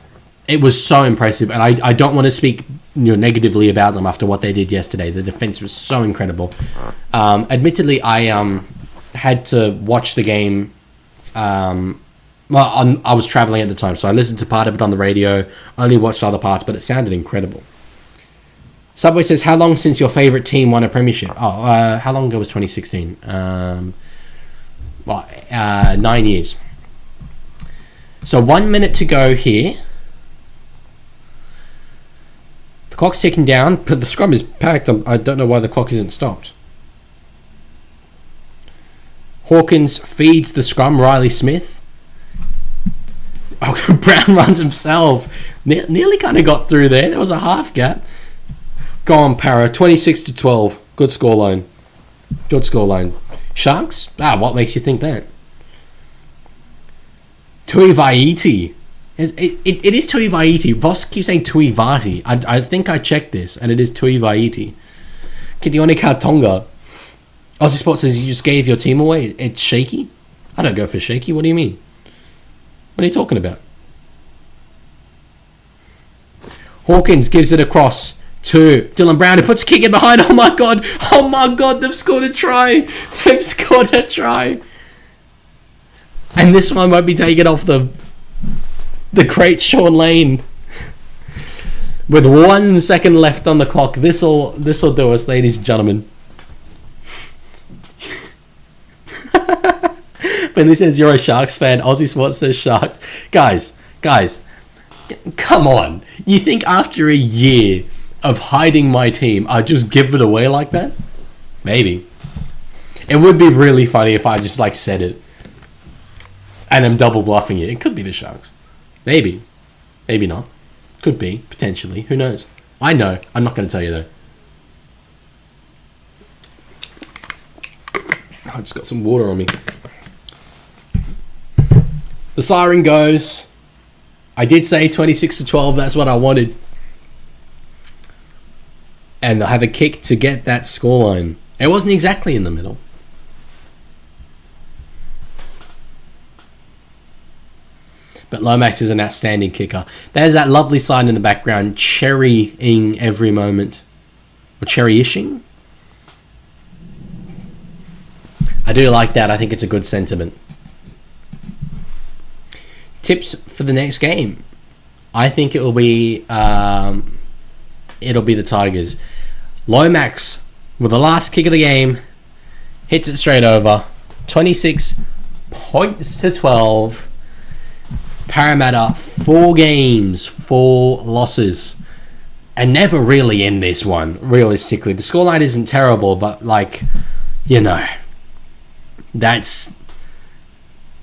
it was so impressive, and I don't want to speak negatively about them after what they did yesterday. The defense was so incredible. Admittedly, I had to watch the game... I was traveling at the time, so I listened to part of it on the radio, only watched other parts, but it sounded incredible. Subway says, how long since your favourite team won a premiership? How long ago was 2016? 9 years. So 1 minute to go here. The clock's ticking down, but the scrum is packed. I don't know why the clock isn't stopped. Hawkins feeds the scrum, Riley Smith. Oh, Brown runs himself. Nearly kind of got through there. There was a half gap. Go on, Para. 26-12. Good scoreline. Good scoreline. Sharks? What makes you think that? Tui Vaiti. It is Tui Vaiti. Voss keeps saying Tui Vati. I think I checked this, and it is Tui Vaiti. Kitione Kartonga. Aussie Sports says you just gave your team away. It's shaky? I don't go for shaky. What do you mean? What are you talking about? Hawkins gives it across to Dylan Brown, who puts a kick in behind. Oh my God. Oh my God. They've scored a try. They've scored a try. And this one won't be taken off the great Sean Lane. With 1 second left on the clock. This'll do us, ladies and gentlemen. When he says you're a Sharks fan, Aussie Sports says Sharks. Guys, come on. You think after a year of hiding my team, I'd just give it away like that? Maybe. It would be really funny if I just like said it. And I'm double bluffing it. It could be the Sharks. Maybe. Maybe not. Could be, potentially. Who knows? I know. I'm not going to tell you though. I just got some water on me. The siren goes. I did say 26-12. That's what I wanted. And I have a kick to get that scoreline. It wasn't exactly in the middle. But Lomax is an outstanding kicker. There's that lovely sign in the background, cherrying every moment. Or cherry-ishing? I do like that. I think it's a good sentiment. Tips for the next game. I think it'll be the Tigers. Lomax, with the last kick of the game, hits it straight over. 26 points to 12. Parramatta, 4 games, 4 losses. And never really in this one, realistically. The scoreline isn't terrible, but like, you know, that's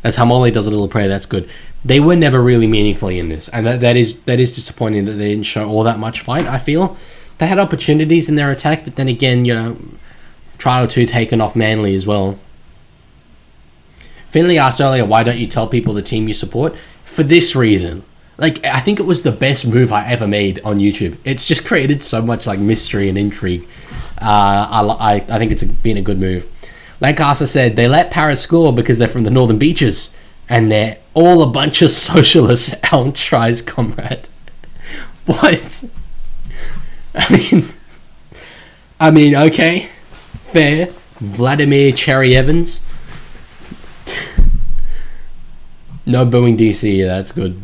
how Molly does a little prayer. That's good. They were never really meaningfully in this, and that is disappointing that they didn't show all that much fight. I feel they had opportunities in their attack, but then again, you know, try or two taken off Manly as well. Finley asked earlier, why don't you tell people the team you support? For this reason. Like, I think it was the best move I ever made on YouTube. It's just created so much like mystery and intrigue. I think it's been a good move. Lancaster said, they let Paris score because they're from the Northern Beaches and they're all a bunch of socialists. Alan tries comrade. What? I mean, okay. Fair. Vladimir Cherry Evans. No booing DC, yeah, that's good.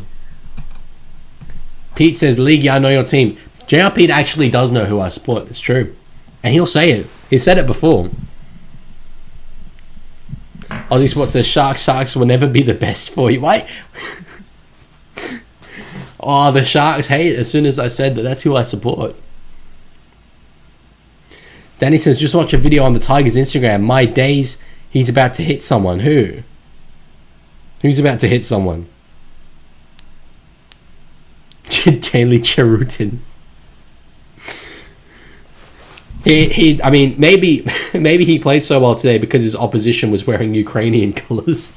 Pete says, Leaguie, I know your team. JR Pete actually does know who I support, it's true. And he'll say it. He's said it before. Aussie Sports says, Sharks will never be the best for you. Why? Oh, the Sharks hate it as soon as I said that that's who I support. Danny says, just watch a video on the Tigers' Instagram. My days, he's about to hit someone. Who? Who's about to hit someone? Jaylee Charutin. I mean, maybe he played so well today because his opposition was wearing Ukrainian colours.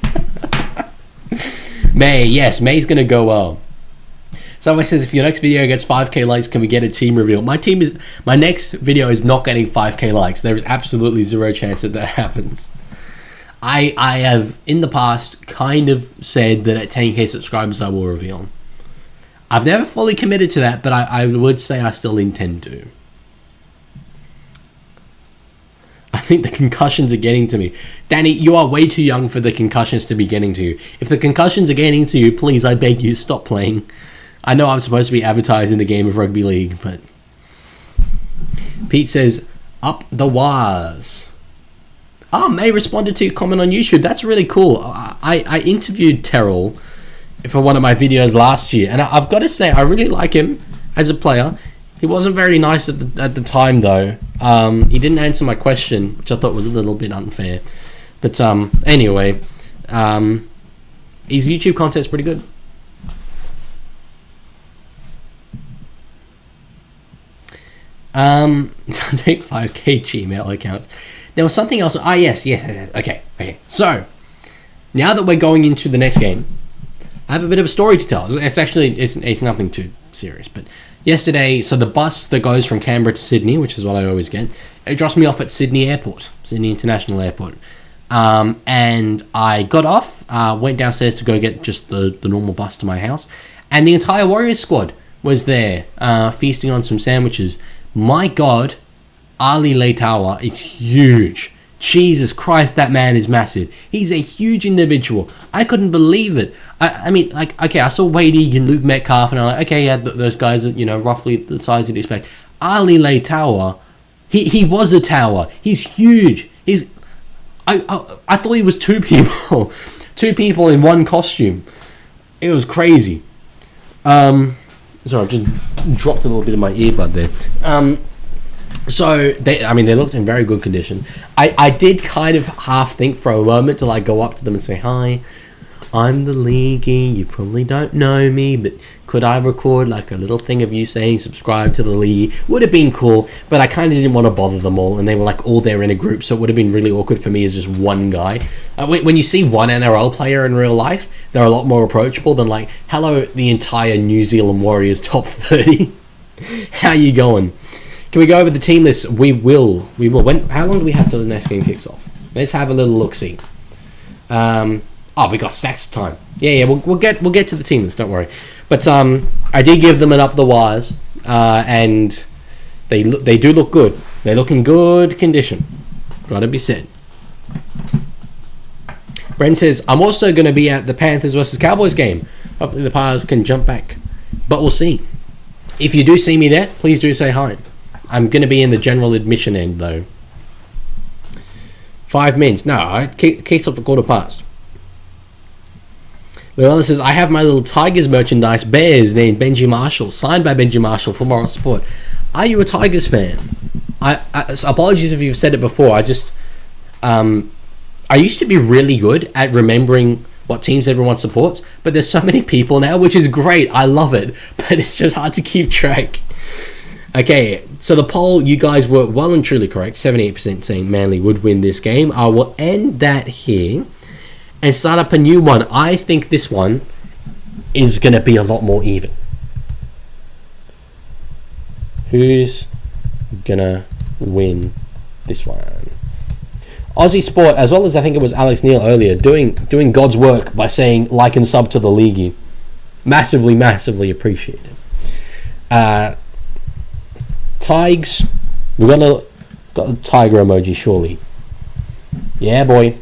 May's gonna go well. Someone says, if your next video gets 5k likes, can we get a team reveal? My next video is not getting 5k likes. There is absolutely zero chance that happens. I have, in the past, kind of said that at 10k subscribers I will reveal. I've never fully committed to that, but I would say I still intend to. I think the concussions are getting to me. Danny, you are way too young for the concussions to be getting to you. If the concussions are getting to you, please, I beg you, stop playing. I know I'm supposed to be advertising the game of rugby league, but... Pete says, up the wires. May responded to your comment on YouTube. That's really cool. I interviewed Terrell for one of my videos last year, and I've got to say, I really like him as a player. He wasn't very nice at the time, though. He didn't answer my question, which I thought was a little bit unfair. But anyway, his YouTube content's pretty good. Take 5k Gmail accounts. There was something else. Yes. Okay. So, now that we're going into the next game, I have a bit of a story to tell. It's nothing too serious, but yesterday, so the bus that goes from Canberra to Sydney, which is what I always get, it drops me off at Sydney International Airport. And I got off, went downstairs to go get just the normal bus to my house, and the entire Warriors squad was there, feasting on some sandwiches. My God, Ali Leitawa is huge. Jesus Christ, that man is massive. He's a huge individual. I couldn't believe it. I mean, like, okay, I saw Wade Egan, Luke Metcalf, and I'm like, okay, yeah, those guys are, you know, roughly the size you'd expect. Ali Leitawa, he was a tower. He's huge. I thought he was 2 people. 2 people in one costume. It was crazy. Sorry, I just dropped a little bit of my earbud there. So they looked in very good condition. I did kind of half think for a moment to like go up to them and say, hi, I'm the Leaguie. You probably don't know me, but could I record like a little thing of you saying subscribe to the Leaguie? Would have been cool, but I kind of didn't want to bother them all, and they were like all there in a group, so it would have been really awkward for me as just one guy. When you see one NRL player in real life, they're a lot more approachable than like, hello, the entire New Zealand Warriors top 30. How you going? Can we go over the team list? We will. How long do we have till the next game kicks off? Let's have a little look-see. We got stacks of time. Yeah. We'll get to the team list. Don't worry. But I did give them an up the wires, and they do look good. They look in good condition. Gotta be said. Bren says, I'm also going to be at the Panthers versus Cowboys game. Hopefully the Pars can jump back, but we'll see. If you do see me there, please do say hi. I'm going to be in the general admission end though. 5 minutes. No, kicks off a quarter past. Llewellyn says, I have my little Tigers merchandise bears named Benji Marshall, signed by Benji Marshall for moral support. Are you a Tigers fan? Apologies if you've said it before. I used to be really good at remembering what teams everyone supports, but there's so many people now, which is great. I love it, but it's just hard to keep track. Okay, so the poll, you guys were well and truly correct. 78% saying Manly would win this game. I will end that here and start up a new one. I think this one is going to be a lot more even. Who's going to win this one? Aussie Sport, as well as I think it was Alex Neil earlier, doing God's work by saying like and sub to the Leaguie. Massively, massively appreciated. Tigers, we got a tiger emoji, surely. Yeah, boy.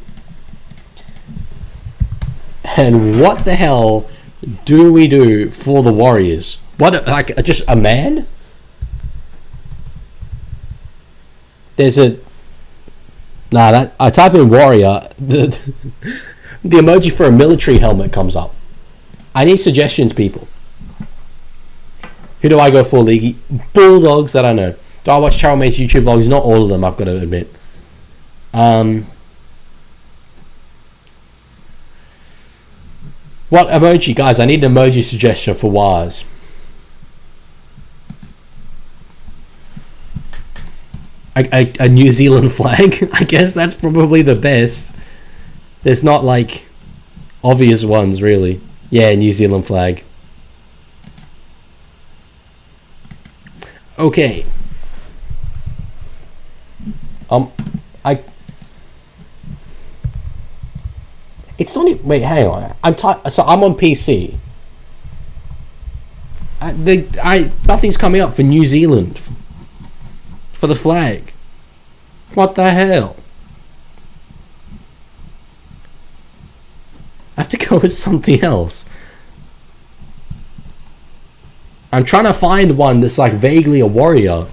And what the hell do we do for the Warriors? What, like, just a man? There's a... Nah, that I type in Warrior, the emoji for a military helmet comes up. I need suggestions, people. Who do I go for, Leaguie? Bulldogs, that I know. Do I watch Charles May's YouTube vlogs? Not all of them, I've got to admit. What emoji? Guys, I need an emoji suggestion for Waz. A New Zealand flag? I guess that's probably the best. There's not, like, obvious ones, really. Yeah, New Zealand flag. Okay. It's not even... Wait, hang on. So I'm on PC. Nothing's coming up for New Zealand. For the flag. What the hell? I have to go with something else. I'm trying to find one that's like vaguely a warrior.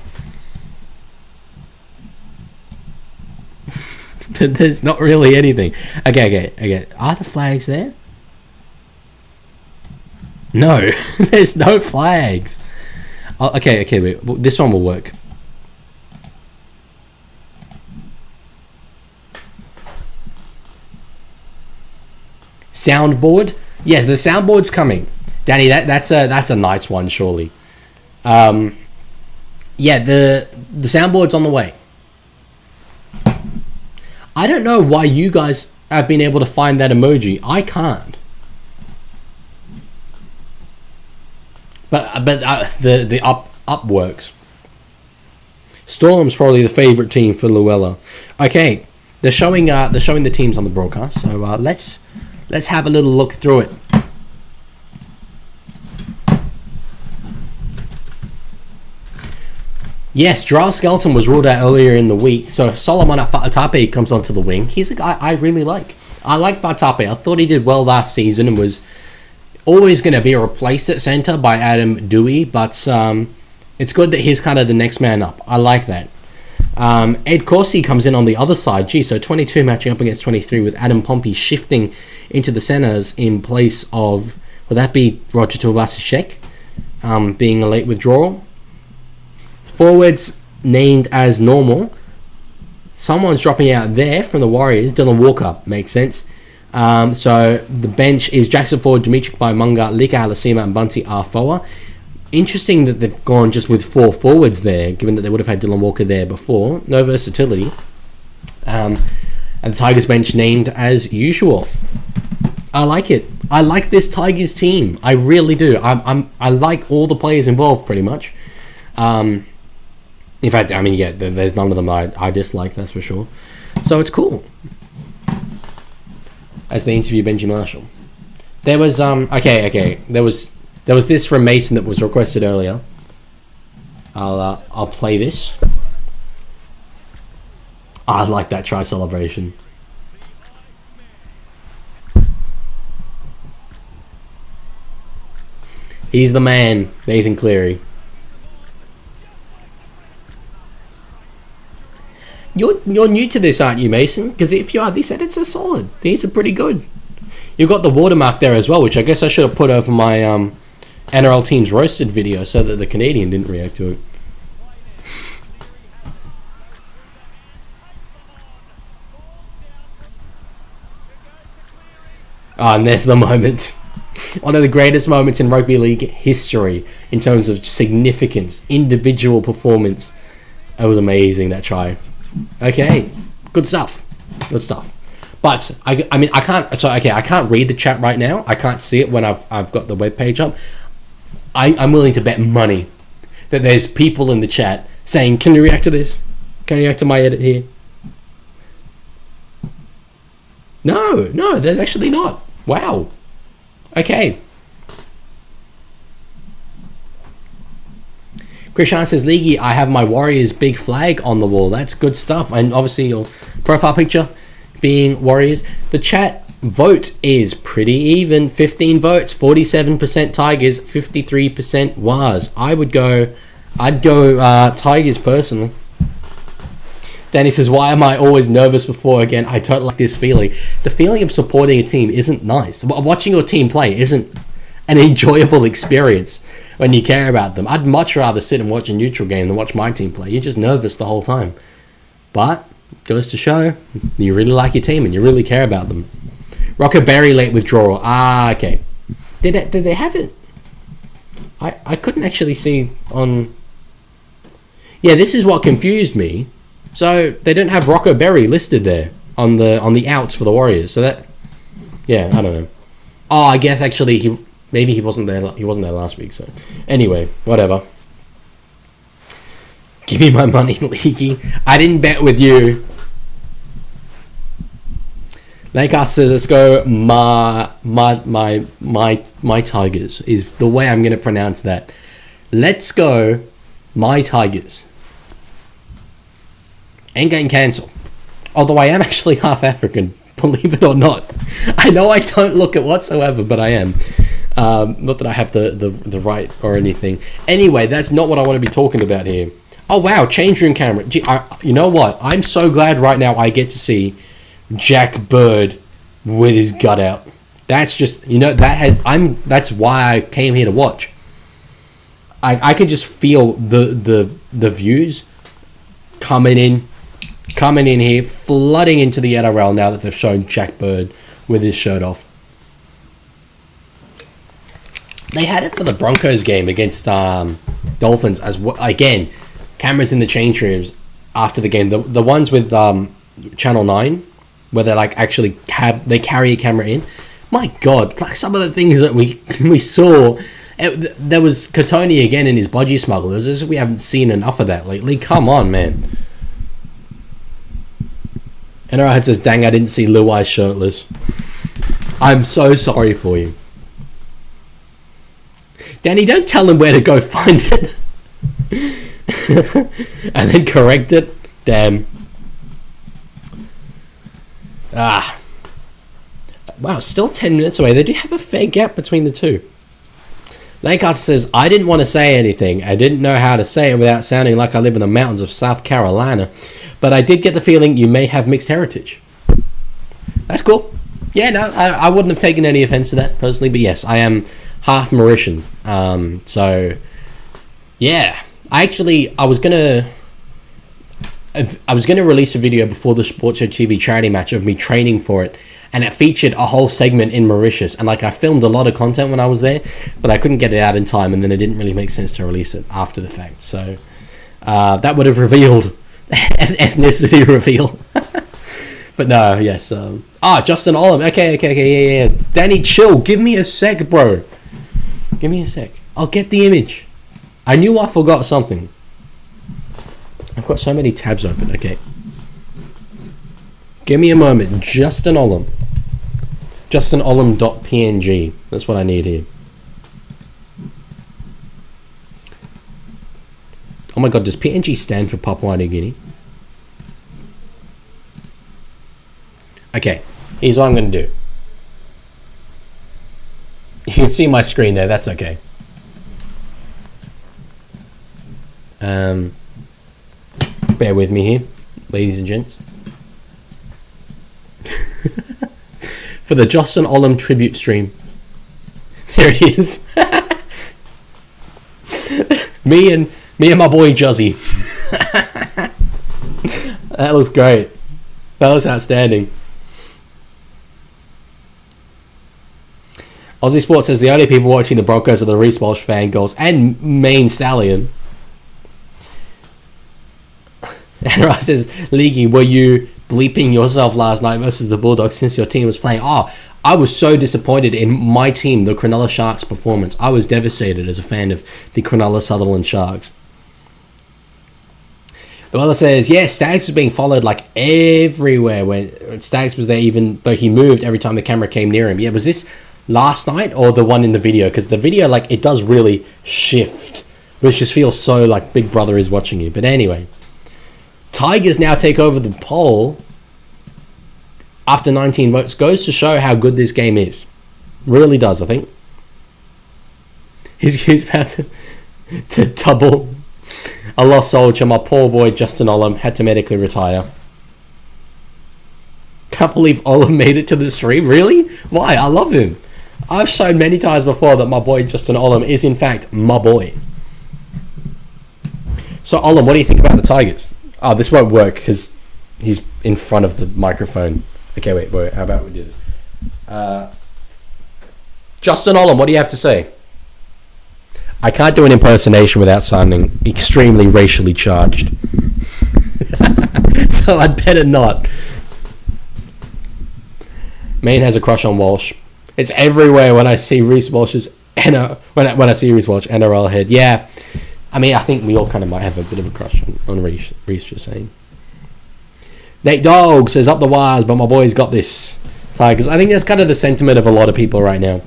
But there's not really anything. Okay. Are the flags there? No. There's no flags. Oh, okay, wait. This one will work. Soundboard? Yes, the soundboard's coming. Danny, that's a nice one, surely. Yeah, the soundboard's on the way. I don't know why you guys have been able to find that emoji. I can't. But the up works. Storm's probably the favorite team for Luella. Okay, they're showing the teams on the broadcast. So let's have a little look through it. Yes, Jarrell Skelton was ruled out earlier in the week, so Solomon Fatape comes onto the wing. He's a guy I really like. I like Fatape. I thought he did well last season and was always going to be replaced at centre by Adam Dewey, but it's good that he's kind of the next man up. I like that. Ed Corsi comes in on the other side. Gee, so 22 matching up against 23 with Adam Pompey shifting into the centres in place of, would that be Roger Tuivasa-Sheck, being a late withdrawal? Forwards named as normal. Someone's dropping out there from the Warriors. Dylan Walker, makes sense. So the bench is Jackson Ford, Dimitri Baimunga, Lika Halasima and Bunty Arfoa. Interesting that they've gone just with 4 forwards there, given that they would have had Dylan Walker there before. No versatility. And the Tigers bench named as usual. I like it. I like this Tigers team. I really do. I like all the players involved, pretty much. In fact, I mean, yeah, there's none of them I dislike, that's for sure. So it's cool. As they interview Benji Marshall. There was okay. There was this from Mason that was requested earlier. I'll play this. I like that try celebration. He's the man, Nathan Cleary. You're new to this, aren't you, Mason? Because if you are, these edits are solid. These are pretty good. You've got the watermark there as well, which I guess I should have put over my NRL Teams Roasted video so that the Canadian didn't react to it. And there's the moment. One of the greatest moments in rugby league history in terms of significance, individual performance. That was amazing, that try. Okay, good stuff. Good stuff. But I mean, I can't read the chat right now. I can't see it when I've got the webpage up. I'm willing to bet money that there's people in the chat saying, "Can you react to this? Can you react to my edit here?" No, there's actually not. Wow. Okay. Krishan says, Leaguie, I have my Warriors big flag on the wall. That's good stuff. And obviously your profile picture being Warriors. The chat vote is pretty even. 15 votes, 47% Tigers, 53% Wars. I'd go Tigers personally. Danny says, why am I always nervous before again? I don't like this feeling. The feeling of supporting a team isn't nice. Watching your team play isn't an enjoyable experience when you care about them. I'd much rather sit and watch a neutral game than watch my team play. You're just nervous the whole time. But it goes to show you really like your team and you really care about them. Rocco Berry late withdrawal. Okay. Did they have it? I couldn't actually see on... Yeah, this is what confused me. So they don't have Rocco Berry listed there on the outs for the Warriors. So that, yeah, I don't know. Oh, I guess actually maybe he wasn't there. He wasn't there last week. So anyway, whatever. Give me my money, Leaky. I didn't bet with you. Lancaster says, let's go. My Tigers is the way I'm going to pronounce that. Let's go. My Tigers. Ain't getting cancelled. Although I am actually half African, believe it or not. I know I don't look it whatsoever, but I am. Not that I have the right or anything. Anyway, that's not what I want to be talking about here. Oh wow, change room camera. Gee, you know what? I'm so glad right now I get to see Jack Bird with his gut out. That's just, that's why I came here to watch. I could just feel the views coming in here, flooding into the NRL now that they've shown Jack Bird with his shirt off. They had it for the Broncos game against Dolphins as well. Again, cameras in the change rooms after the game. The ones with Channel 9, where they like actually they carry a camera in. My God, like some of the things that we saw. There was Katoni again in his budgie smugglers. We haven't seen enough of that lately. Come on, man. NRL says, dang, I didn't see Luai shirtless. I'm so sorry for you. Danny, don't tell him where to go find it. And then correct it. Damn. Wow, still 10 minutes away. They do have a fair gap between the two. Lancaster says, I didn't want to say anything. I didn't know how to say it without sounding like I live in the mountains of South Carolina. But I did get the feeling you may have mixed heritage. That's cool. Yeah, no, I wouldn't have taken any offense to that personally. But yes, I am half Mauritian. So, yeah. I was going to release a video before the Sports Show TV charity match of me training for it. And it featured a whole segment in Mauritius. And like I filmed a lot of content when I was there, but I couldn't get it out in time. And then it didn't really make sense to release it after the fact. So that would have revealed ethnicity reveal. But no, yes. Justin Olam. Okay, yeah. Danny, chill. Give me a sec, bro. Give me a sec. I'll get the image. I knew I forgot something. I've got so many tabs open. Okay. Give me a moment. Justin Olam. JustinOlam.png. That's what I need here. Oh my god, does PNG stand for Papua New Guinea? Okay, here's what I'm going to do. You can see my screen there, that's okay. Bear with me here, ladies and gents. For the Justin Olam tribute stream. There it is. me and my boy Juzzy. That looks great. That looks outstanding. Aussie Sports says the only people watching the Broncos are the Reece Walsh fangirls and main stallion. NRL says, Leaguie, were you bleeping yourself last night versus the Bulldogs since your team was playing? I was so disappointed in my team, the Cronulla Sharks performance. I was devastated as a fan of the Cronulla Sutherland Sharks. The other says, yeah, Stags was being followed like everywhere. When Stags was there, even though he moved every time the camera came near him. Yeah, was this last night or the one in the video? Because the video, like, it does really shift, which just feels so like Big Brother is watching you. But anyway, Tigers now take over the poll after 19 votes. Goes to show how good this game is. Really does, I think. He's about to double a lost soldier. My poor boy Justin Olam had to medically retire. Can't believe Olam made it to the stream. Really? Why? I love him. I've shown many times before that my boy Justin Olam is in fact my boy. So Olam, what do you think about the Tigers? Oh, this won't work because he's in front of the microphone. Okay, wait. How about we do this? Justin Olam, what do you have to say? I can't do an impersonation without sounding extremely racially charged. So I'd better not. Maine has a crush on Walsh. It's everywhere when I see Reece Walsh's when I see Reece Walsh NRL head. Yeah. I mean, I think we all kind of might have a bit of a crush on Reece, just saying. Nate Dog says, up the wires, but my boy's got this. Tigers. I think that's kind of the sentiment of a lot of people right now.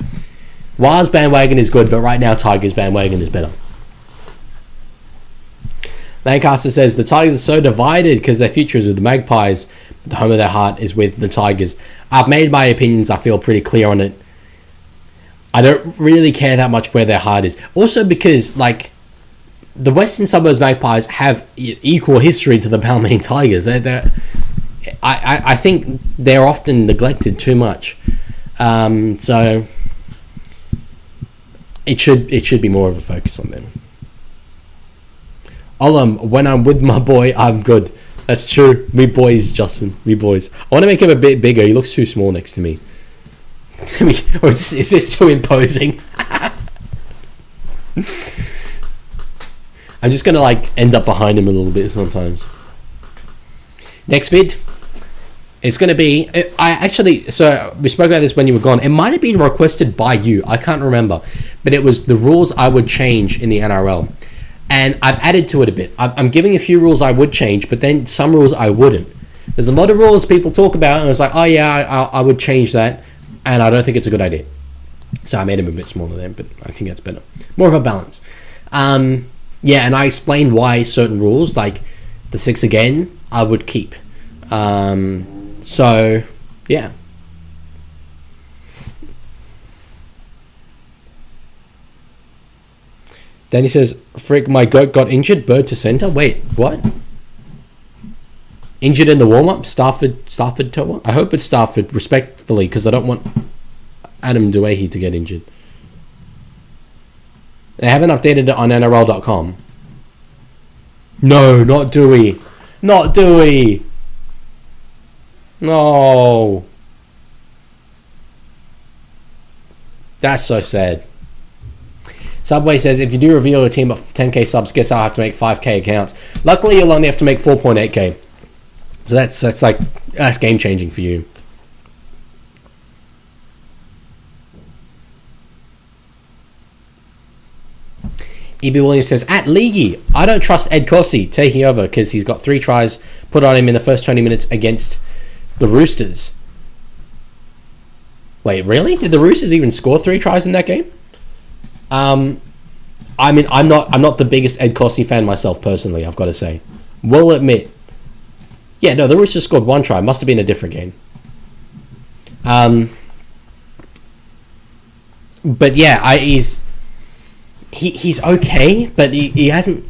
Wires bandwagon is good, but right now Tigers bandwagon is better. Lancaster says, the Tigers are so divided because their future is with the Magpies, but the home of their heart is with the Tigers. I've made my opinions, I feel pretty clear on it. I don't really care that much where their heart is. Also because, like, the Western Suburbs Magpies have equal history to the Balmain Tigers. I think they're often neglected too much. So it should be more of a focus on them. Olam, when I'm with my boy, I'm good. That's true. We boys, Justin. We boys. I want to make him a bit bigger. He looks too small next to me. Or is this too imposing? I'm just going to like end up behind him a little bit sometimes. Next vid. It's going to be... So we spoke about this when you were gone. It might have been requested by you. I can't remember. But it was the rules I would change in the NRL. And I've added to it a bit. I'm giving a few rules I would change, but then some rules I wouldn't. There's a lot of rules people talk about, and it's like, oh yeah, I would change that. And I don't think it's a good idea. So I made them a bit smaller then, but I think that's better. More of a balance. Yeah, and I explained why certain rules, like the 6 again, I would keep. So, yeah. Danny says, frick, my goat got injured. Bird to centre. Wait, what? Injured in the warm-up? Stafford Toa? I hope it's Stafford, respectfully, because I don't want Adam Duehi to get injured. They haven't updated it on NRL.com. No, not Dewey. Not Dewey. No. That's so sad. Subway says, if you do reveal a team of 10k subs, guess I'll have to make 5k accounts. Luckily, you'll only have to make 4.8k. So that's game changing for you. E.B. Williams says, at Leaguie, I don't trust Ed Corsi taking over because he's got 3 tries put on him in the first 20 minutes against the Roosters. Wait, really? Did the Roosters even score 3 tries in that game? I mean, I'm not the biggest Ed Corsi fan myself personally, I've got to say. Will admit. Yeah, no, the Roosters scored 1 try. Must have been a different game. But yeah, he's okay, but he hasn't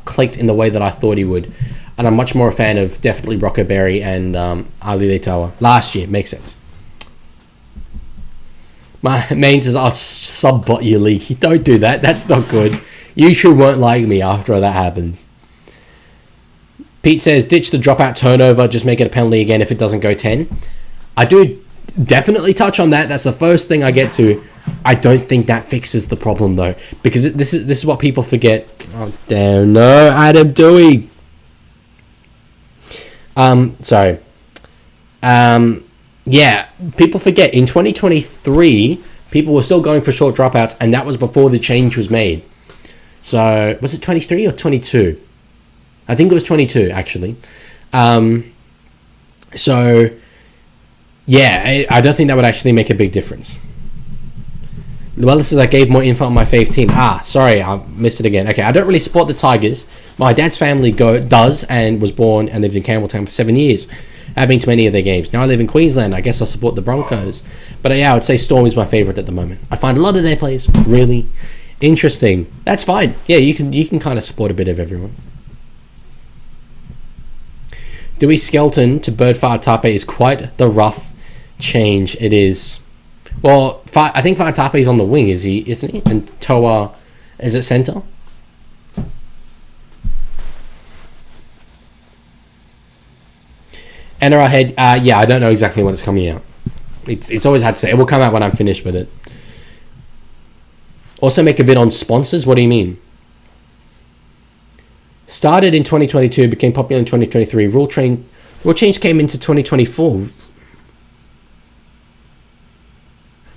clicked in the way that I thought he would. And I'm much more a fan of definitely Rocco Berry and Ali Leitawa. Last year, makes sense. My main says, I'll sub-bot your league. Don't do that. That's not good. YouTube won't like me after that happens. Pete says, ditch the dropout turnover. Just make it a penalty again if it doesn't go 10. I do definitely touch on that. That's the first thing I get to. I don't think that fixes the problem, though. Because this is what people forget. Oh, damn. No, Adam Dewey. Sorry. Yeah, people forget. In 2023, people were still going for short dropouts, and that was before the change was made. So, was it 23 or 22? I think it was 22, actually. So, yeah, I don't think that would actually make a big difference. Well, this is I gave more info on my fave team. Sorry, I missed it again. Okay, I don't really support the Tigers. My dad's family does and was born and lived in Campbelltown for 7 years. I've been to many of their games. Now I live in Queensland. I guess I support the Broncos. But yeah, I would say Storm is my favourite at the moment. I find a lot of their plays really interesting. That's fine. Yeah, you can kind of support a bit of everyone. Dewey Skelton to Bird Fa'atape is quite the rough change. It is. Well, I think Fa'atape is on the wing, isn't he? And Toa is at centre. NRL head, yeah, I don't know exactly when it's coming out. It's always had to say. It will come out when I'm finished with it. Also make a vid on sponsors. What do you mean? Started in 2022, became popular in 2023. Rule change came into 2024.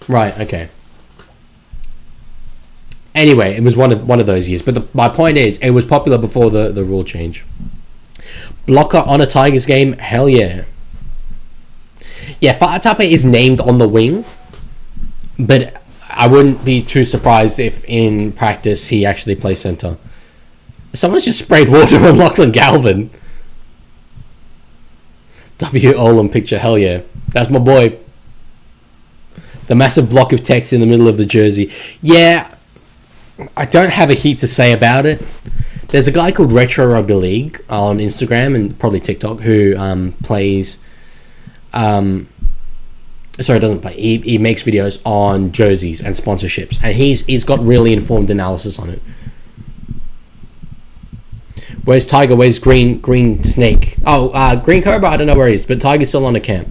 Right, okay. Anyway, it was one of those years. But my point is, it was popular before the rule change. Blocker on a Tigers game, hell yeah. Yeah, Fa'atape is named on the wing, but I wouldn't be too surprised if in practice he actually plays centre. Someone's just sprayed water on Lachlan Galvin. W. Olam picture, hell yeah. That's my boy. The massive block of text in the middle of the jersey. Yeah, I don't have a heap to say about it. There's a guy called Retro Rugby League on Instagram and probably TikTok who plays... sorry, doesn't play. He makes videos on jerseys and sponsorships. And he's got really informed analysis on it. Where's Tiger? Where's Green Snake? Oh, Green Cobra? I don't know where he is. But Tiger's still on a camp.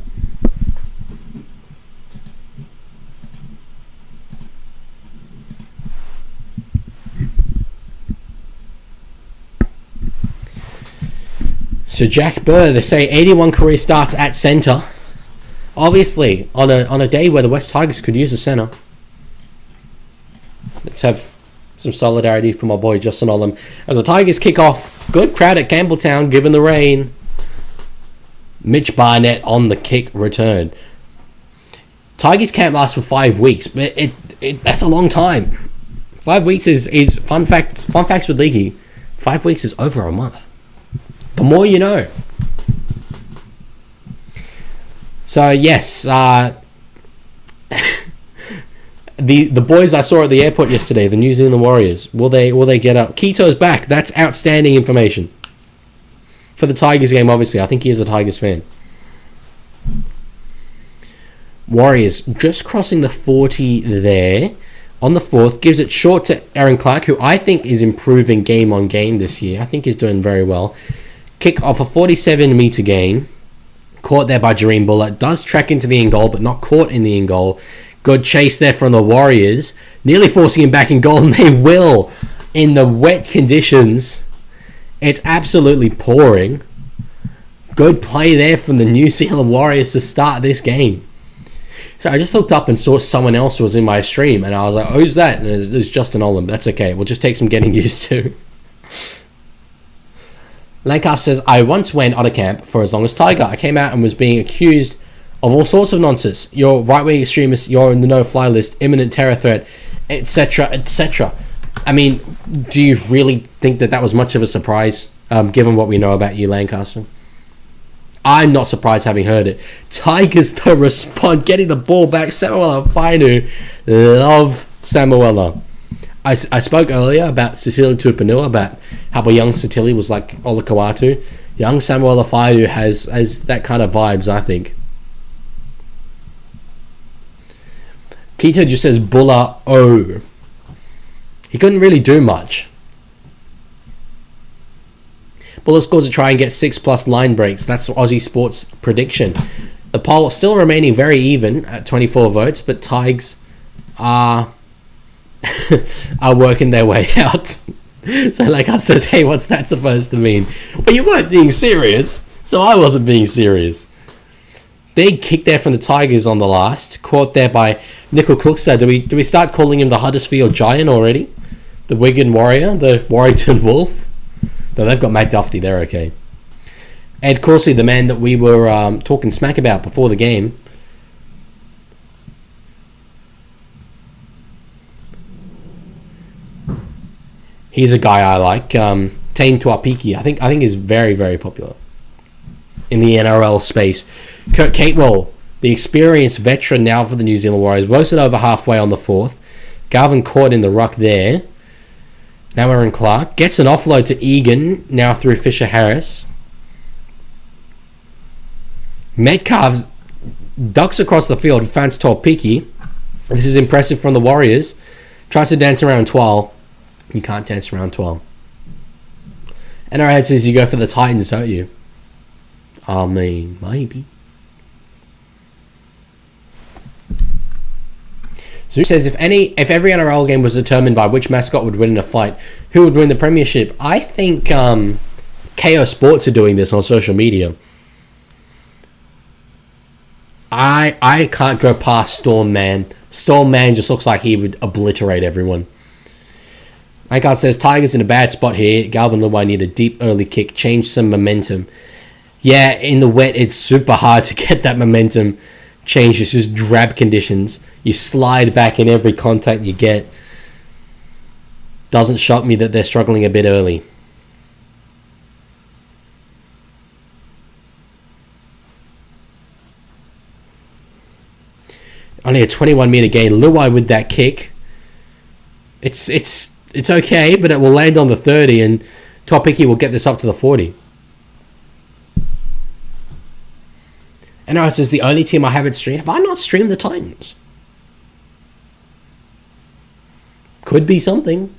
So Jack Burr, they say 81 career starts at centre. Obviously, on a day where the West Tigers could use a centre. Let's have some solidarity for my boy Justin Olam. As the Tigers kick off, good crowd at Campbelltown given the rain. Mitch Barnett on the kick return. Tigers can't last for 5 weeks, but that's a long time. 5 weeks is fun facts with Leaguie. 5 weeks is over a month. The more you know. So yes, The boys I saw at the airport yesterday, the New Zealand Warriors, will they get up? Quito's back. That's outstanding information. For the Tigers game, obviously. I think he is a Tigers fan. Warriors just crossing the 40 there. On the 4th, gives it short to Aaron Clark, who I think is improving game on game this year. I think he's doing very well. Kick off a 47-metre gain. Caught there by Jareem Buller. Does track into the in goal, but not caught in the in goal. Good chase there from the Warriors. Nearly forcing him back in goal, and they will. In the wet conditions, it's absolutely pouring. Good play there from the New Zealand Warriors to start this game. So I just looked up and saw someone else was in my stream, and I was like, oh, who's that? And it was Justin Olam. That's okay. We'll just take some getting used to. Lancaster says, I once went on a camp for as long as Tiger. I came out and was being accused of all sorts of nonsense. You're right-wing extremist, you're in the no-fly list, imminent terror threat, etc., etc. I mean, do you really think that was much of a surprise, given what we know about you, Lancaster? I'm not surprised having heard it. Tigers to respond, getting the ball back. Samuela Fainu, love Samuela. I spoke earlier about Sitili Tupanua, about how a young Sitili was like Olakawatu. Young Samuela Fainu has that kind of vibes, I think. Keita just says Bulla O. He couldn't really do much. Buller scores to try and get 6+ line breaks. That's Aussie Sports prediction. The poll still remaining very even at 24 votes, but Tigers are working their way out. So like I says, hey, what's that supposed to mean? Well, you weren't being serious, so I wasn't being serious. Big kick there from the Tigers on the last. Caught there by Nickel Cookster. Do we start calling him the Huddersfield Giant already? The Wigan Warrior? The Warrington Wolf? No, they've got Matt Duffy. They're okay. Ed Corsi, the man that we were talking smack about before the game. He's a guy I like. Tane Tuapiki. I think is very, very popular in the NRL space. Kurt Catewell, the experienced veteran now for the New Zealand Warriors, roasted over halfway on the 4th. Galvin caught in the ruck there. Now Aaron Clark gets an offload to Egan, now through Fisher Harris. Metcalf ducks across the field, finds Tuapiki. This is impressive from the Warriors. Tries to dance around 12. You can't dance around 12. NRL says you go for the Titans, don't you? I mean, maybe. So he says, if every NRL game was determined by which mascot would win in a fight, who would win the premiership? I think KO Sports are doing this on social media. I can't go past Storm Man. Storm Man just looks like he would obliterate everyone. Lankard says, Tigers in a bad spot here. Galvin Luai need a deep early kick, change some momentum. Yeah, in the wet, it's super hard to get that momentum change. It's just drab conditions. You slide back in every contact you get. Doesn't shock me that they're struggling a bit early. Only a 21-meter gain. Luai with that kick. It's okay, but it will land on the 30, and Tuapiki will get this up to the 40. And now it says the only team I haven't streamed. Have I not streamed the Titans? Could be something.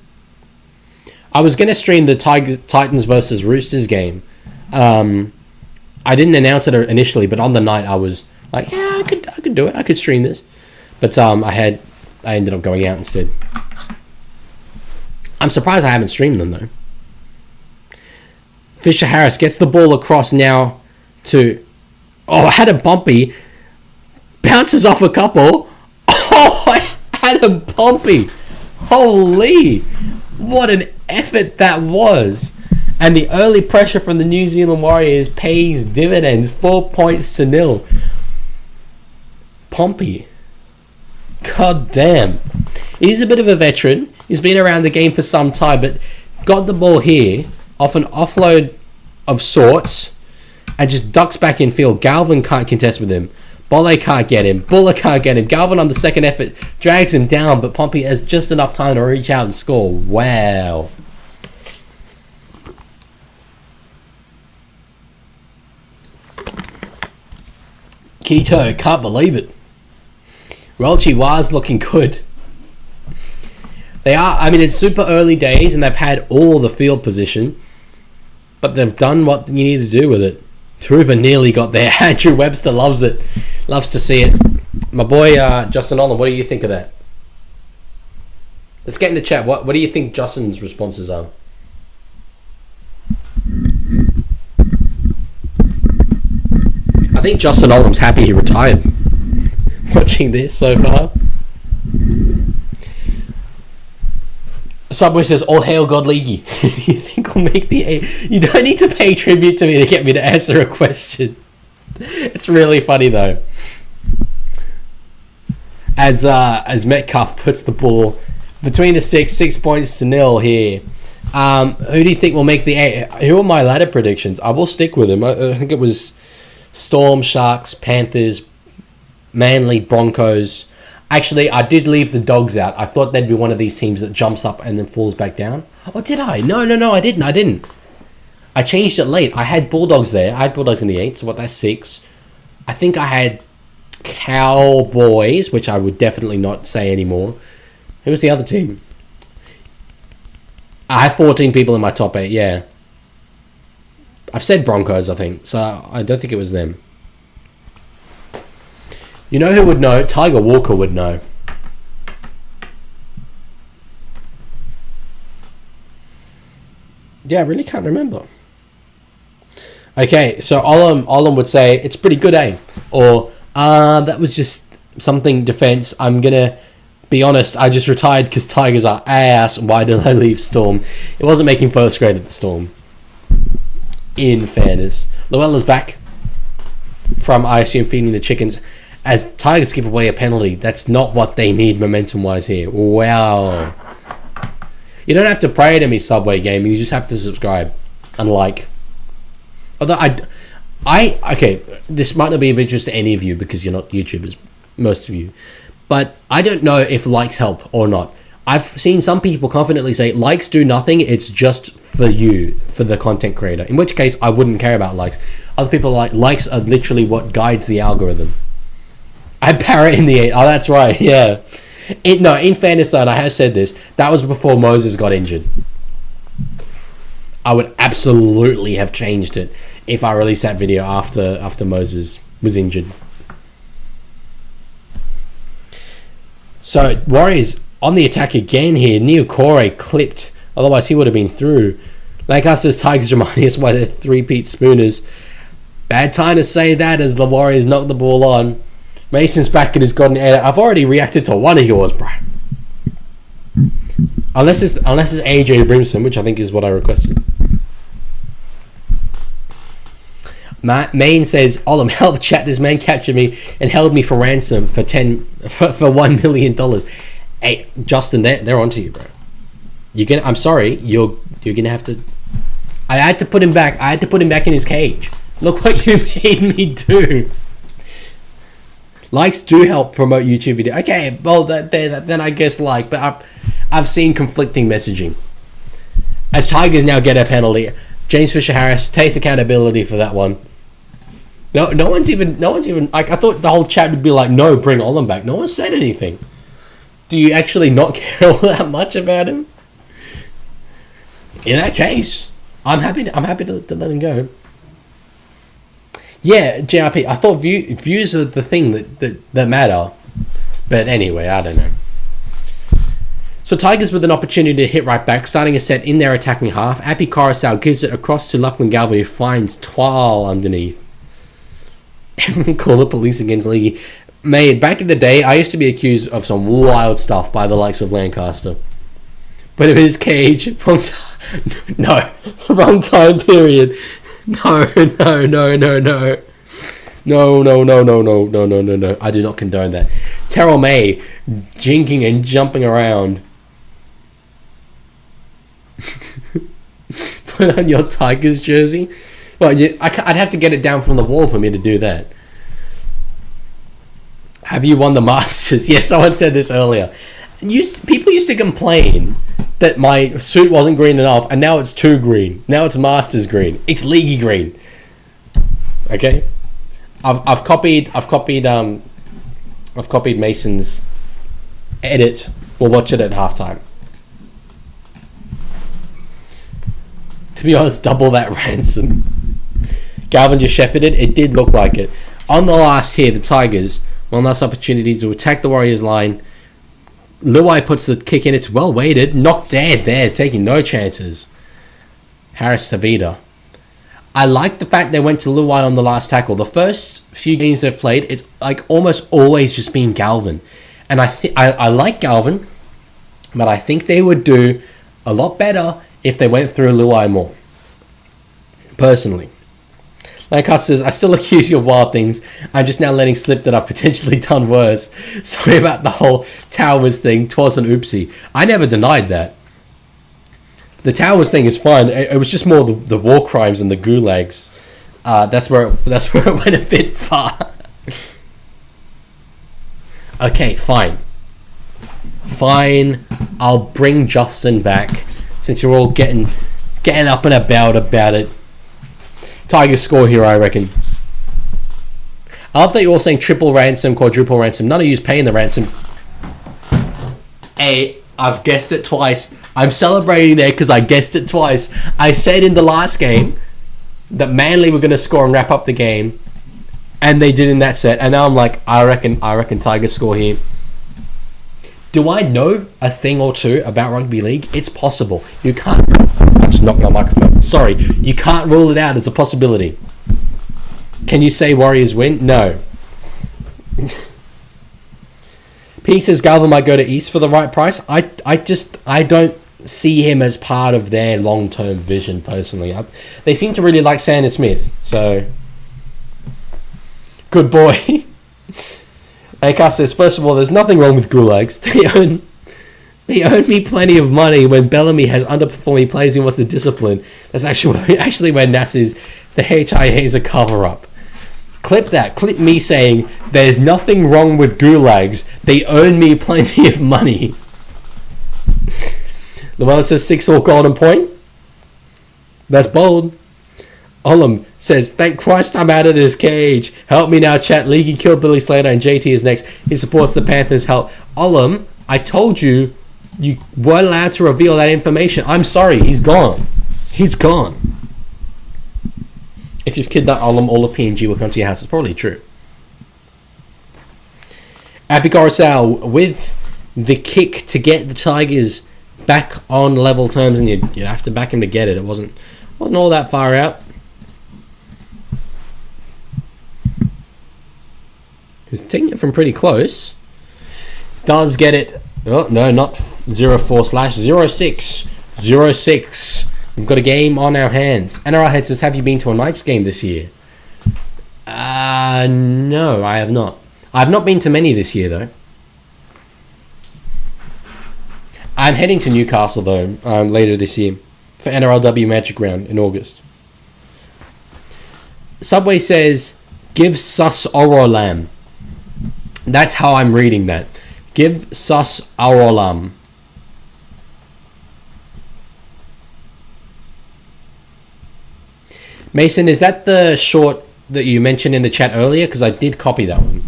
I was going to stream the Titans versus Roosters game. I didn't announce it initially, but on the night I was like, yeah, I could do it. I could stream this. But I ended up going out instead. I'm surprised I haven't streamed them though. Fisher Harris gets the ball across now to... Oh, Adam Pompey bounces off a couple. Oh, Adam Pompey. Holy. What an effort that was. And the early pressure from the New Zealand Warriors pays dividends. 4-0. Pompey. God damn. He's a bit of a veteran. He's been around the game for some time, but got the ball here off an offload of sorts and just ducks back in field. Galvin can't contest with him. Bolle can't get him. Buller can't get him. Galvin on the second effort drags him down, but Pompey has just enough time to reach out and score. Wow. Keto, can't believe it. Welchie was looking good. They are, I mean, it's super early days and they've had all the field position, but they've done what you need to do with it. Truva nearly got there. Andrew Webster loves it. Loves to see it. My boy, Justin Olin, what do you think of that? Let's get in the chat. What do you think Justin's responses are? I think Justin Olam's happy he retired. Watching this so far. Subway says, all hail God Leaguie. Do you think we'll make the A? You don't need to pay tribute to me to get me to answer a question. It's really funny though. As Metcalf puts the ball between the sticks, 6 points to 0 here. Who do you think will make the A? Who are my ladder predictions? I will stick with them. I think it was Storm, Sharks, Panthers, Manly, Broncos. Actually, I did leave the Dogs out. I thought they'd be one of these teams that jumps up and then falls back down. Oh, did I? No, I didn't. I changed it late. I had Bulldogs there. I had Bulldogs in the 8, so what, that's 6. I think I had Cowboys, which I would definitely not say anymore. Who was the other team? I have 14 people in my top 8, yeah. I've said Broncos, I think, so I don't think it was them. You know who would know? Tiger Walker would know. Yeah, I really can't remember. Okay, so Olam would say, it's pretty good, eh? Or, that was just something defense. I'm going to be honest, I just retired because Tigers are ass. Why did I leave Storm? It wasn't making first grade at the Storm. In fairness. Luella's back from, I assume, feeding the chickens. As Tigers give away a penalty, that's not what they need momentum-wise here. Wow. You don't have to pray to me, Subway Gaming. You just have to subscribe and like. Although okay, this might not be of interest to any of you because you're not YouTubers, most of you. But I don't know if likes help or not. I've seen some people confidently say likes do nothing. It's just for you, for the content creator. In which case, I wouldn't care about likes. Other people are like, likes are literally what guides the algorithm. I had Parrot in the 8. Oh, that's right. Yeah. No, in fairness, though, and I have said this, that was before Moses got injured. I would absolutely have changed it if I released that video after Moses was injured. So, Warriors on the attack again here. Neil Corey clipped. Otherwise, he would have been through. Lancaster's Tigers reminding us why they're three-peat spooners. Bad time to say that as the Warriors knock the ball on. Mason's back and has gotten air. I've already reacted to one of yours, bro. Unless it's AJ Brimson, which I think is what I requested. Maine says, Olam, help chat. This man captured me and held me for ransom for $1 million. Hey, Justin, they're onto you, bro. I'm sorry. You're gonna have to. I had to put him back. I had to put him back in his cage. Look what you made me do. Likes do help promote YouTube video. Okay, well then I guess but I've seen conflicting messaging. As Tigers now get a penalty, James Fisher-Harris takes accountability for that one. No one's even like, I thought the whole chat would be like, no, bring Olam back. No one said anything. Do you actually not care all that much about him? In that case, I'm happy to let him go. Yeah, JRP, I thought views are the thing that matter. But anyway, I don't know. So Tigers with an opportunity to hit right back, starting a set in their attacking half. Api Coruscant gives it across to Lachlan Galvin, who finds Twal underneath. Everyone call the police against Leaguie. Mate, back in the day, I used to be accused of some wild stuff by the likes of Lancaster. But if it is cage, wrong time period. No. No. I do not condone that. Terrell May, jinking and jumping around. Put on your Tigers jersey. Well, I'd have to get it down from the wall for me to do that. Have you won the Masters? Yes, someone said this earlier. People used to complain that my suit wasn't green enough, and now it's too green. Now it's Masters green. It's Leaguie green. Okay, I've copied Mason's edit. We'll watch it at halftime. To be honest, double that ransom. Galvin just shepherded. It did look like it. On the last here, the Tigers, one last opportunity to attack the Warriors line. Luai puts the kick in. It's well weighted. Not dead there, taking no chances. Harris Tavita. I like the fact they went to Luai on the last tackle. The first few games they've played, it's like almost always just been Galvin. And I like Galvin, but I think they would do a lot better if they went through Luai more. Personally. Lancaster says, I still accuse you of wild things. I'm just now letting slip that I've potentially done worse. Sorry about the whole Towers thing. 'Twas an oopsie. I never denied that. The Towers thing is fine. It was just more the war crimes and the gulags. That's where it went a bit far. Okay, fine. Fine. I'll bring Justin back since you're all getting up and about it. Tigers score here, I reckon. I love that you're all saying triple ransom, quadruple ransom. None of you's paying the ransom. Hey, I've guessed it twice. I'm celebrating there because I guessed it twice. I said in the last game that Manly were going to score and wrap up the game, and they did in that set. And now I'm like, I reckon Tigers score here. Do I know a thing or two about rugby league? It's possible. You can't... I just knocked my microphone. Sorry. You can't rule it out as a possibility. Can you say Warriors win? No. Pete says Galvin might go to East for the right price. I don't see him as part of their long-term vision, personally. They seem to really like Sandon Smith. So, good boy. Acast says, first of all, there's nothing wrong with gulags. They own me plenty of money when Bellamy has underperforming players and wants the discipline. That's actually where Nass is. The HIA is a cover-up. Clip that. Clip me saying, there's nothing wrong with gulags. They earn me plenty of money. Llewellyn says 6-all golden point. That's bold. Olam says, thank Christ I'm out of this cage. Help me now, chat. Leaguie killed Billy Slater and JT is next. He supports the Panthers. Help. Olam, I told you weren't allowed to reveal that information. I'm sorry. He's gone. He's gone. If you've kidnapped Olam, all of PNG will come to your house. It's probably true. Apicorousal with the kick to get the Tigers back on level terms, and you have to back him to get it. It wasn't all that far out. He's taking it from pretty close. Does get it. Oh, no, not 04/06. 06. We've got a game on our hands. NRL Head says, have you been to a Knights game this year? No, I have not. I've not been to many this year, though. I'm heading to Newcastle, though, later this year for NRLW Magic Round in August. Subway says, give sus Orolam. That's how I'm reading that. Give sus Orolam. Mason, is that the short that you mentioned in the chat earlier? Because I did copy that one.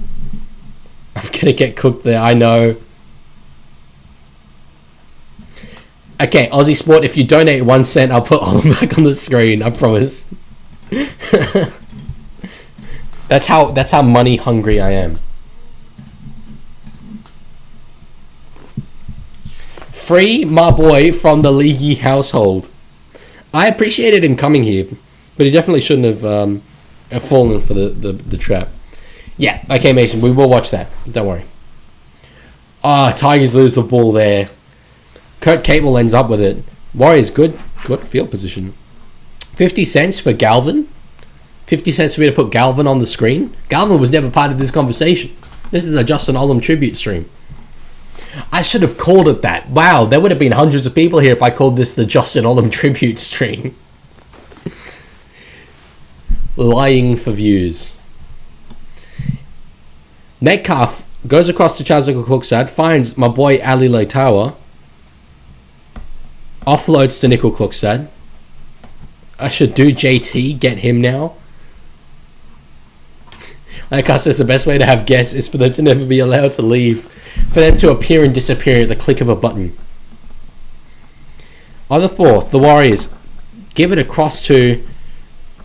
I'm going to get cooked there, I know. Okay, Aussie Sport, if you donate 1 cent, I'll put all back on the screen, I promise. That's how money hungry I am. Free my boy from the Leaguie household. I appreciated him coming here, but he definitely shouldn't have fallen for the trap. Yeah, okay, Mason, we will watch that. Don't worry. Tigers lose the ball there. Kurt Capewell ends up with it. Warriors, good field position. 50 cents for Galvin. 50 cents for me to put Galvin on the screen. Galvin was never part of this conversation. This is a Justin Olam tribute stream. I should have called it that. Wow, there would have been hundreds of people here if I called this the Justin Olam tribute stream. Lying for views. Metcalf Goes across to Charles Nickel-Klukstad. Finds my boy Ali Leitawa. Offloads to Nickel-Klukstad. I should do JT. Get him now. Like I said, the best way to have guests is for them to never be allowed to leave. For them to appear and disappear at the click of a button. On the 4th, the Warriors give it across to...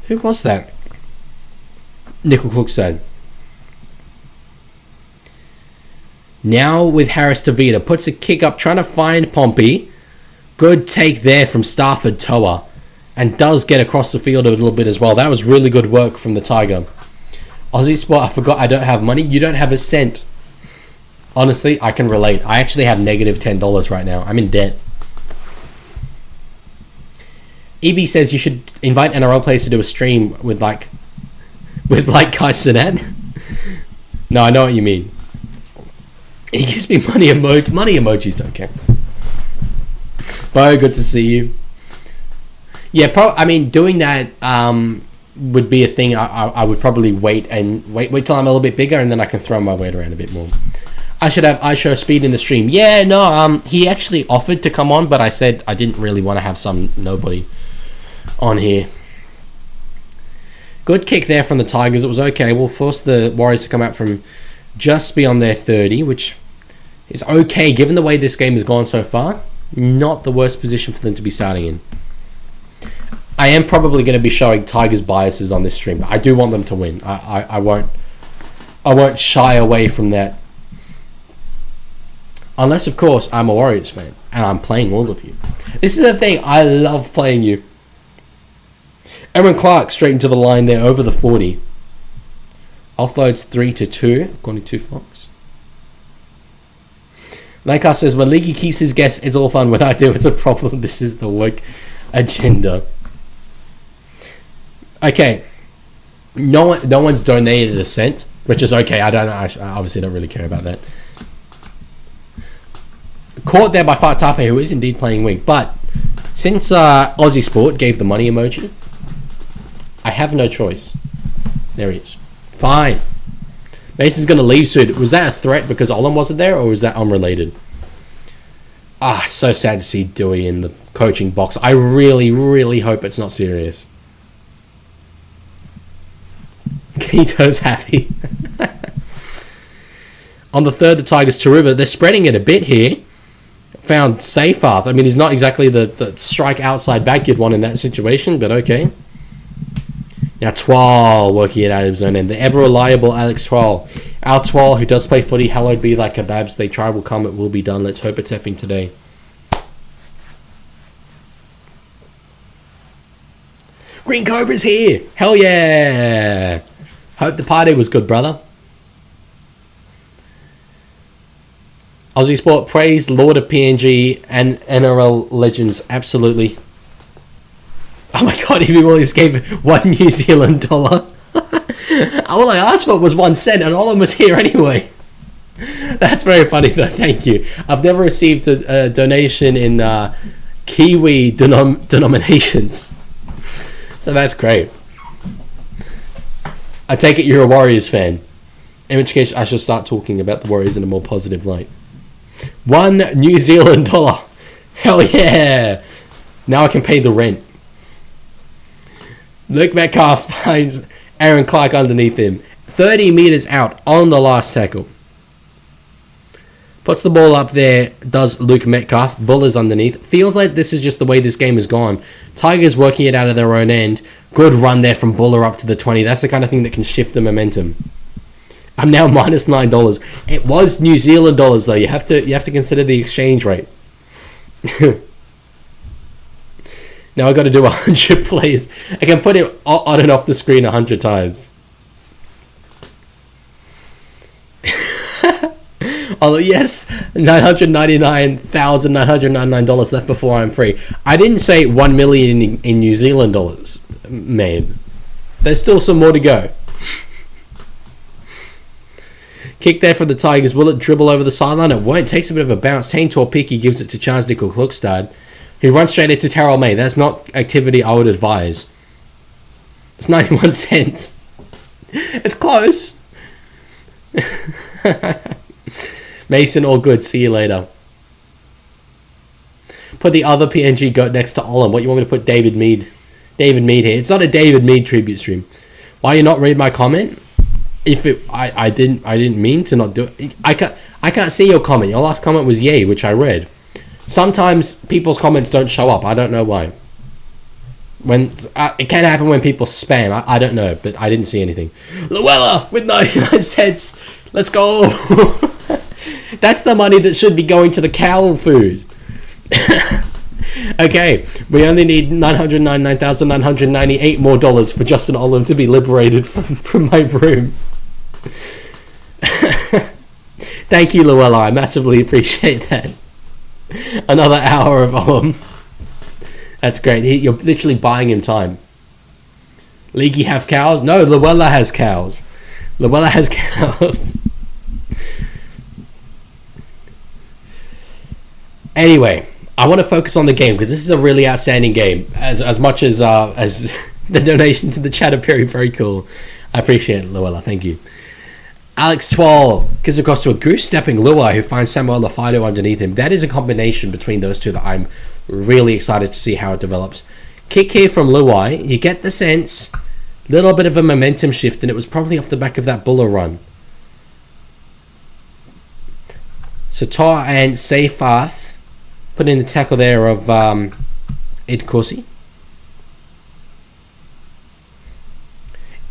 Who was that? Nickel-Klukstad. Now with Harris Tavita. Puts a kick up, trying to find Pompey. Good take there from Stafford Toa. And does get across the field a little bit as well. That was really good work from the Tiger. Aussie Sport, I forgot I don't have money. You don't have a cent. Honestly, I can relate. I actually have negative $10 right now. I'm in debt. EB says you should invite NRL players to do a stream with Kai Sinat. No, I know what you mean. He gives me money emojis. Money emojis don't count. Bo, good to see you. Yeah, I mean, doing that would be a thing. I would probably wait till I'm a little bit bigger, and then I can throw my weight around a bit more. I should have iShow Speed in the stream. Yeah, no, he actually offered to come on, but I said I didn't really want to have some nobody on here. Good kick there from the Tigers. It was okay. We'll force the Warriors to come out from just beyond their 30, which is okay given the way this game has gone so far. Not the worst position for them to be starting in. I am probably going to be showing Tigers biases on this stream. I do want them to win. I won't shy away from that. Unless, of course, I'm a Warriors fan and I'm playing all of you. This is the thing. I love playing you. Aaron Clark straight into the line there over the 40. Offloads 3-2, according to Fox. Lakar says, when Leaguie keeps his guests, it's all fun. When I do, it's a problem. This is the work agenda. Okay. No one's donated a cent, which is okay. I obviously don't really care about that. Caught there by Fatape, who is indeed playing wing. But since Aussie Sport gave the money emoji, I have no choice. There he is. Fine. Mason's going to leave soon. Was that a threat because Olam wasn't there, or was that unrelated? So sad to see Dewey in the coaching box. I really, really hope it's not serious. Keto's happy. On the 3rd, the Tigers to River. They're spreading it a bit here. Found Seyfarth. I mean, he's not exactly the strike outside back you'd want in that situation, but okay. Now Twal working it out of his own end. The ever-reliable Alex Twal. Our Twal, who does play footy, hallowed be thy kebabs. They try will come, it will be done. Let's hope it's effing today. Green Cobra's here! Hell yeah! Hope the party was good, brother. Aussie Sport praised Lord of PNG and NRL legends. Absolutely. Oh my god, Evie Williams gave $1 New Zealand dollar. All I asked for was 1 cent and all of them was here anyway. That's very funny though, thank you. I've never received a donation in Kiwi denominations. So that's great. I take it you're a Warriors fan. In which case I should start talking about the Warriors in a more positive light. $1 New Zealand dollar. Hell yeah. Now I can pay the rent. Luke Metcalf finds Aaron Clark underneath him. 30 metres out on the last tackle. Puts the ball up there. Does Luke Metcalf. Buller's underneath. Feels like this is just the way this game has gone. Tigers working it out of their own end. Good run there from Buller up to the 20. That's the kind of thing that can shift the momentum. I'm now minus $9. It was New Zealand dollars though. You have to consider the exchange rate. Now I've got to do 100 plays. I can put it on and off the screen 100 times. Oh yes, $999,999 left before I'm free. I didn't say 1 million in New Zealand dollars, man. There's still some more to go. Kick there for the Tigers. Will it dribble over the sideline? It won't. Takes a bit of a bounce. Tane Torpiki gives it to Charles Nickel-Klukstad, who runs straight into Terrell May. That's not activity I would advise. It's 91 cents. It's close. Mason, all good. See you later. Put the other PNG goat next to Olin. What, you want me to put David Mead? David Mead here. It's not a David Mead tribute stream. Why you not read my comment? I didn't mean to not do it. I can't see your comment. Your last comment was yay, which I read. Sometimes people's comments don't show up. I don't know why. When it can happen when people spam. I don't know, but I didn't see anything. Luella with 99 cents. Let's go. That's the money that should be going to the cow food. Okay, we only need $999,998 more dollars for Justin Olam to be liberated from my room. Thank you, Luella. I massively appreciate that. Another hour of Olam. That's great. You're literally buying him time. Leaguie have cows? No, Luella has cows. Luella has cows. Anyway, I want to focus on the game because this is a really outstanding game. As much as the donations in the chat are very, very cool. I appreciate it, Luella. Thank you. Alex 12 gives across to a goose-stepping Lua who finds Samuel Lafayette underneath him. That is a combination between those two that I'm really excited to see how it develops. Kick here from Luai. You get the sense, little bit of a momentum shift, and it was probably off the back of that Buller run. So Tor and Seyfarth put in the tackle there of Ed Corsi.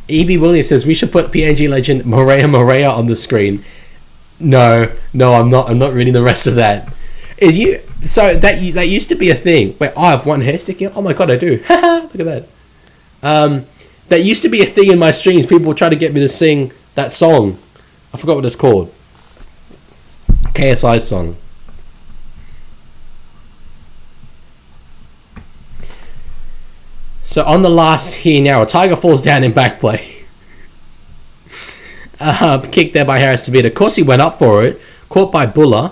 E.B. Williams says we should put PNG legend Morea on the screen. No, I'm not. I'm not reading the rest of that. So that used to be a thing. Wait, I have one hair sticking. Oh my god, I do. Look at that. That used to be a thing in my streams. People would try to get me to sing that song. I forgot what it's called. KSI song. So on the last here now, a Tiger falls down in back play. Kick there by Harris Tavita. Of course he went up for it. Caught by Buller.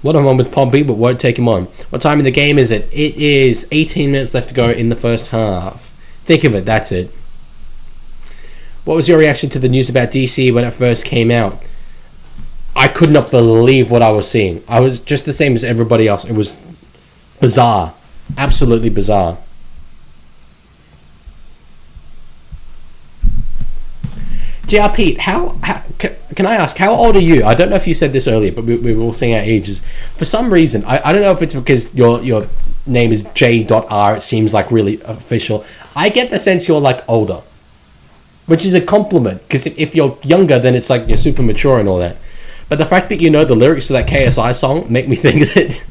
What a one with Pompey, but won't take him on. What time in the game is it? It is 18 minutes left to go in the first half. Think of it, that's it. What was your reaction to the news about DC when it first came out? I could not believe what I was seeing. I was just the same as everybody else. It was bizarre. Absolutely bizarre. JR Pete, how can I ask, how old are you? I don't know if you said this earlier, but we were all saying our ages. For some reason, I don't know if it's because your name is J.R. It seems like really official. I get the sense you're like older, which is a compliment, because if you're younger, then it's like you're super mature and all that. But the fact that you know the lyrics to that KSI song make me think that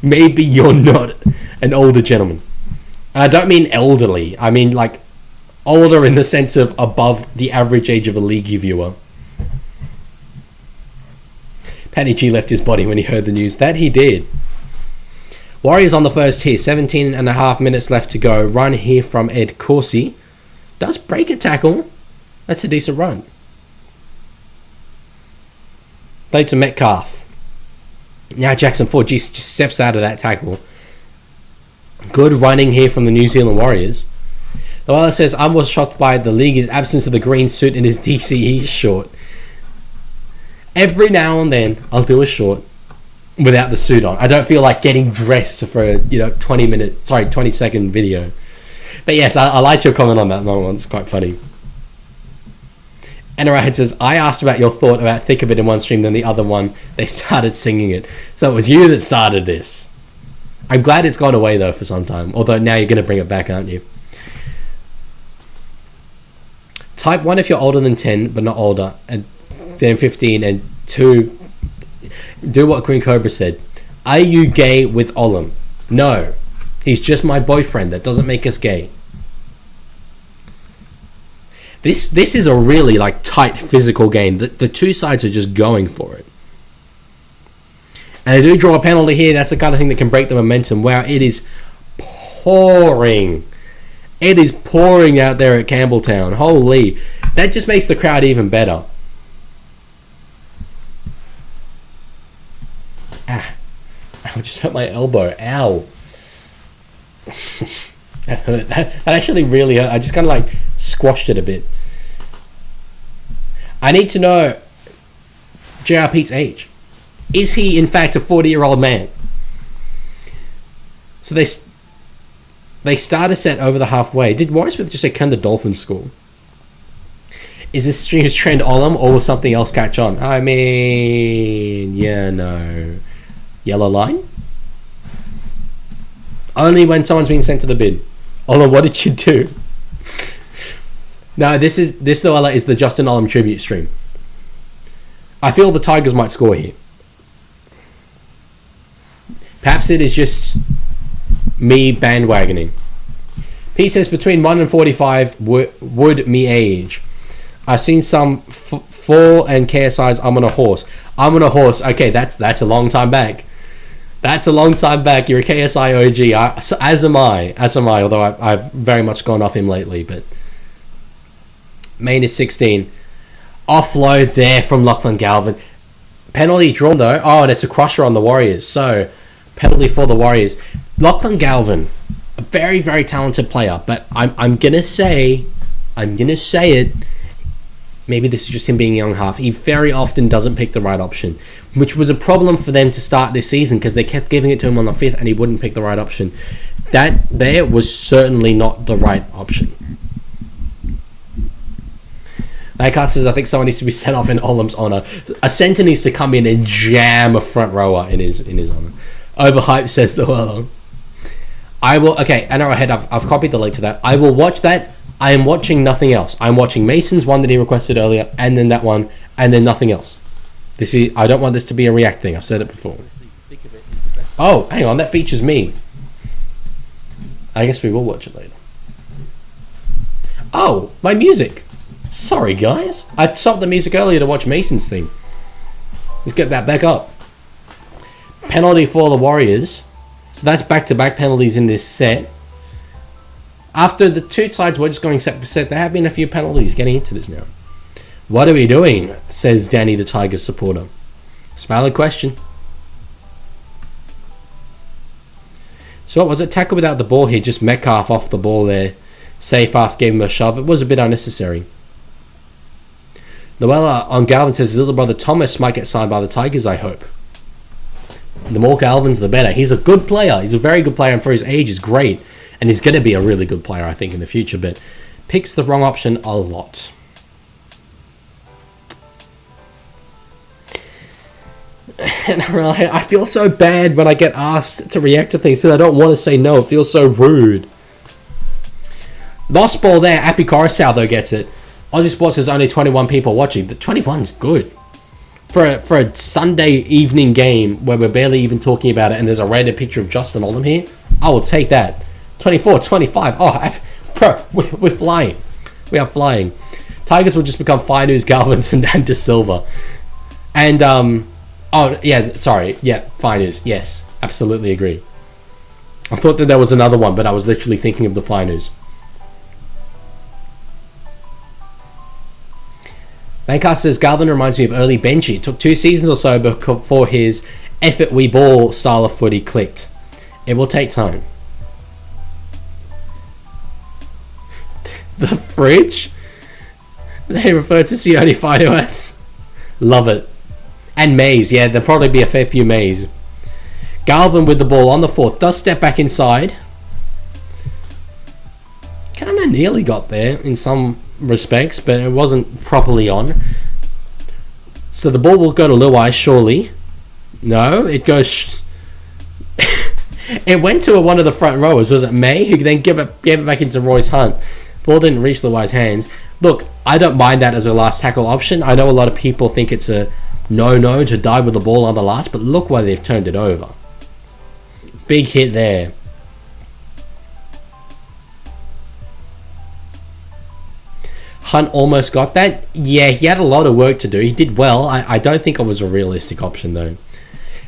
maybe you're not an older gentleman. And I don't mean elderly. I mean like older in the sense of above the average age of a Leaguie viewer. Paddy G left his body when he heard the news. That he did. Warriors on the first here. 17 and a half minutes left to go. Run here from Ed Corsi. Does break a tackle. That's a decent run. Play to Metcalf. Now Jackson Ford just steps out of that tackle. Good running here from the New Zealand Warriors. Luella says, I was shocked by the League's absence of the green suit in his DCE short. Every now and then, I'll do a short without the suit on. I don't feel like getting dressed for a 20-second video. But yes, I liked your comment on that one. It's quite funny. NRL says, I asked about your thought about Think of It in one stream, then the other one, they started singing it. So it was you that started this. I'm glad it's gone away, though, for some time. Although now you're going to bring it back, aren't you? Type 1 if you're older than 10, but not older, and then 15, and 2, do what Green Cobra said. Are you gay with Olam? No. He's just my boyfriend. That doesn't make us gay. This is a really like tight physical game. The two sides are just going for it. And they do draw a penalty here. That's the kind of thing that can break the momentum. Wow, it is pouring. It is pouring out there at Campbelltown. Holy. That just makes the crowd even better. I just hurt my elbow. Ow. That hurt. That actually really hurt. I just kind of like squashed it a bit. I need to know J.R. Pete's age. Is he, in fact, a 40-year-old man? So they start a set over the halfway. Did Warren Smith just say, can the Dolphins score? Is this stream's trend Olam, or will something else catch on? I mean, yeah, no. Yellow line? Only when someone's being sent to the bin. Olam, what did you do? No, this Luella is the Justin Olam tribute stream. I feel the Tigers might score here. Perhaps it is just me bandwagoning. P says between 1 and 45 would me age. I've seen some fall and KSI's I'm on a horse. I'm on a horse. Okay, that's a long time back. That's a long time back. You're a KSI OG. So as am I. Although I've very much gone off him lately. But Main is 16. Offload there from Lachlan Galvin. Penalty drawn though. Oh, and it's a crusher on the Warriors. So penalty for the Warriors. Lachlan Galvin, a very, very talented player. But I'm gonna say it. Maybe this is just him being a young half. He very often doesn't pick the right option, which was a problem for them to start this season because they kept giving it to him on the 5th and he wouldn't pick the right option. That there was certainly not the right option. Lakeart says, I think someone needs to be sent off in Olam's honour. A centre needs to come in and jam a front rower in his honour. Overhyped says the world. I will. Okay, NRL Head. I've copied the link to that. I will watch that. I am watching nothing else. I'm watching Mason's one that he requested earlier, and then that one, and then nothing else. I don't want this to be a React thing. I've said it before. Oh, hang on. That features me. I guess we will watch it later. Oh, my music. Sorry, guys. I stopped the music earlier to watch Mason's thing. Let's get that back up. Penalty for the Warriors. So that's back-to-back penalties in this set. After the two sides were just going set for set, there have been a few penalties getting into this now. What are we doing? Says Danny, the Tigers supporter. It's a valid question. So what was it? Tackle without the ball here. Just Metcalf off the ball there. Seyfarth gave him a shove. It was a bit unnecessary. Luella on Galvin says his little brother Thomas might get signed by the Tigers, I hope. The more Galvins, the better. He's a good player. He's a very good player, and for his age, is great. And he's going to be a really good player, I think, in the future. But picks the wrong option a lot. And I feel so bad when I get asked to react to things because I don't want to say no. It feels so rude. Lost ball there. Appy Coruscant, though, gets it. Aussie Sports says only 21 people watching. The 21's good. For a Sunday evening game where we're barely even talking about it and there's a random picture of Justin Olam here, I will take that. 24, 25. Oh, bro, we're flying. We are flying. Tigers will just become Finews, Galvins, and De Silva. And, oh, yeah, sorry. Yeah, Finews. Yes, absolutely agree. I thought that there was another one, but I was literally thinking of the Finews. Bankcast says, Galvin reminds me of early Benji. It took 2 seasons or so before his effort we ball style of footy clicked. It will take time. The fridge? They refer to Sione Fido as. Love it. And Mays. Yeah, there'll probably be a fair few Mays. Galvin with the ball on the 4th. Does step back inside. Kind of nearly got there in some respects, but it wasn't properly on. So the ball will go to Luai, surely. No, it goes... It went to one of the front rowers. Was it May? Who then gave it back into Royce Hunt. Ball didn't reach Luai's hands. Look, I don't mind that as a last tackle option. I know a lot of people think it's a no to dive with the ball on the last, but look why they've turned it over. Big hit there. Hunt almost got that. Yeah, he had a lot of work to do. He did well. I don't think it was a realistic option, though.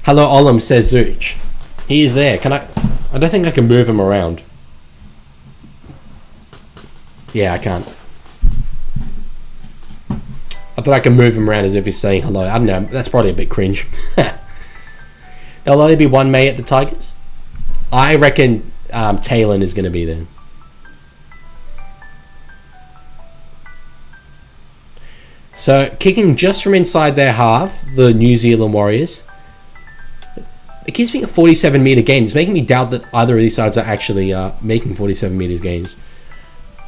Hello, Olam, says Zuch. He is there. I don't think I can move him around. Yeah, I can't. I thought I could move him around as if he's saying hello. I don't know. That's probably a bit cringe. There'll only be one May at the Tigers. I reckon Taylor is going to be there. So, kicking just from inside their half, the New Zealand Warriors. It gives me a 47 meter gain. It's making me doubt that either of these sides are actually making 47 meters gains.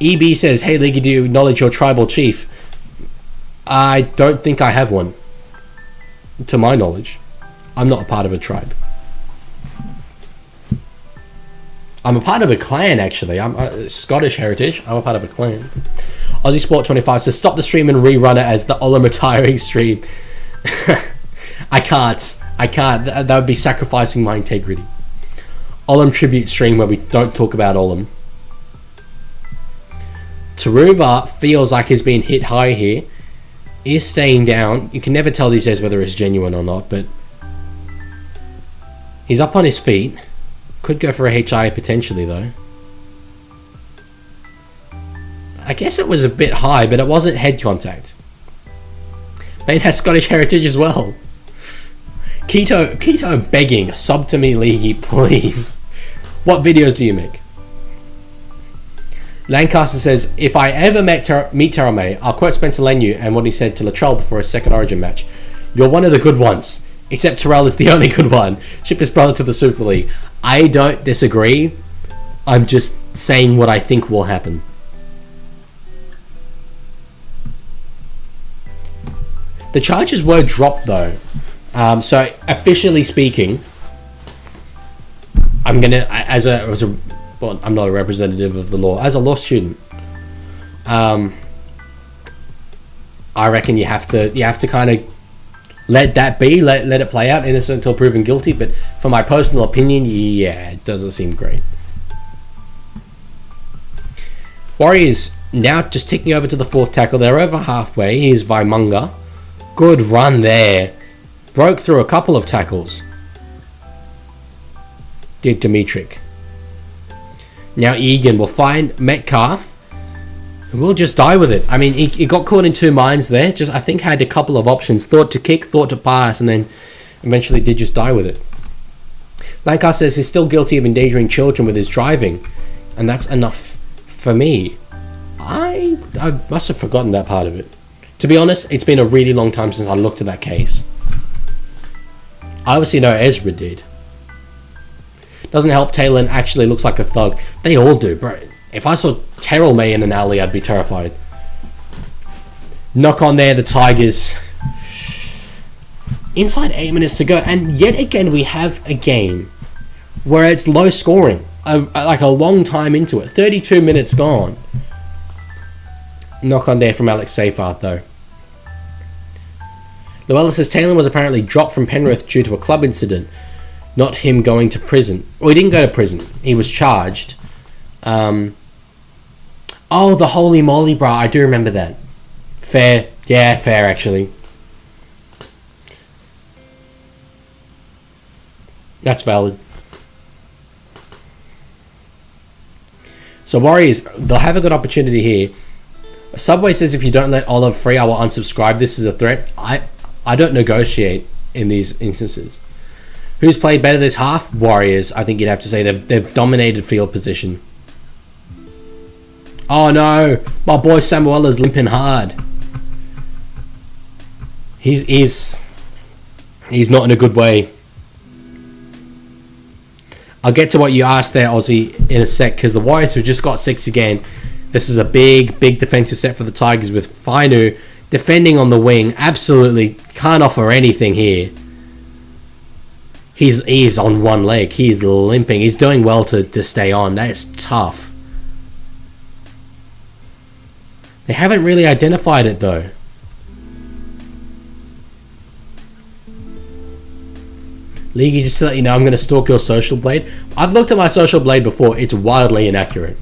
EB says, hey Leaguie, do you acknowledge your tribal chief? I don't think I have one. To my knowledge. I'm not a part of a tribe. I'm a part of a clan, actually. I'm Scottish heritage. I'm a part of a clan. Aussie Sport 25 says, stop the stream and rerun it as the Olam retiring stream. I can't. That would be sacrificing my integrity. Olam tribute stream where we don't talk about Olam. Taruva feels like he's been hit high here. Is staying down. You can never tell these days whether it's genuine or not, but he's up on his feet. Could go for a HIA potentially, though. I guess it was a bit high, but it wasn't head contact. Mate has Scottish heritage as well. Keto begging, sub to me, Leaguie, please. What videos do you make? Lancaster says, if I ever meet Terame, I'll quote Spencer Lenu and what he said to Latrell before his second Origin match. You're one of the good ones. Except Terrell is the only good one. Ship his brother to the Super League. I don't disagree. I'm just saying what I think will happen. The charges were dropped though. So officially speaking, I'm gonna well, I'm not a representative of the law. As a law student, I reckon you have to kind of let that be, let it play out, innocent until proven guilty. But for my personal opinion, yeah, it doesn't seem great. Warriors now just ticking over to the fourth tackle. They're over halfway. Here's Vaimunga. Good run there. Broke through a couple of tackles. Did Dimitrik. Now Egan will find Metcalf. We'll just die with it. I mean, he got caught in two minds there. Just, I think, had a couple of options. Thought to kick, thought to pass, and then eventually did just die with it. Lancaster says he's still guilty of endangering children with his driving. And that's enough for me. I must have forgotten that part of it. To be honest, it's been a really long time since I looked at that case. I obviously know Ezra did. Doesn't help Taylor actually looks like a thug. They all do, bro. If I saw Terrell May in an alley, I'd be terrified. Knock on there, the Tigers. Inside 8 minutes to go. And yet again, we have a game where it's low scoring. Like a long time into it. 32 minutes gone. Knock on there from Alex Seyfarth, though. Llewellyn says Taylor was apparently dropped from Penrith due to a club incident. Not him going to prison. Well, he didn't go to prison. He was charged. Oh, the holy moly, bro. I do remember that. Fair. Yeah, fair, actually. That's valid. So, Warriors, they'll have a good opportunity here. Subway says if you don't let Olive free, I will unsubscribe. This is a threat. I don't negotiate in these instances. Who's played better this half? Warriors. I think you'd have to say they've dominated field position. Oh no, my boy Samuel is limping hard. He's not in a good way. I'll get to what you asked there, Aussie, in a sec, because the Warriors have just got 6 again. This is a big defensive set for the Tigers with Fainu defending on the wing. Absolutely can't offer anything here. He's on one leg. He's limping. He's doing well to stay on. That's tough. They haven't really identified it, though. Leaguie, just to let you know, I'm going to stalk your social blade. I've looked at my social blade before. It's wildly inaccurate.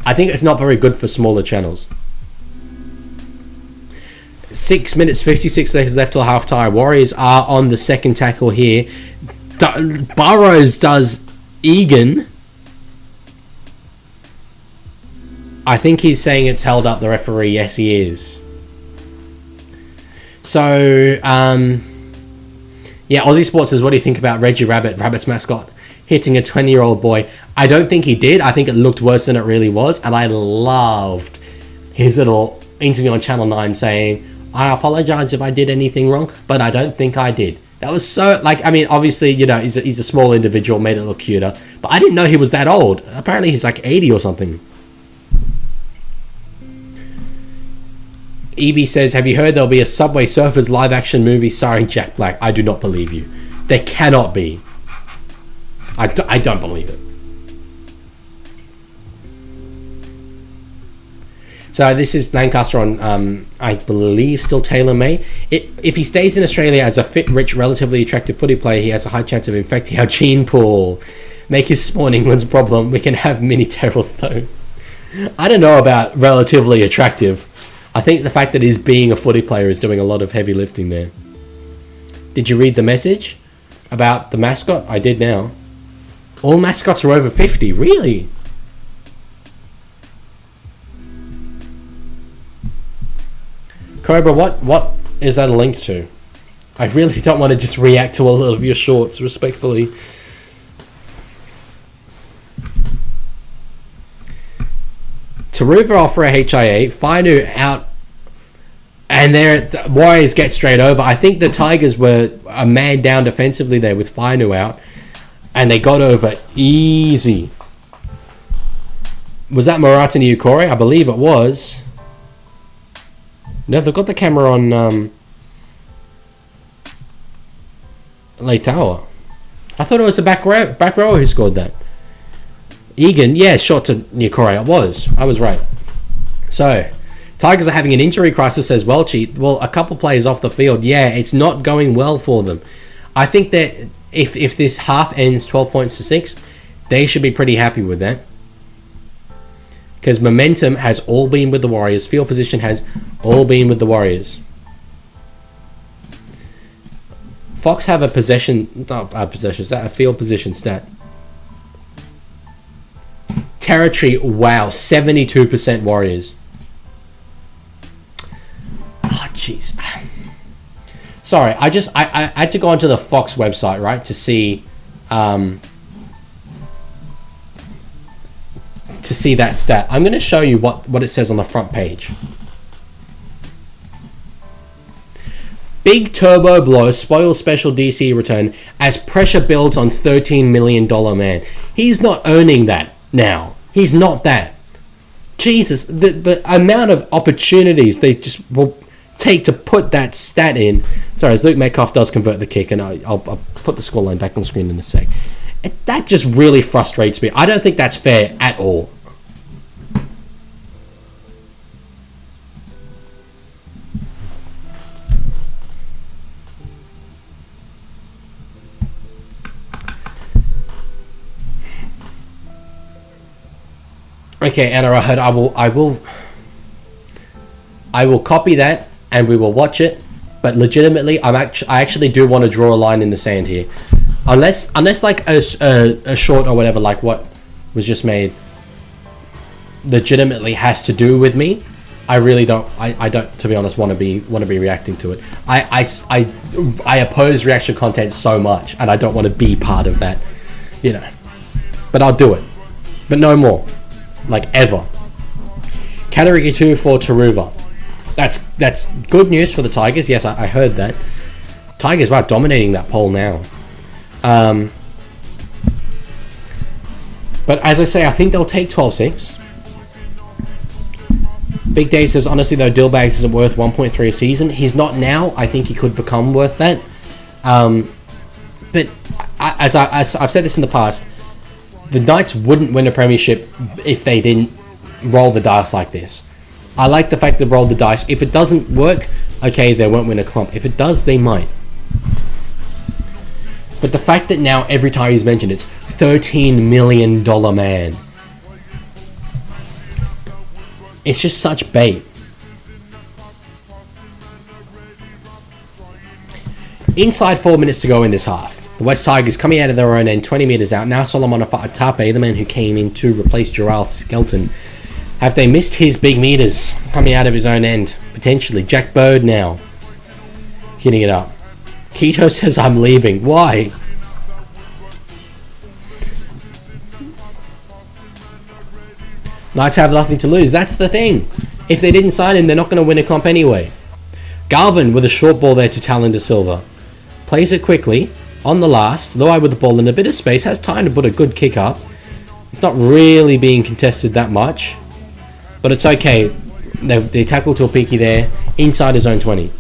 I think it's not very good for smaller channels. 6 minutes, 56 seconds left till half-time. Warriors are on the second tackle here. Burrows does Egan. I think he's saying it's held up the referee. Yes, he is. So, yeah, Aussie Sports says, what do you think about Reggie Rabbit, Rabbit's mascot, hitting a 20-year-old boy? I don't think he did. I think it looked worse than it really was. And I loved his little interview on Channel 9 saying, I apologize if I did anything wrong, but I don't think I did. That was so, like, I mean, obviously, you know, he's a small individual, made it look cuter. But I didn't know he was that old. Apparently he's like 80 or something. EB says, have you heard there'll be a Subway Surfers live-action movie starring Jack Black? I do not believe you. There cannot be. I don't believe it. So this is Lancaster on, I believe, still Taylor May. If he stays in Australia as a fit, rich, relatively attractive footy player, he has a high chance of infecting our gene pool. Make his spawn England's problem. We can have mini Terrells, though. I don't know about relatively attractive. I think the fact that he's being a footy player is doing a lot of heavy lifting there. Did you read the message about the mascot? I did now. All mascots are over 50. Really? Cobra, what is that a link to? I really don't want to just react to a lot of your shorts, respectfully. Taruva off for a HIA, Fainu out, and the Warriors get straight over. I think the Tigers were a man down defensively there with Fainu out, and they got over easy. Was that Murata Niukore? I believe it was. No, they've got the camera on Leitao. I thought it was the back row who scored that. Egan, yeah, shot to Niukore. It was. I was right. So, Tigers are having an injury crisis, says Welchie. Well, a couple players off the field. Yeah, it's not going well for them. I think that if this half ends 12 points to 6, they should be pretty happy with that. Because momentum has all been with the Warriors. Field position has all been with the Warriors. Fox have a a field position stat. Territory, wow, 72% Warriors. Oh, jeez. Sorry, I had to go onto the Fox website, right, to see that stat. I'm going to show you what it says on the front page. Big turbo blow, spoil special DC return as pressure builds on $13 million man. He's not earning that now. He's not that. Jesus, the amount of opportunities they just will take to put that stat in. Sorry, as Luke Metcalf does convert the kick, and I'll put the scoreline back on screen in a sec. That just really frustrates me. I don't think that's fair at all. Okay, Anna, I will copy that and we will watch it. But legitimately, I actually do want to draw a line in the sand here. Unless like a short or whatever, like what was just made, legitimately has to do with me, I really don't. I don't, to be honest, want to be reacting to it. I oppose reaction content so much, and I don't want to be part of that, you know. But I'll do it, but no more, like ever. Category 2 for Taruva. That's good news for the Tigers. Yes, I heard that. Tigers, wow, dominating that poll now. But as I say, I think they'll take 12-6. Big Dave says, honestly though, Dillbags isn't worth 1.3 a season. He's not now. I think he could become worth that. But as I've said this in the past, the Knights wouldn't win a premiership if they didn't roll the dice like this. I like the fact they've rolled the dice. If it doesn't work, okay, they won't win a comp. If it does, they might. But the fact that now every time he's mentioned it's $13 million man. It's just such bait. Inside 4 minutes to go in this half. The West Tigers coming out of their own end, 20 metres out. Now Solomon Tape, the man who came in to replace Jarrell Skelton. Have they missed his big meters coming out of his own end? Potentially. Jack Bird now hitting it up. Keto says, I'm leaving. Why? Knights have nothing to lose. That's the thing. If they didn't sign him, they're not going to win a comp anyway. Galvin with a short ball there to Talon De Silva. plays it quickly on the last. Luai with the ball in a bit of space, has time to put a good kick up. It's not really being contested that much, but it's okay. They tackle Tuapiki there, inside his own 20.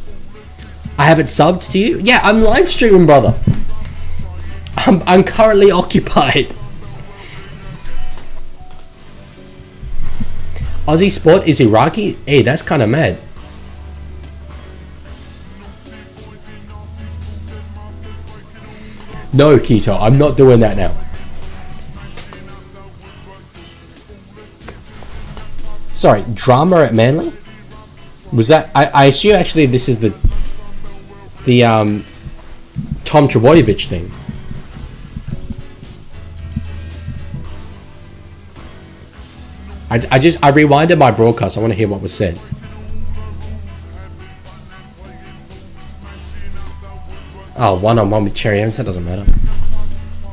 I have it subbed to you? Yeah, I'm live streaming, brother. I'm currently occupied. Aussie Sport is Iraqi? Hey, that's kind of mad. No, Keto, I'm not doing that now. Sorry, drama at Manly? Was that... I assume actually this is the Tom Trebojevic thing. I rewinded my broadcast. I want to hear what was said. Oh, one-on-one with Cherry Evans. That doesn't matter.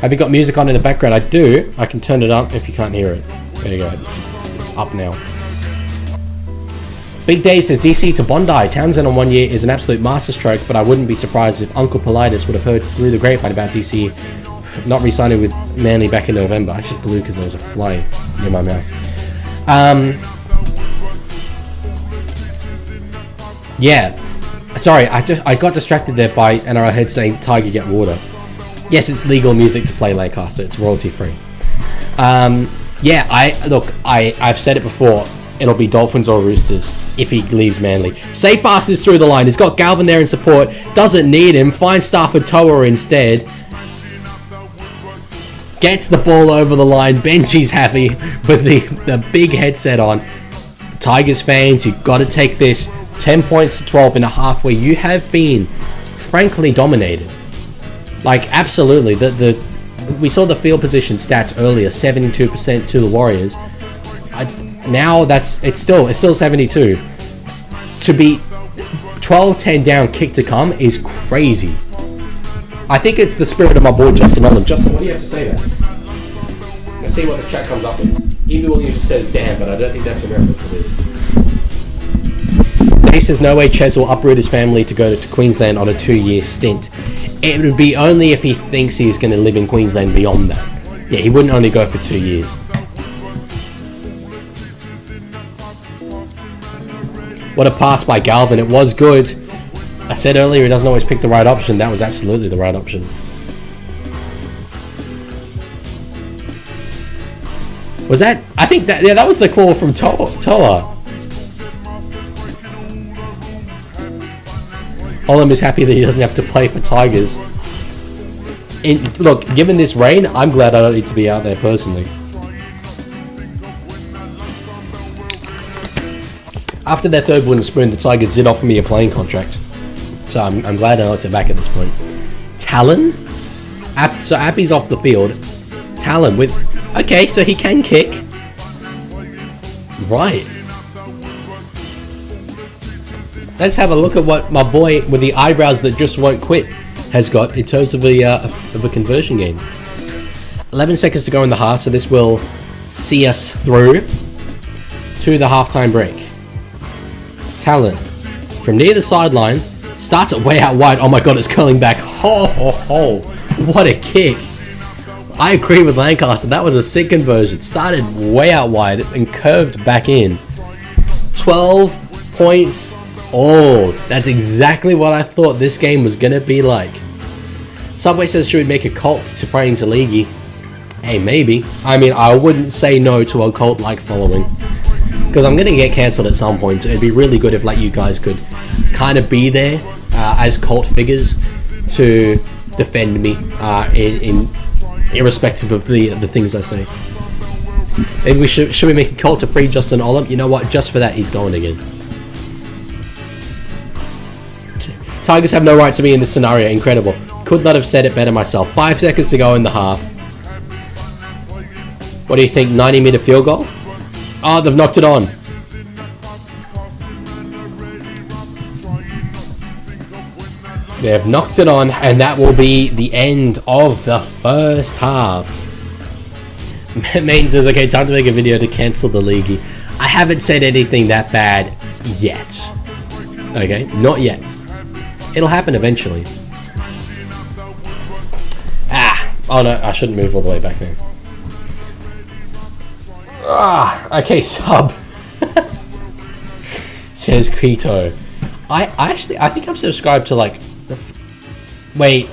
Have you got music on in the background? I do. I can turn it up if you can't hear it. There you go. It's up now. Big Dave says, DC to Bondi. Townsend on 1 year is an absolute masterstroke, but I wouldn't be surprised if Uncle Politis would have heard through the grapevine about DC not re-signing with Manly back in November. I just blew because there was a fly near my mouth. Yeah. Sorry, I got distracted there by NRL head saying Tiger get water. Yes, it's legal music to play Lancaster. It's royalty free. Yeah, I've said it before. It'll be Dolphins or Roosters if he leaves Manly. Safe pass this through the line. He's got Galvin there in support. Doesn't need him. Finds Stafford Toa instead. Gets the ball over the line. Benji's happy with the big headset on. Tigers fans, you've got to take this 10 points to 12 in a half where you have been frankly dominated. Like, absolutely. We saw the field position stats earlier, 72% to the Warriors. Now it's still 72. To be 12-10 down, kick to come is crazy. I think it's the spirit of my boy Justin Allen. Justin, what do you have to say there? Let's see what the chat comes up with. Evie Williams just says damn, but I don't think that's a reference to this. Dave says no way Ches will uproot his family to go to Queensland on a 2-year stint. It would be only if he thinks he's going to live in Queensland beyond that. Yeah, he wouldn't only go for 2 years. What a pass by Galvin. It was good. I said earlier he doesn't always pick the right option. That was absolutely the right option. Was that... I think that... Yeah, that was the call from Toa. Olam is happy that he doesn't have to play for Tigers. Look, given this rain, I'm glad I don't need to be out there personally. After their third wooden spoon, the Tigers did offer me a playing contract. So I'm glad I knocked it back at this point. Talon? So Appy's off the field. Talon with... Okay, so he can kick. Right. Let's have a look at what my boy with the eyebrows that just won't quit has got in terms of a conversion game. 11 seconds to go in the half, so this will see us through to the halftime break. Talon from near the sideline starts it way out wide. Oh my god, it's curling back. Ho ho ho! What a kick! I agree with Lancaster. That was a sick conversion. Started way out wide and curved back in. 12 points. Oh, that's exactly what I thought this game was gonna be like. Subway says should we make a cult to praying to Leaguie? Hey, maybe. I mean, I wouldn't say no to a cult-like following. Because I'm going to get cancelled at some point. So it'd be really good if like you guys could kind of be there as cult figures to defend me irrespective of the things I say. Maybe should we make a cult to free Justin Olam? You know what? Just for that, he's going again. Tigers have no right to be in this scenario. Incredible. Could not have said it better myself. 5 seconds to go in the half. What do you think? 90-meter field goal? Oh, they've knocked it on. They've knocked it on, and that will be the end of the first half. Main says, okay, time to make a video to cancel the Leaguie. I haven't said anything that bad yet. Okay, not yet. It'll happen eventually. Oh no, I shouldn't move all the way back then. Okay, sub. Says Keto. I think I'm subscribed to like wait.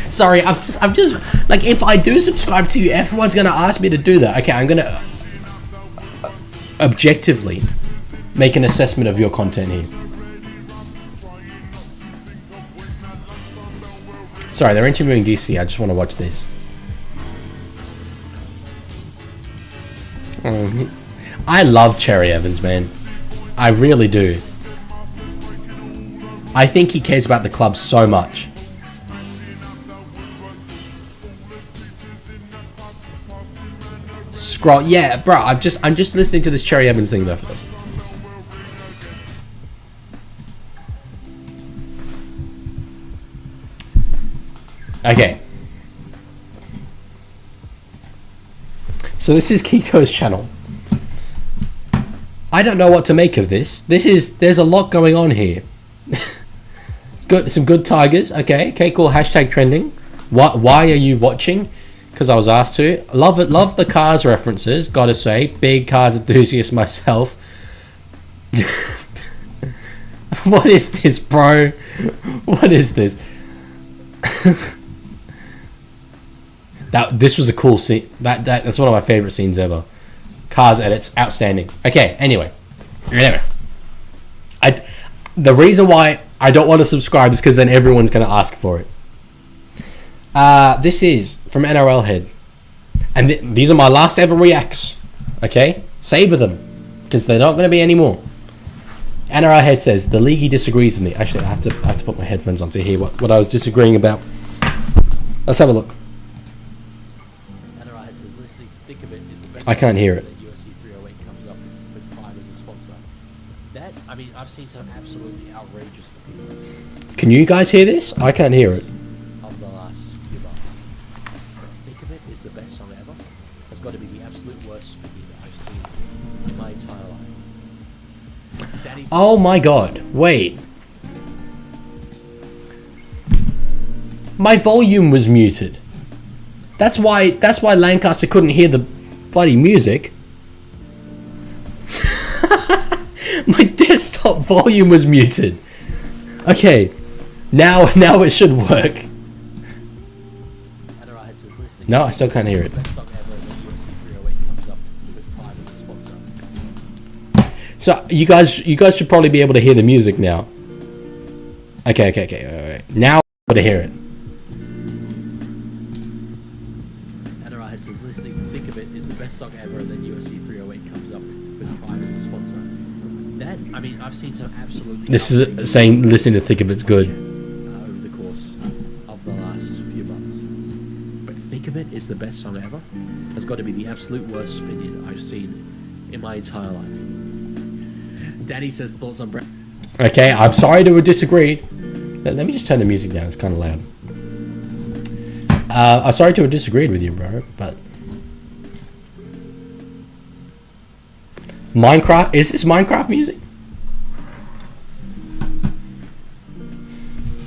Sorry, I'm just like, if I do subscribe to you, everyone's gonna ask me to do that. Okay, I'm gonna objectively make an assessment of your content here. Sorry, they're interviewing DC. I just want to watch this. I love Cherry Evans, man. I really do. I think he cares about the club so much. Scroll, yeah, bro. I'm just listening to this Cherry Evans thing though first. Okay. So this is Keto's channel. I don't know what to make of this. There's a lot going on here. Good, some good Tigers. Okay, cool. Hashtag trending. Why are you watching? Because I was asked to. Love it. Love the Cars references. Gotta say, big Cars enthusiast myself. What is this, bro? What is this? This was a cool scene. That's one of my favorite scenes ever. Cars edits, outstanding. Okay, anyway. The reason why I don't want to subscribe is because then everyone's going to ask for it. This is from NRL Head. And these are my last ever reacts. Okay? Savor them. Because they're not going to be any more. NRL Head says, the Leaguie disagrees with me. Actually, I have to put my headphones on to hear what I was disagreeing about. Let's have a look. NRL Head says, listening to think of it is the best. I can't hear it. I mean, I've seen some absolutely outrageous opinions. Can you guys hear this? I can't hear it. Of the last few months. But think of it is the best song ever. Has got to be the absolute worst opinion I've seen in my entire life. Oh my god! Wait. My volume was muted. That's why Lancaster couldn't hear the bloody music. My desktop volume was muted. Okay, now it should work. No, I still can't hear it. So you guys should probably be able to hear the music now. Okay. Alright. Now I'm able to hear it. NRL says listening to think of it is the best song ever, and then UFC 308 comes up with Prime as a sponsor. That, I mean, I've seen some absolutely... This is saying listening to think of it's good. Over the course of the last few months. But think of it is the best song ever. Has got to be the absolute worst opinion I've seen in my entire life. Daddy says thoughts on Brett. Okay, I'm sorry to disagree. Let me just turn the music down. It's kind of loud. I'm sorry to have disagreed with you, bro, but... Minecraft? Is this Minecraft music?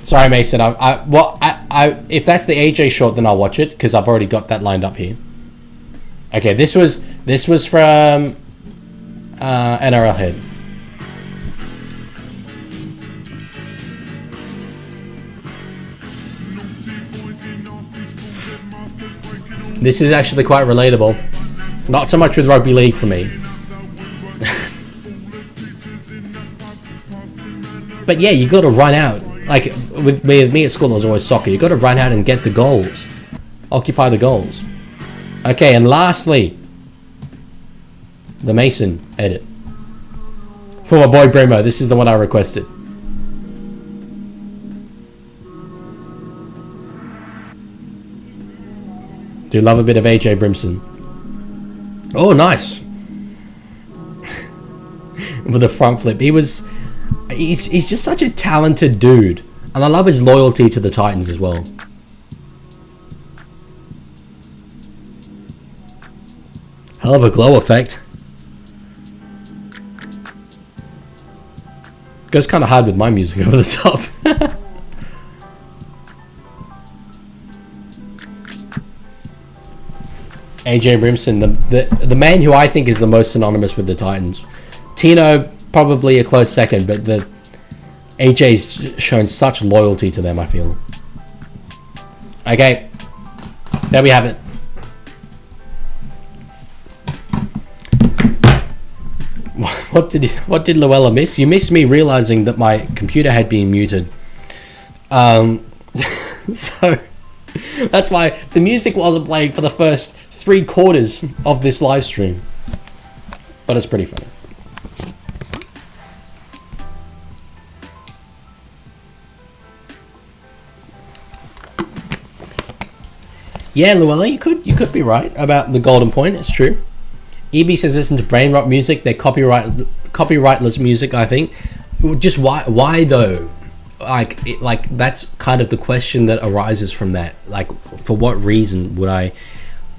Sorry, Mason. If that's the AJ short, then I'll watch it because I've already got that lined up here. Okay, this was from NRL Head. This is actually quite relatable. Not so much with rugby league for me. But yeah, you got to run out. Like with me at school, it was always soccer. You got to run out and get the goals, occupy the goals. Okay, and lastly, the Mason edit for my boy Bremo. This is the one I requested. Do love a bit of AJ Brimson. Oh, nice. With a front flip, he's just such a talented dude, and I love his loyalty to the Titans as well. Hell of a glow effect. Goes kind of hard with my music over the top. AJ Brimson, the man who I think is the most synonymous with the Titans. Tino probably a close second, but the AJ's shown such loyalty to them, I feel. Okay, there we have it. What did Luella miss? You missed me realizing that my computer had been muted. So that's why the music wasn't playing for the first 3/4 of this live stream. But it's pretty funny. Yeah, Luella, you could be right about the golden point. It's true. EB says listen to brain rot music. They're copyrightless music, I think. Just why though? Like that's kind of the question that arises from that. Like, for what reason would I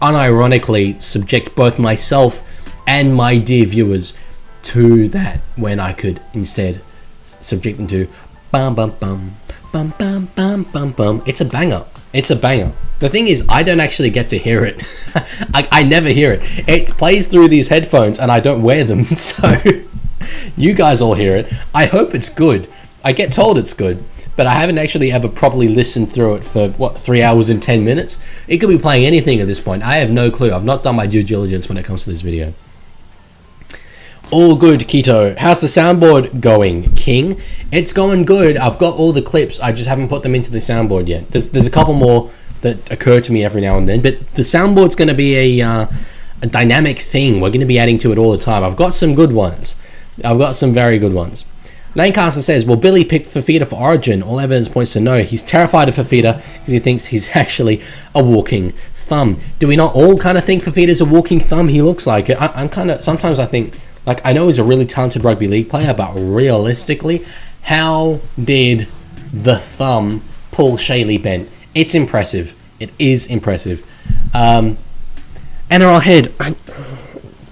unironically subject both myself and my dear viewers to that when I could instead subject them to bum bum bum bum bum bum bum bum. It's a banger. It's a banger. The thing is, I don't actually get to hear it. I never hear it. It plays through these headphones and I don't wear them, so you guys all hear it. I hope it's good. I get told it's good, but I haven't actually ever properly listened through it for, 3 hours and 10 minutes? It could be playing anything at this point. I have no clue. I've not done my due diligence when it comes to this video. All good, Keto. How's the soundboard going, King? It's going good. I've got all the clips. I just haven't put them into the soundboard yet. There's a couple more that occur to me every now and then, but the soundboard's going to be a dynamic thing. We're going to be adding to it all the time. I've got some good ones. I've got some very good ones. Lancaster says, will Billy pick Fafita for Origin? All evidence points to no. He's terrified of Fafita because he thinks he's actually a walking thumb. Do we not all kind of think Fafita's a walking thumb? He looks like it. I'm kind of, sometimes I think, like, I know he's a really talented rugby league player, but realistically, how did the thumb pull Shaylee Bent? It's impressive. It is impressive. NRL Head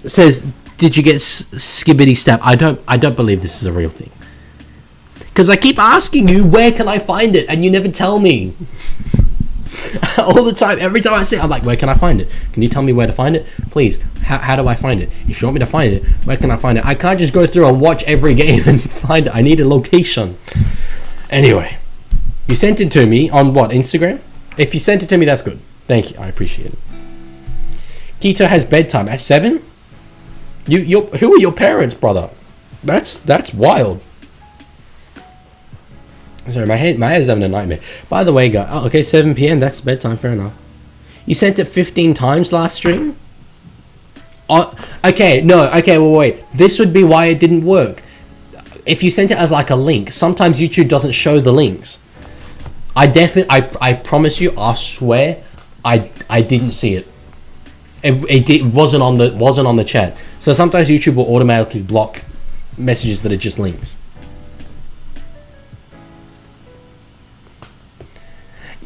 says, did you get skibbity stab? I don't believe this is a real thing. Because I keep asking you, where can I find it? And you never tell me. All the time, every time I say it, I'm like, where can I find it? Can you tell me where to find it? Please, how do I find it? If you want me to find it, where can I find it? I can't just go through and watch every game and find it. I need a location. Anyway, you sent it to me on what, Instagram? If you sent it to me, that's good. Thank you, I appreciate it. Keto has bedtime at 7? Who are your parents, brother? That's wild. Sorry, my head's having a nightmare. By the way, guys, okay, 7 p.m. That's bedtime. Fair enough. You sent it 15 times last stream. Okay, no, okay, well, wait. This would be why it didn't work. If you sent it as like a link, sometimes YouTube doesn't show the links. I promise you, I swear, I didn't see it. It wasn't on the chat. So sometimes YouTube will automatically block messages that are just links.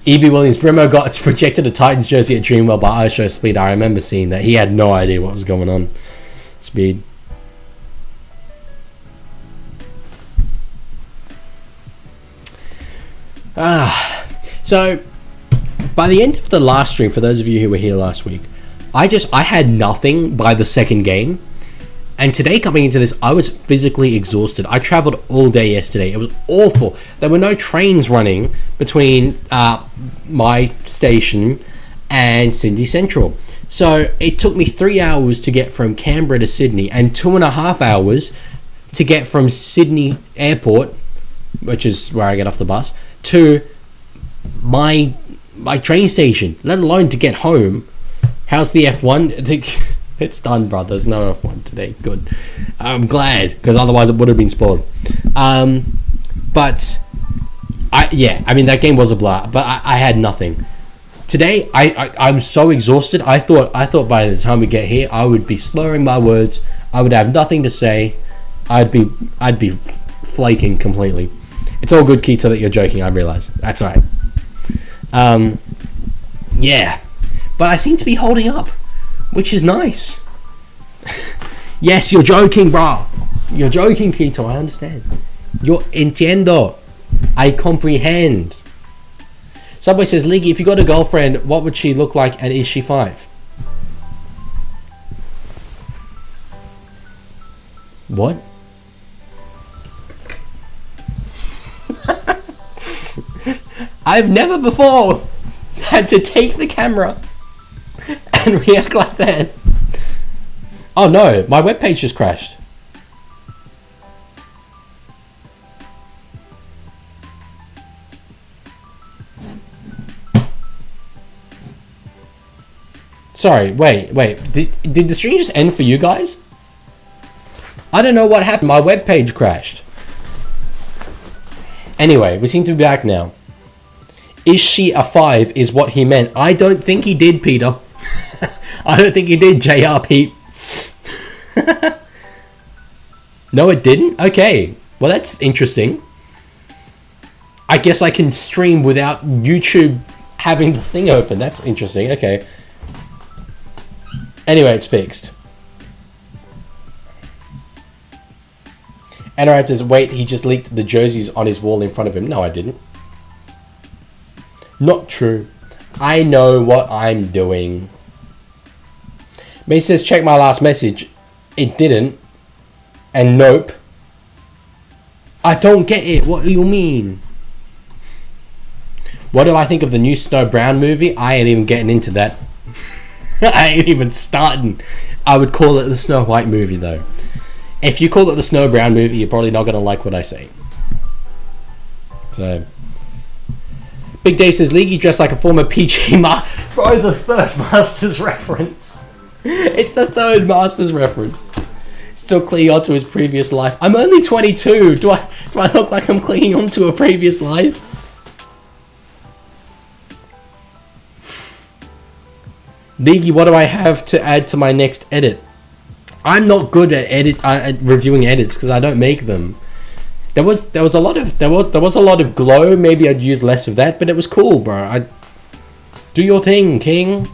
E.B. Williams, Brimo got projected a Titans jersey at Dreamwell by iShow Speed. I remember seeing that. He had no idea what was going on. Speed. So by the end of the last stream, for those of you who were here last week, I had nothing by the second game. And today, coming into this, I was physically exhausted. I traveled all day yesterday. It was awful. There were no trains running between my station and Sydney Central. So it took me 3 hours to get from Canberra to Sydney and 2.5 hours to get from Sydney Airport, which is where I get off the bus, to my train station, let alone to get home. How's the F1? It's done, bro. There's no F1 today. Good. I'm glad, because otherwise it would have been spoiled. But I mean, that game was a blur, but I had nothing. Today, I'm so exhausted. I thought by the time we get here, I would be slurring my words. I would have nothing to say. I'd be flaking completely. It's all good, Keto, that you're joking. I realize. That's all right. Yeah, but I seem to be holding up, which is nice. Yes, you're joking, bro. You're joking, Keto. I understand. Yo entiendo. I comprehend. Subway says, Leaguie, if you got a girlfriend, what would she look like, and is she 5? What? I've never before had to take the camera and react like that. Oh no, my webpage just crashed. Sorry, wait. Did the stream just end for you guys? I don't know what happened. My webpage crashed. Anyway, we seem to be back now. Is she a 5 is what he meant. I don't think he did, Peter. I don't think he did, JR Pete. No, it didn't? Okay. Well, that's interesting. I guess I can stream without YouTube having the thing open. That's interesting. Okay. Anyway, it's fixed. NRL says, wait, he just leaked the jerseys on his wall in front of him. No, I didn't. Not true. I know what I'm doing. May says, check my last message. It didn't. And nope. I don't get it. What do you mean? What do I think of the new Snow Brown movie? I ain't even getting into that. I ain't even starting. I would call it the Snow White movie, though. If you call it the Snow Brown movie, you're probably not going to like what I say. So, Big Dave says, Leaguie dressed like a former PG Bro, the third Masters reference. It's the third Masters reference. Still clinging on to his previous life. I'm only 22. Do I look like I'm clinging on to a previous life? Leaguie, what do I have to add to my next edit? I'm not good at reviewing edits because I don't make them. There was a lot of glow. Maybe I'd use less of that, but it was cool, bro. Do your thing, King.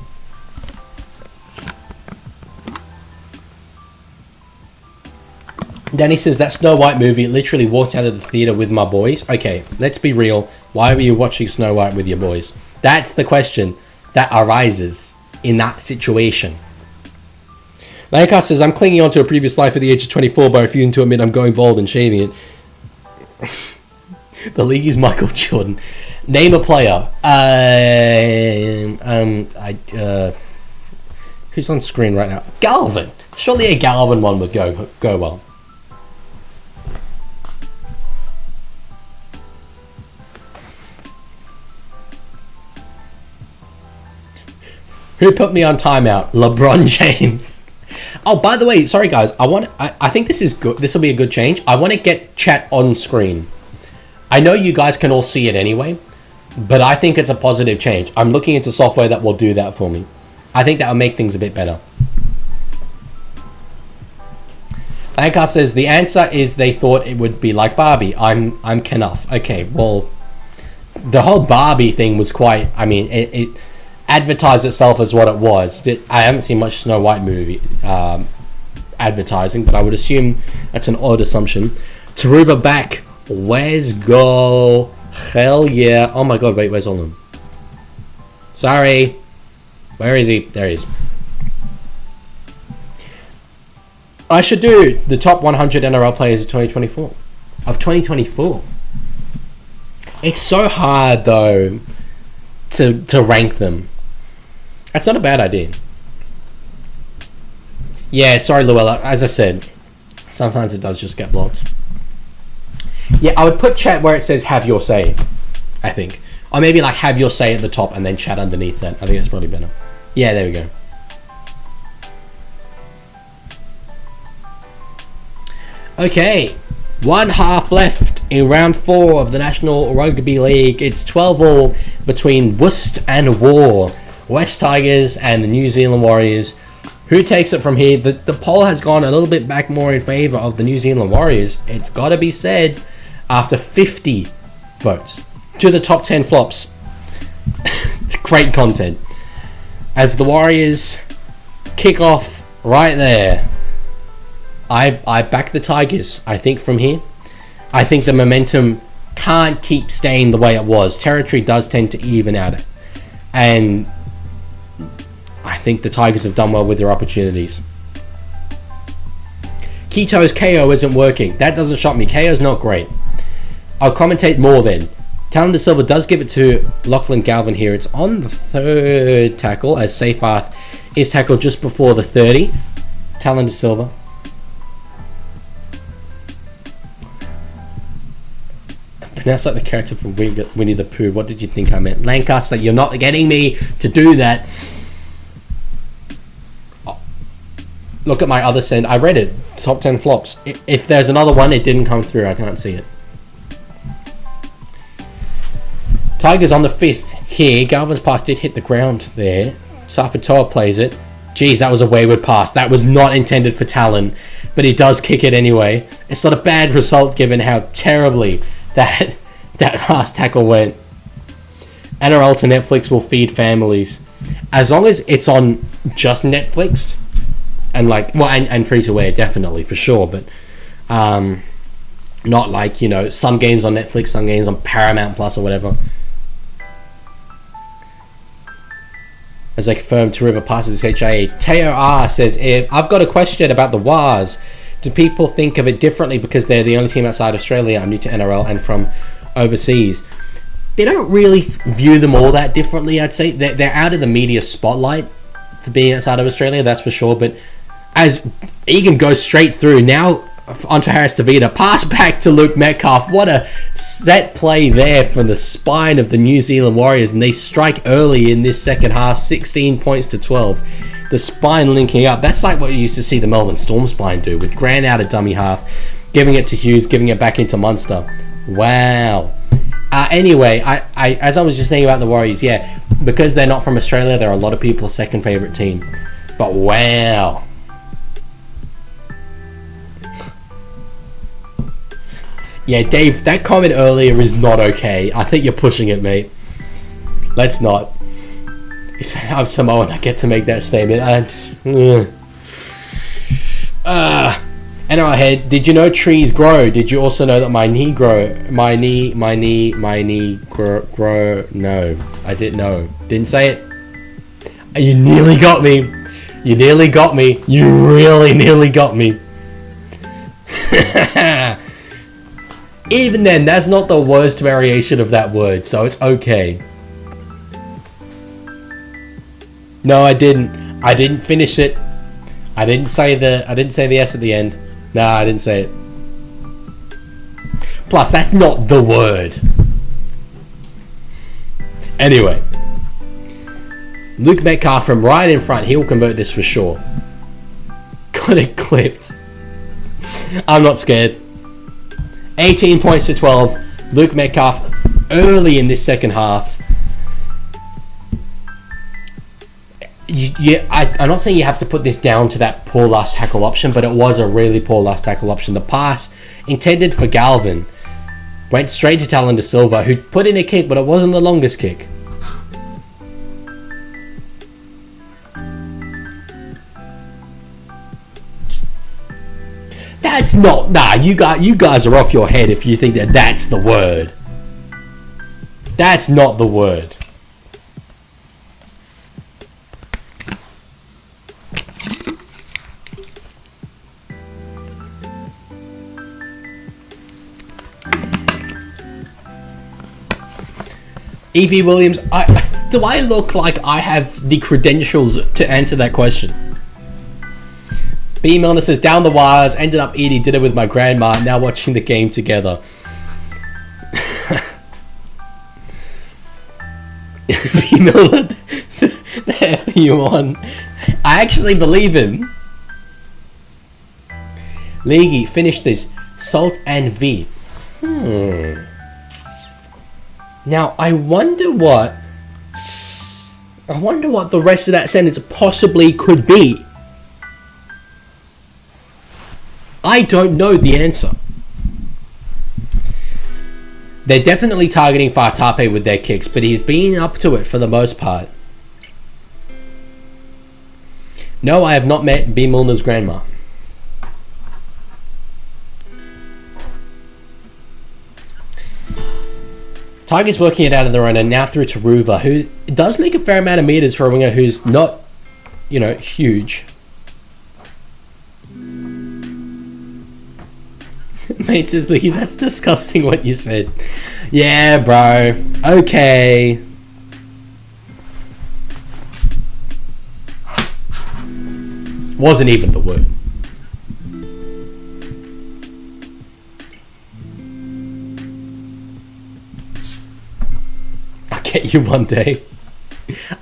Danny says that Snow White movie literally walked out of the theater with my boys. Okay, let's be real. Why were you watching Snow White with your boys? That's the question that arises in that situation. Lancaster says, I'm clinging on to a previous life at the age of 24, but refusing to admit I'm going bald and shaving it. The league is Michael Jordan. Name a player. Who's on screen right now? Galvin. Surely a Galvin one would go well. Who put me on timeout? LeBron James. Oh, by the way, sorry guys. I think this is good. This will be a good change. I want to get chat on screen. I know you guys can all see it anyway, but I think it's a positive change. I'm looking into software that will do that for me. I think that will make things a bit better. Ankar says the answer is they thought it would be like Barbie. I'm Kenough. Okay, well, the whole Barbie thing was quite. I mean, it advertised itself as what it was. I haven't seen much Snow White movie advertising, but I would assume that's an odd assumption. Taruva back. Let's go. Hell yeah. Oh my god, wait, where's Olin? Sorry. Where is he? There he is. I should do the top 100 NRL players of 2024. Of 2024. It's so hard, though, to rank them. That's not a bad idea. Yeah, sorry, Luella. As I said, sometimes it does just get blocked. Yeah, I would put chat where it says have your say, I think. Or maybe like have your say at the top and then chat underneath that. I think that's probably better. Yeah, there we go. Okay, one half left in round 4 of the National Rugby League. It's 12-all between Worcester and War. West Tigers and the New Zealand Warriors. Who takes it from here? The poll has gone a little bit back more in favour of the New Zealand Warriors. It's got to be said, after 50 votes. To the top 10 flops. Great content. As the Warriors kick off right there. I back the Tigers, I think, from here. I think the momentum can't keep staying the way it was. Territory does tend to even out. And I think the Tigers have done well with their opportunities. Keto's KO isn't working. That doesn't shock me. KO's not great. I'll commentate more then. Talon De Silva does give it to Lachlan Galvin here. It's on the 3rd tackle as Seyfarth is tackled just before the 30. Talon De Silva. That's like the character from Winnie the Pooh. What did you think I meant? Lancaster, you're not getting me to do that. Oh, look at my other send. I read it. Top 10 flops. If there's another one, it didn't come through. I can't see it. Tigers on the 5th here. Galvin's pass did hit the ground there. Safatoa plays it. Geez, that was a wayward pass. That was not intended for Talon, but he does kick it anyway. It's not a bad result given how terribly that last tackle went. NRL to Netflix will feed families. As long as it's on just Netflix and and free to air, definitely, for sure, but not like, you know, some games on Netflix, some games on Paramount Plus or whatever. As they confirm, to River passes HIA. Teo R says, I've got a question about the Wars. Do people think of it differently because they're the only team outside Australia? I'm new to NRL and from overseas. They don't really view them all that differently, I'd say. They're out of the media spotlight for being outside of Australia, that's for sure. But as Egan goes straight through, now onto Harris DeVita, pass back to Luke Metcalf. What a set play there from the spine of the New Zealand Warriors, and they strike early in this second half, 16 points to 12. The spine linking up. That's like what you used to see the Melbourne Storm spine do, with Grant out of dummy half, giving it to Hughes, giving it back into Munster. Wow. Anyway, I as I was just saying about the Warriors, yeah, because they're not from Australia, they're a lot of people's second favourite team. But wow. Yeah, Dave, that comment earlier is not okay. I think you're pushing it, mate. Let's not. I'm Samoan, I get to make that statement. NRL head, did you know trees grow? Did you also know that my knee grow? My knee grow? No, I didn't know. Didn't say it. You nearly got me. You nearly got me. You really nearly got me. Even then, that's not the worst variation of that word, so it's okay. No, I didn't. I didn't finish it. I didn't say the S at the end. No, I didn't say it. Plus, that's not the word. Anyway. Luke Metcalf from right in front. He'll convert this for sure. Got it clipped. I'm not scared. 18 points to 12. Luke Metcalf early in this second half. I'm not saying you have to put this down to that poor last tackle option, but it was a really poor last tackle option. The pass intended for Galvin went straight to Talon De Silva, who put in a kick, but it wasn't the longest kick. That's not... Nah, you guys are off your head if you think that that's the word. That's not the word. E.P. Williams, do I look like I have the credentials to answer that question? B. Milner says, down the wires, ended up eating dinner with my grandma, now watching the game together. B. Milner, the F are you on? I actually believe him. Leaguie, finish this. Salt and V. Now, I wonder what the rest of that sentence possibly could be. I don't know the answer. They're definitely targeting Fatape with their kicks, but he's been up to it for the most part. No, I have not met B. Milner's grandma. Tigers working it out of their own, and now through to Ruva, who does make a fair amount of meters for a winger who's not, huge. Mate says, League, that's disgusting what you said. Yeah, bro. Okay. Wasn't even the word. I'll get you one day.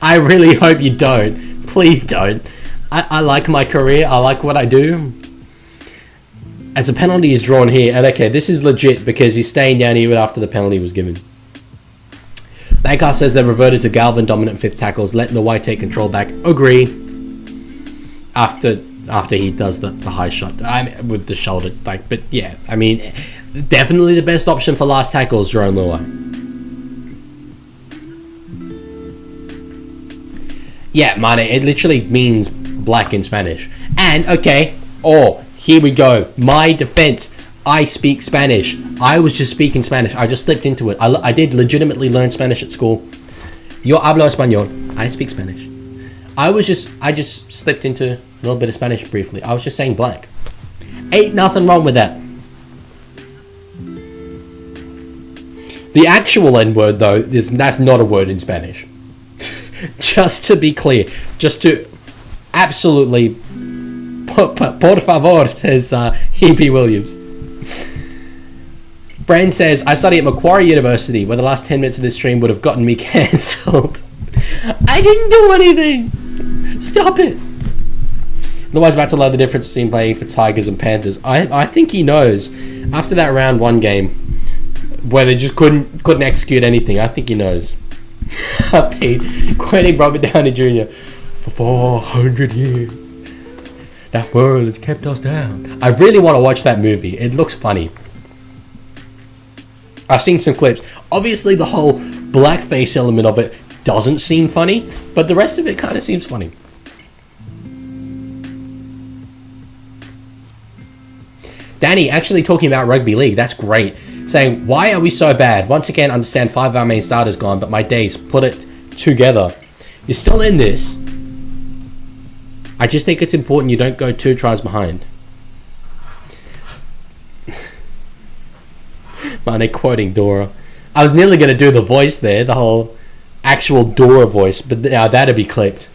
I really hope you don't. Please don't. I like my career. I like what I do. As a penalty is drawn here, and okay, this is legit because he's staying down even after the penalty was given. Lancashire says they've reverted to Galvin dominant fifth tackles, letting the white take control back. Agree. After he does the high shot, with the shoulder, like, but yeah, I mean, definitely the best option for last tackle is Jerome Luai. Yeah, mane, it literally means black in Spanish. And, okay, here we go. My defense. I speak Spanish. I was just speaking Spanish. I just slipped into it. I did legitimately learn Spanish at school. Yo hablo español. I speak Spanish. I just slipped into a little bit of Spanish briefly. I was just saying black. Ain't nothing wrong with that. The actual N-word, though, that's not a word in Spanish. Just to be clear, just to absolutely, por favor, says Hebe Williams. Brand says, I study at Macquarie University, where the last 10 minutes of this stream would have gotten me cancelled. I didn't do anything. Stop it. Otherwise, about to learn the difference between playing for Tigers and Panthers. I think he knows. After that round one game, where they just couldn't execute anything, I think he knows. Pete, quoting Robert Downey Jr. For 400 years, that world has kept us down. I really want to watch that movie. It looks funny. I've seen some clips. Obviously, the whole blackface element of it doesn't seem funny, but the rest of it kind of seems funny. Danny actually talking about rugby league. That's great. Saying, why are we so bad? Once again, understand 5 of our main starters gone, but my days, put it together. You're still in this. I just think it's important you don't go 2 tries behind. Man, quoting Dora. I was nearly going to do the voice there, the whole actual Dora voice, but now that'd be clipped.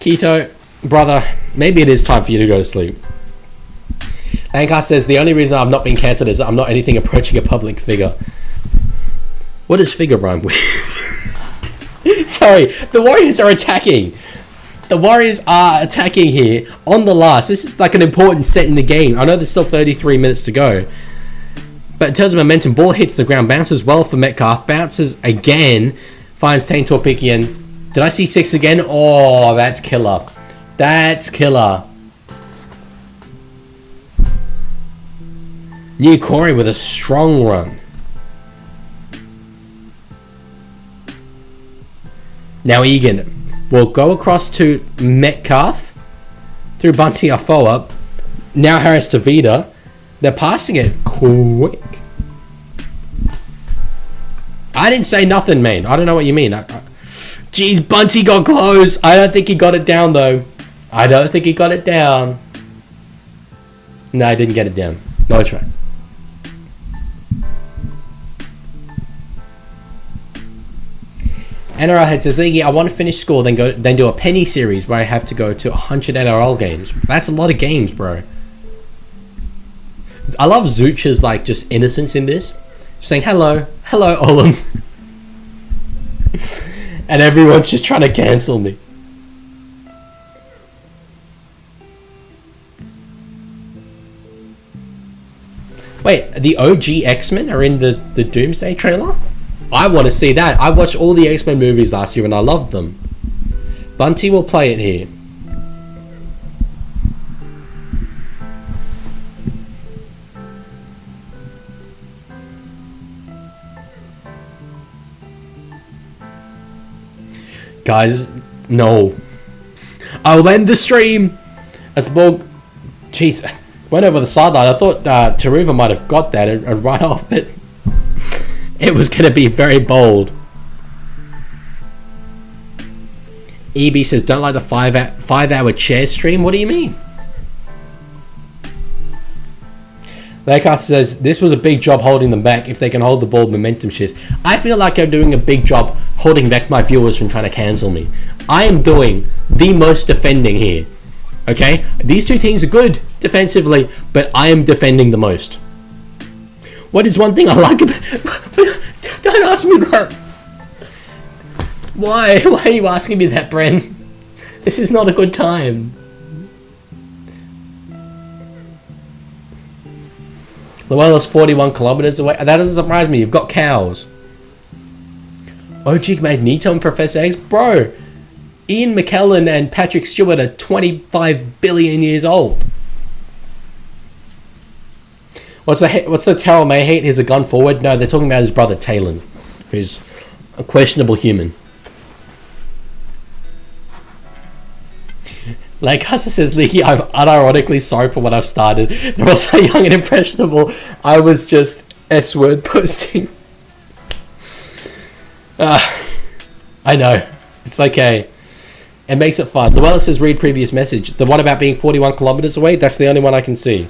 Keto, brother, maybe it is time for you to go to sleep. Ankar says, the only reason I've not been cancelled is that I'm not anything approaching a public figure. What does figure rhyme with? Sorry, the Warriors are attacking. The Warriors are attacking here on the last. This is like an important set in the game. I know there's still 33 minutes to go. But in terms of momentum, ball hits the ground, bounces well for Metcalf, bounces again, finds Tain Torpikian. Did I see 6 again? Oh, that's killer. That's killer. New Corey with a strong run. Now Egan will go across to Metcalf through Bunty Afoa. Now Harris to Vida. They're passing it quick. I didn't say nothing, man. I don't know what you mean. Jeez, Bunty got close. I don't think he got it down, though. I don't think he got it down. No, I didn't get it down. No try. NRL head says, Leaguie, I want to finish school, then do a penny series where I have to go to 100 NRL games. That's a lot of games, bro. I love Zuch's like just innocence in this. Just saying hello Olam. And everyone's just trying to cancel me. Wait, the OG X-Men are in the Doomsday trailer? I want to see that. I watched all the X-Men movies last year and I loved them. Bunty will play it here. Guys, no. I'll end the stream. As the ball, jeez, went over the sideline. I thought Taruva might have got that and right off, but it was going to be very bold. EB says, don't like the 5 hour chair stream. What do you mean? Lakers says, this was a big job holding them back. If they can hold the ball, momentum shifts. I feel like I'm doing a big job holding back my viewers from trying to cancel me. I am doing the most defending here. Okay? These two teams are good defensively, but I am defending the most. What is one thing I like about... Don't ask me that. Why? Why are you asking me that, Bren? This is not a good time. Luella's 41 kilometers away. That doesn't surprise me. You've got cows. OG Magneto and Professor X. Bro, Ian McKellen and Patrick Stewart are 25 billion years old. What's the Terrell May hate? He's a gun forward? No, they're talking about his brother Talon, who's a questionable human. Like Husser says, Leaguie, I'm unironically sorry for what I've started. They're all so young and impressionable. I was just S-word posting. I know. It's okay. It makes it fun. Luella says, read previous message. The one about being 41 kilometers away? That's the only one I can see.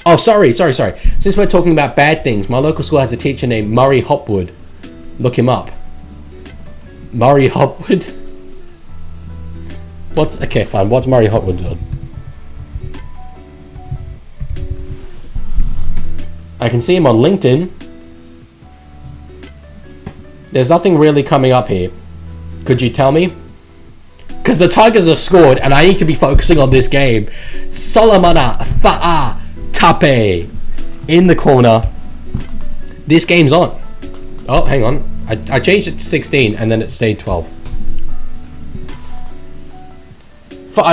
Oh, sorry. Since we're talking about bad things, my local school has a teacher named Murray Hopwood. Look him up. Murray Hopwood? Okay, fine. What's Murray Hopwood doing? I can see him on LinkedIn. There's nothing really coming up here. Could you tell me? Because the Tigers have scored and I need to be focusing on this game. Solomona Fa'a Tape in the corner. This game's on. Oh, hang on. I changed it to 16 and then it stayed 12.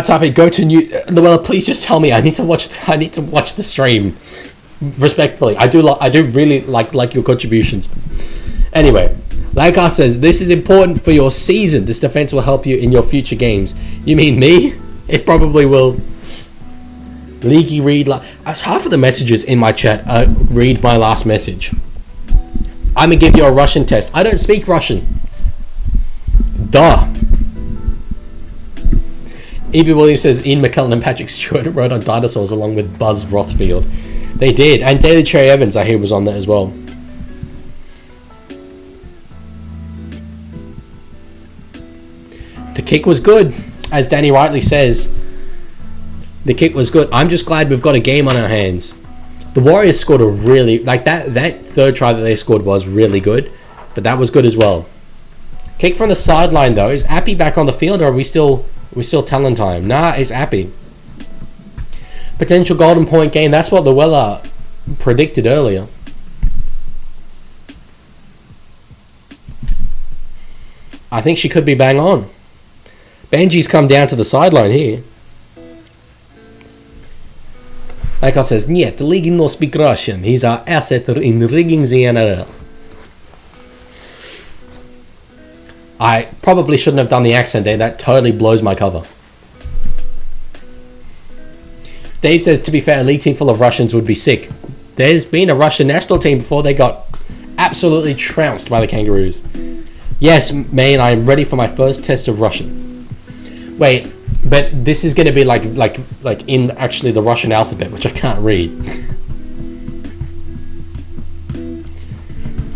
Tape, go to new. Luella, please just tell me. I need to watch the stream. Respectfully, I do really like your contributions. Anyway, Lagar says this is important for your season. This defense will help you in your future games. You mean me? It probably will. Leaguie read half of the messages in my chat. Read my last message. I'm gonna give you a Russian test. I don't speak Russian. Duh. E.B. Williams says Ian McKellen and Patrick Stewart rode on dinosaurs along with Buzz Rothfield. They did, and Daly Cherry Evans I hear was on there as well. The kick was good, as Danny rightly says. The kick was good. I'm just glad we've got a game on our hands. The Warriors scored a really that third try that they scored was really good, but that was good as well. Kick from the sideline though. Is Appy back on the field, or are we still telling time? Nah, it's Appy. Potential golden point game. That's what Luella predicted earlier. I think she could be bang on. Benji's come down to the sideline here. Like I says, Niet, Leaguie no speak Russian. He's our asset in rigging the NRL. I probably shouldn't have done the accent there. That totally blows my cover. Dave says, to be fair, a league team full of Russians would be sick. There's been a Russian national team before they got absolutely trounced by the Kangaroos. Yes, man, I'm ready for my first test of Russian. Wait, but this is going to be like in actually the Russian alphabet, which I can't read.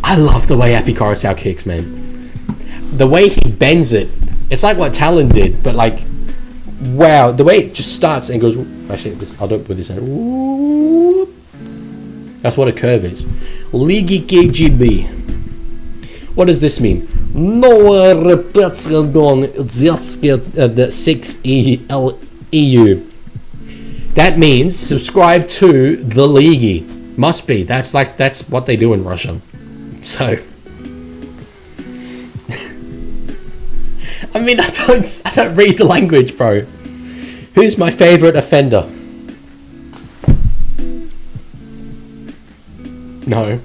I love the way Appy Coruscant kicks, man. The way he bends it, it's like what Talon did, but like, wow, the way it just starts and goes. Actually, I'll do it with this hand. That's what a curve is. Leaguie KGB. What does this mean? No repetition the 6 EU. That means subscribe to the Leaguie. Must be. That's what they do in Russia. So. I mean, I don't read the language, bro. Who's my favorite offender? No.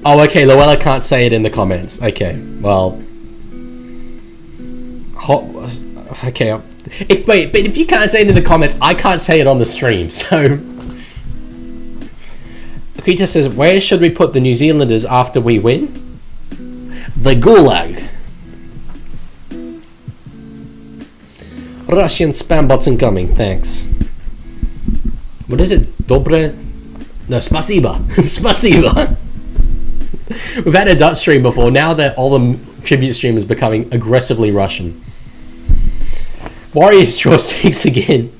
Oh, okay. Luella can't say it in the comments. Okay. Well. Okay. But if you can't say it in the comments, I can't say it on the stream. So. Akita says, where should we put the New Zealanders after we win? The Gulag. Russian spam bots incoming, thanks. What is it? Dobre No, spasiba. Spasiba. We've had a Dutch stream before. Now that all the tribute stream is becoming aggressively Russian. Warriors draw 6 again.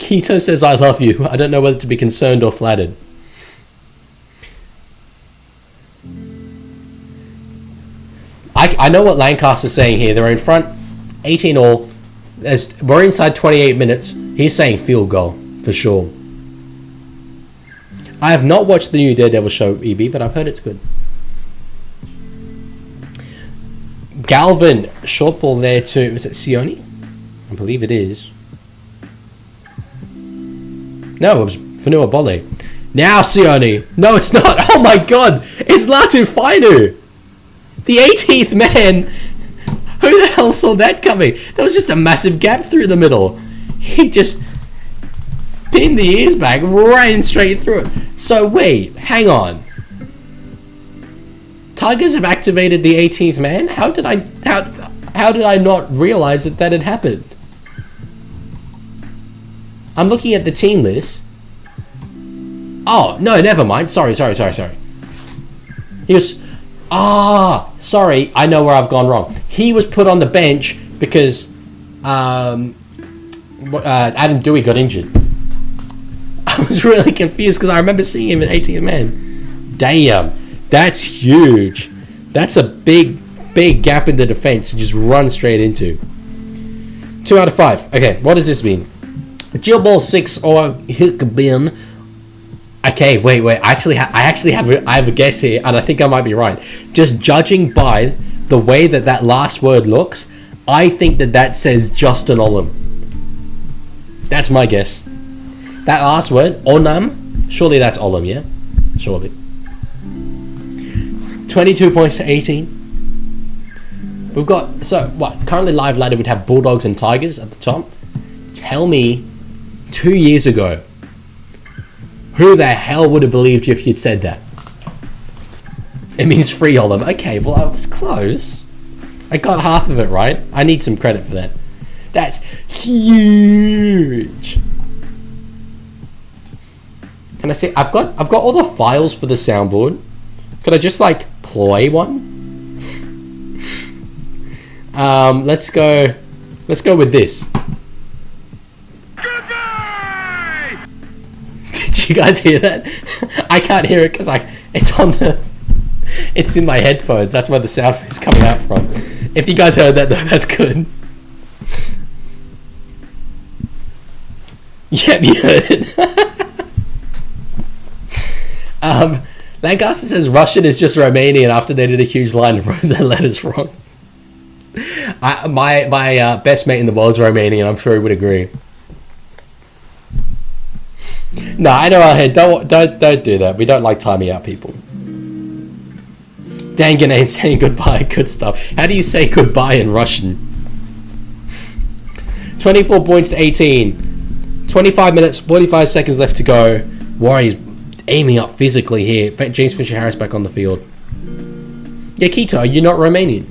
Keto says, I love you. I don't know whether to be concerned or flattered. I know what Lancaster's saying here. They're in front, 18 all. We're inside 28 minutes. He's saying field goal, for sure. I have not watched the new Daredevil show, EB, but I've heard it's good. Galvin, short ball there to, is it Sione? I believe it is. No, it was Fanua Bole. Now Sione. No, it's not. Oh my god. It's Latu Fainu. The 18th man. Who the hell saw that coming? There was just a massive gap through the middle. He just pinned the ears back, ran straight through it. So wait, hang on. Tigers have activated the 18th man? How did I not realize that had happened? I'm looking at the team list. Oh, no, never mind. Sorry. He was... sorry. I know where I've gone wrong. He was put on the bench because Adam Dewey got injured. I was really confused because I remember seeing him in 18th man. Damn. That's huge. That's a big gap in the defense to just run straight into. 2 out of 5. Okay, what does this mean? Jill ball 6 or Hickbin. Okay, wait. I actually have a guess here, and I think I might be right. Just judging by the way that last word looks, I think that says Justin Olam. That's my guess. That last word, Onam, surely that's Olam, yeah? Surely. 22 points to 18. We've got, so what, currently live ladder would have Bulldogs and Tigers at the top. Tell me, 2 years ago, who the hell would have believed you if you'd said that? It means free Olam. Okay, well, I was close. I got half of it right. I need some credit for that. That's huge. Can I say, I've got all the files for the soundboard. Could I just like play one? Let's go with this. Goodbye! Did you guys hear that? I can't hear it because it's in my headphones. That's where the sound is coming out from. If you guys heard that though, that's good. Yep, you heard it. Lancaster says Russian is just Romanian after they did a huge line and wrote their letters wrong. My best mate in the world is Romanian. I'm sure he would agree. No, I know our head. Don't do that. We don't like timing out people. Dangan saying goodbye. Good stuff. How do you say goodbye in Russian? 24 points to 18. 25 minutes, 45 seconds left to go. Warriors aiming up physically here. James Fisher-Harris back on the field. Yeah, Keto, are you not Romanian?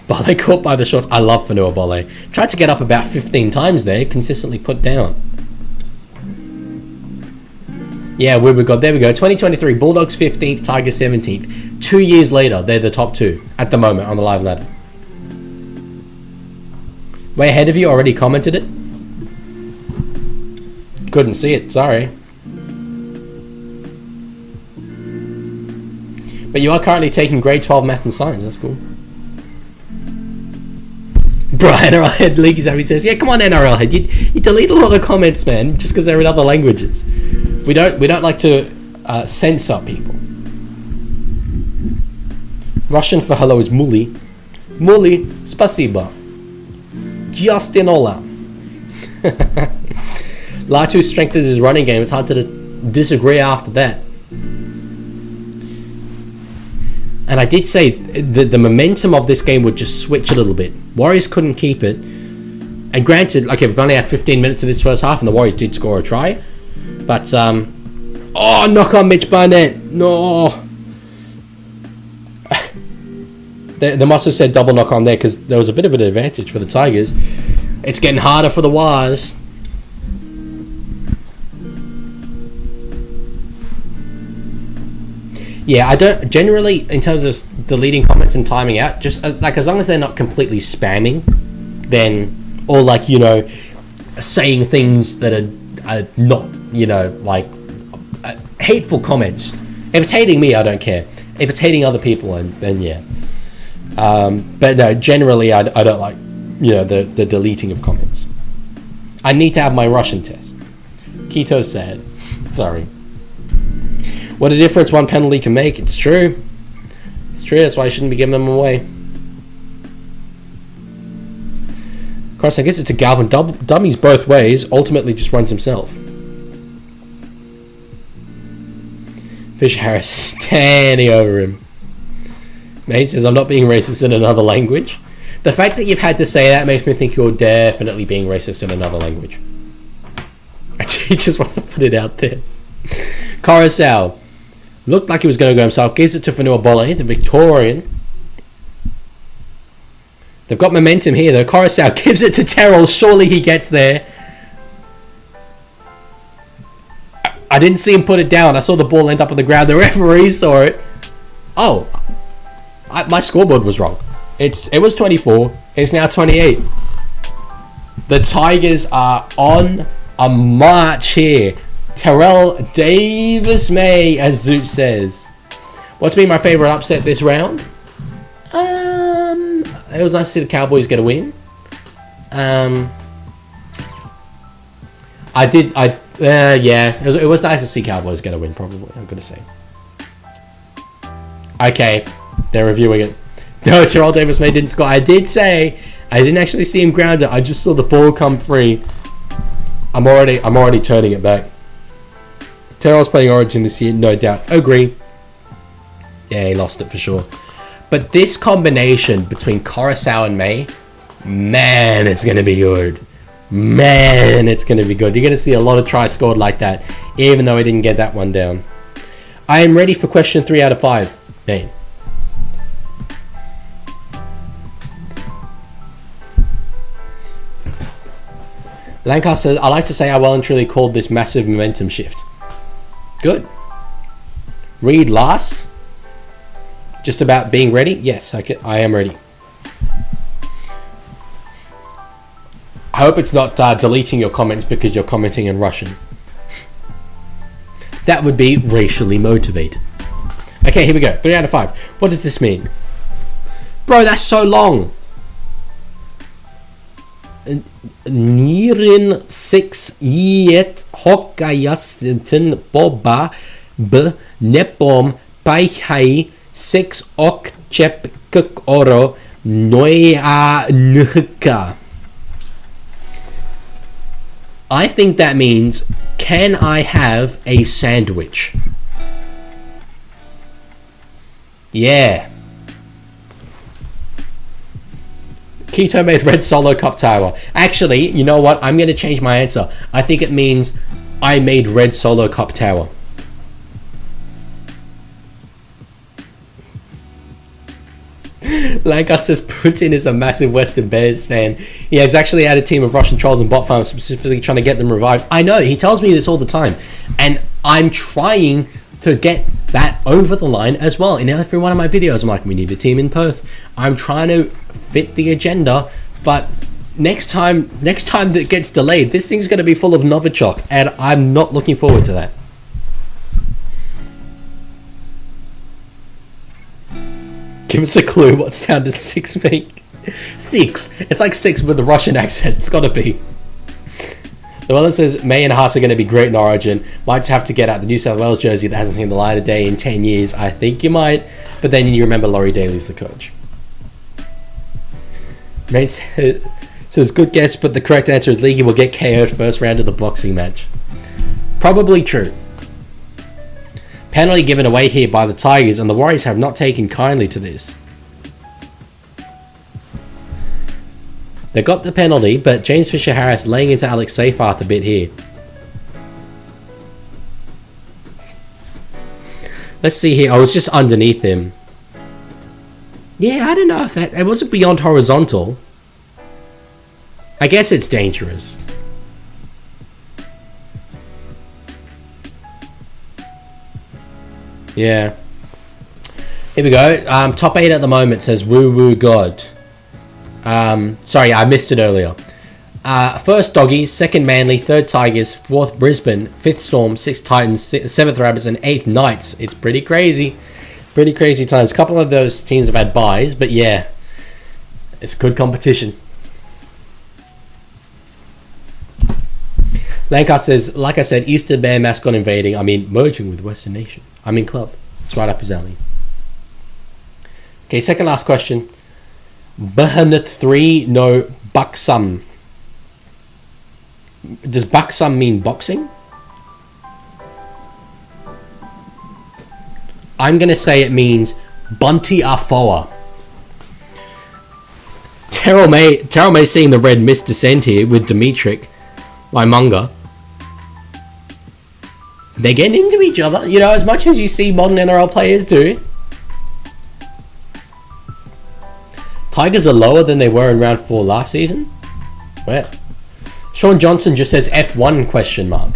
Bale caught by the shots. I love Fanua Bale. Tried to get up about 15 times there. Consistently put down. Yeah, where we got. There we go. 2023. Bulldogs 15th. Tigers 17th. 2 years later, they're the top two at the moment on the live ladder. Way ahead of you. Already commented it. Couldn't see it, sorry. But you are currently taking grade 12 math and science, that's cool. Bro, NRL Head Leaguie Savvy says, yeah, come on NRL Head, you delete a lot of comments, man, just because they're in other languages. We don't like to censor people. Russian for hello is Muli. Muli, spasiba. Justinola. Latu strengthens his running game. It's hard to disagree after that. And I did say the momentum of this game would just switch a little bit. Warriors couldn't keep it. And granted, okay, we've only had 15 minutes of this first half, and the Warriors did score a try. But, oh, knock on Mitch Barnett. No. They must have said double knock on there because there was a bit of an advantage for the Tigers. It's getting harder for the Waz. Yeah, I don't generally, in terms of deleting comments and timing out, just as long as they're not completely spamming, then, or like, you know, saying things that are not, you know, like hateful comments. If it's hating me, I don't care. If it's hating other people, then yeah. But no, generally, I don't like, you know, the deleting of comments. I need to have my Russian test. Keto said, sorry. What a difference one penalty can make. It's true. It's true. That's why I shouldn't be giving them away. Of course, I guess it's a Galvin dummies both ways. Ultimately, just runs himself. Fisher Harris standing over him. Mate says, I'm not being racist in another language. The fact that you've had to say that makes me think you're definitely being racist in another language. Actually, he just wants to put it out there. Coruscant looked like he was going to go himself. Gives it to Fanua Bolle, the Victorian. They've got momentum here, though. Coruscant gives it to Terrell. Surely he gets there. I didn't see him put it down. I saw the ball end up on the ground. The referee saw it. Oh, my scoreboard was wrong. It was 24. It's now 28. The Tigers are on a march here. Terrell Davis May, as Zoot says. What's been my favourite upset this round? It was nice to see the Cowboys get a win. Yeah, it was nice to see Cowboys get a win, probably, I'm going to say. Okay, they're reviewing it. No, Terrell Davis May didn't score. I did say, I didn't actually see him grounded. I just saw the ball come free. I'm already turning it back. Terrell's playing Origin this year, no doubt. Agree. Yeah, he lost it for sure. But this combination between Coruscant and May, man, it's going to be good. Man, it's going to be good. You're going to see a lot of tries scored like that, even though I didn't get that one down. I am ready for question 3 out of 5. May. Lancaster, I like to say I well and truly called this massive momentum shift. Good. Read last. Just about being ready? Yes, I am ready. I hope it's not deleting your comments because you're commenting in Russian. That would be racially motivated. Okay, here we go. 3 out of 5. What does this mean? Bro, that's so long. Nirin 6 yet hokkayastin boba b nepom paihai 6 ok chep kuk oro noia nuka. I think that means, can I have a sandwich? Yeah. Keto made red solo cup tower. Actually, you know what? I'm going to change my answer. I think it means I made red solo cup tower. Lanka says Putin is a massive Western Bears fan. He has actually had a team of Russian trolls and bot farms specifically trying to get them revived. I know, he tells me this all the time. And I'm trying to get that over the line as well. In every one of my videos, I'm like, we need a team in Perth. I'm trying to fit the agenda, but next time that gets delayed, this thing's going to be full of Novichok, and I'm not looking forward to that. Give us a clue. What sound does 6 make? 6. It's like 6 with a Russian accent. It's got to be. The one that says May and Haas are going to be great in Origin. Might have to get out the New South Wales jersey that hasn't seen the light of day in 10 years. I think you might. But then you remember Laurie Daly's the coach. May says, good guess, but the correct answer is Leaguie will get KO'd first round of the boxing match. Probably true. Penalty given away here by the Tigers, and the Warriors have not taken kindly to this. They got the penalty, but James Fisher-Harris laying into Alex Seyfarth a bit here. Let's see here. I was just underneath him. Yeah, I don't know if that... It wasn't beyond horizontal. I guess it's dangerous. Yeah. Here we go. Top 8 at the moment says Woo Woo God. Sorry, I missed it earlier. First Doggies, second Manly, third Tigers, fourth Brisbane, fifth Storm, sixth Titans, seventh Rabbits, and eighth Knights. It's pretty crazy. Pretty crazy times. A couple of those teams have had byes, but yeah. It's good competition. Lancaster says, like I said, Easter Bear mascot invading. I mean, merging with Western Nation. I mean, club. It's right up his alley. Okay, second last question. Bahanut 3 no Buxum. Does Buxum mean boxing? I'm going to say it means Bunty Afoa. Terrell May seeing the red mist descend here with Dimitrik, Waimunga. They're getting into each other, you know, as much as you see modern NRL players do. Tigers are lower than they were in round 4 last season. Where? Sean Johnson just says F1 question mark.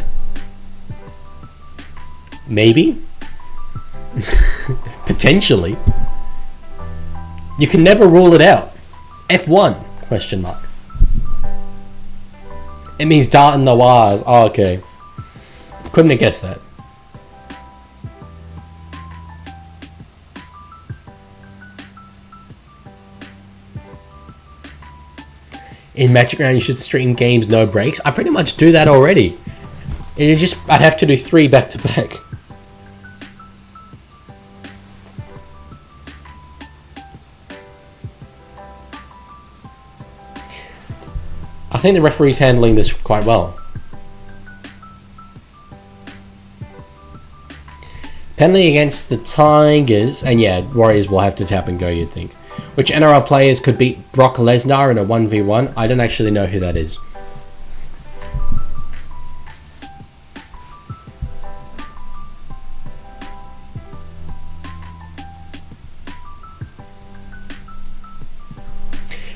Maybe. Potentially. You can never rule it out. F1 question mark. It means darting the wires. Oh, okay. Couldn't have guessed that. In Magic Round, you should stream games no breaks. I pretty much do that already. I'd have to do 3 back to back. I think the referee's handling this quite well. Penalty against the Tigers, and yeah, Warriors will have to tap and go, you'd think. Which NRL players could beat Brock Lesnar in a 1v1? I don't actually know who that is.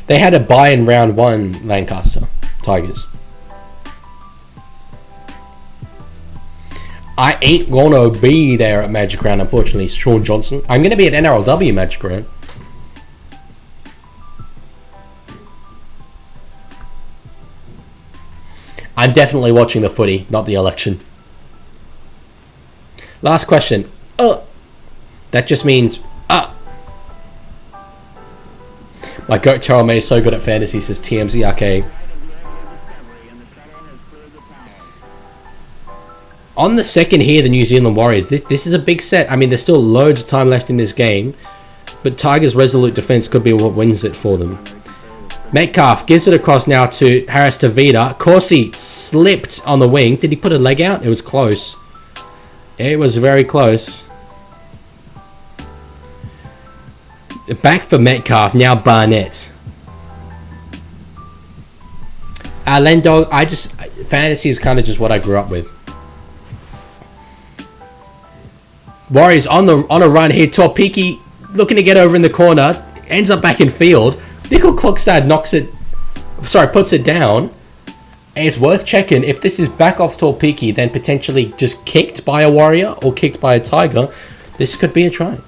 They had a bye in round 1, Lancaster Tigers. I ain't gonna be there at Magic Round, unfortunately, Sean Johnson. I'm gonna be at NRLW Magic Round. I'm definitely watching the footy, not the election. Last question. That just means My goat Terrell May is so good at fantasy, says TMZ Arcade. On the second here, the New Zealand Warriors. This is a big set. I mean, there's still loads of time left in this game, but Tigers' resolute defense could be what wins it for them. Metcalf gives it across now to Harris Tavita. Corsi slipped on the wing. Did he put a leg out? It was close. It was very close. Back for Metcalf. Now Barnett. Lendog, fantasy is kind of just what I grew up with. Warriors on a run here. Torpiki looking to get over in the corner. Ends up back in field. Nickel Klokstad puts it down. And it's worth checking if this is back off Torpiki, then potentially just kicked by a Warrior or kicked by a Tiger. This could be a try.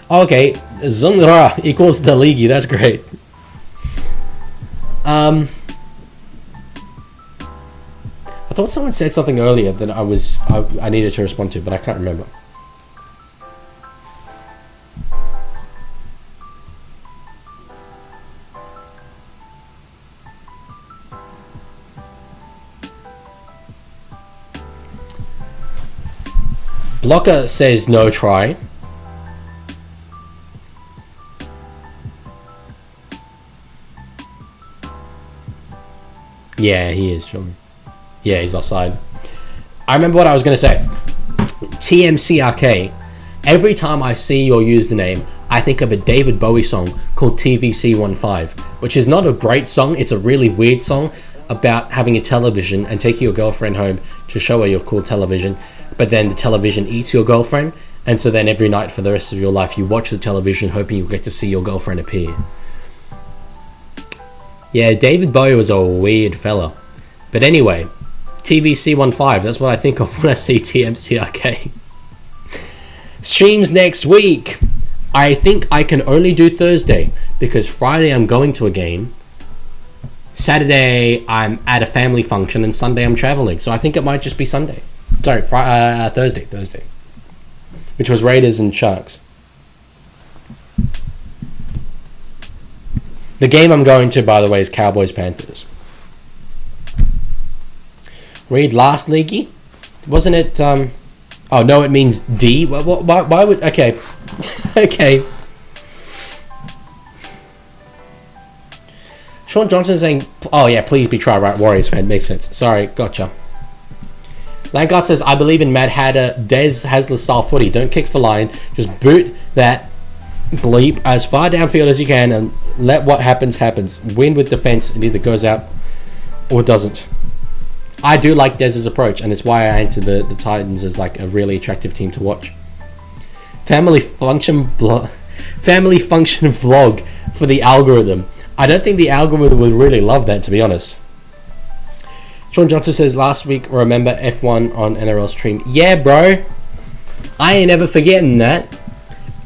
Okay, Zungra equals the Leaguie. That's great. I thought someone said something earlier that I needed to respond to, but I can't remember. Blocker says no try. Yeah, he is, John. Yeah, he's offside. I remember what I was going to say. TMCRK. Every time I see your username, I think of a David Bowie song called TVC15, which is not a great song. It's a really weird song about having a television and taking your girlfriend home to show her your cool television, but then the television eats your girlfriend, and so then every night for the rest of your life you watch the television hoping you'll get to see your girlfriend appear. Yeah, David Bowie was a weird fella. But anyway, TVC15, that's what I think of when I see TMCRK. Streams next week. I think I can only do Thursday because Friday I'm going to a game. Saturday I'm at a family function and Sunday I'm traveling. So I think it might just be Sunday. Sorry, Thursday. Which was Raiders and Sharks. The game I'm going to, by the way, is Cowboys-Panthers. Read last Leaguie? Wasn't it... Oh, no, it means D? Why would... Okay. Okay. Sean Johnson saying... Oh, yeah, please be try right. Warriors fan. Makes sense. Sorry, gotcha. Lancaster says, I believe in Matt Hatter, Des Hasler style footy. Don't kick for line. Just boot that bleep as far downfield as you can and let what happens. Win with defense. It either goes out or doesn't. I do like Dez's approach, and it's why I enter the Titans as like a really attractive team to watch. Family function vlog for the algorithm. I don't think the algorithm would really love that, to be honest. Sean Johnson says, last week, remember F1 on NRL stream. Yeah, bro. I ain't ever forgetting that.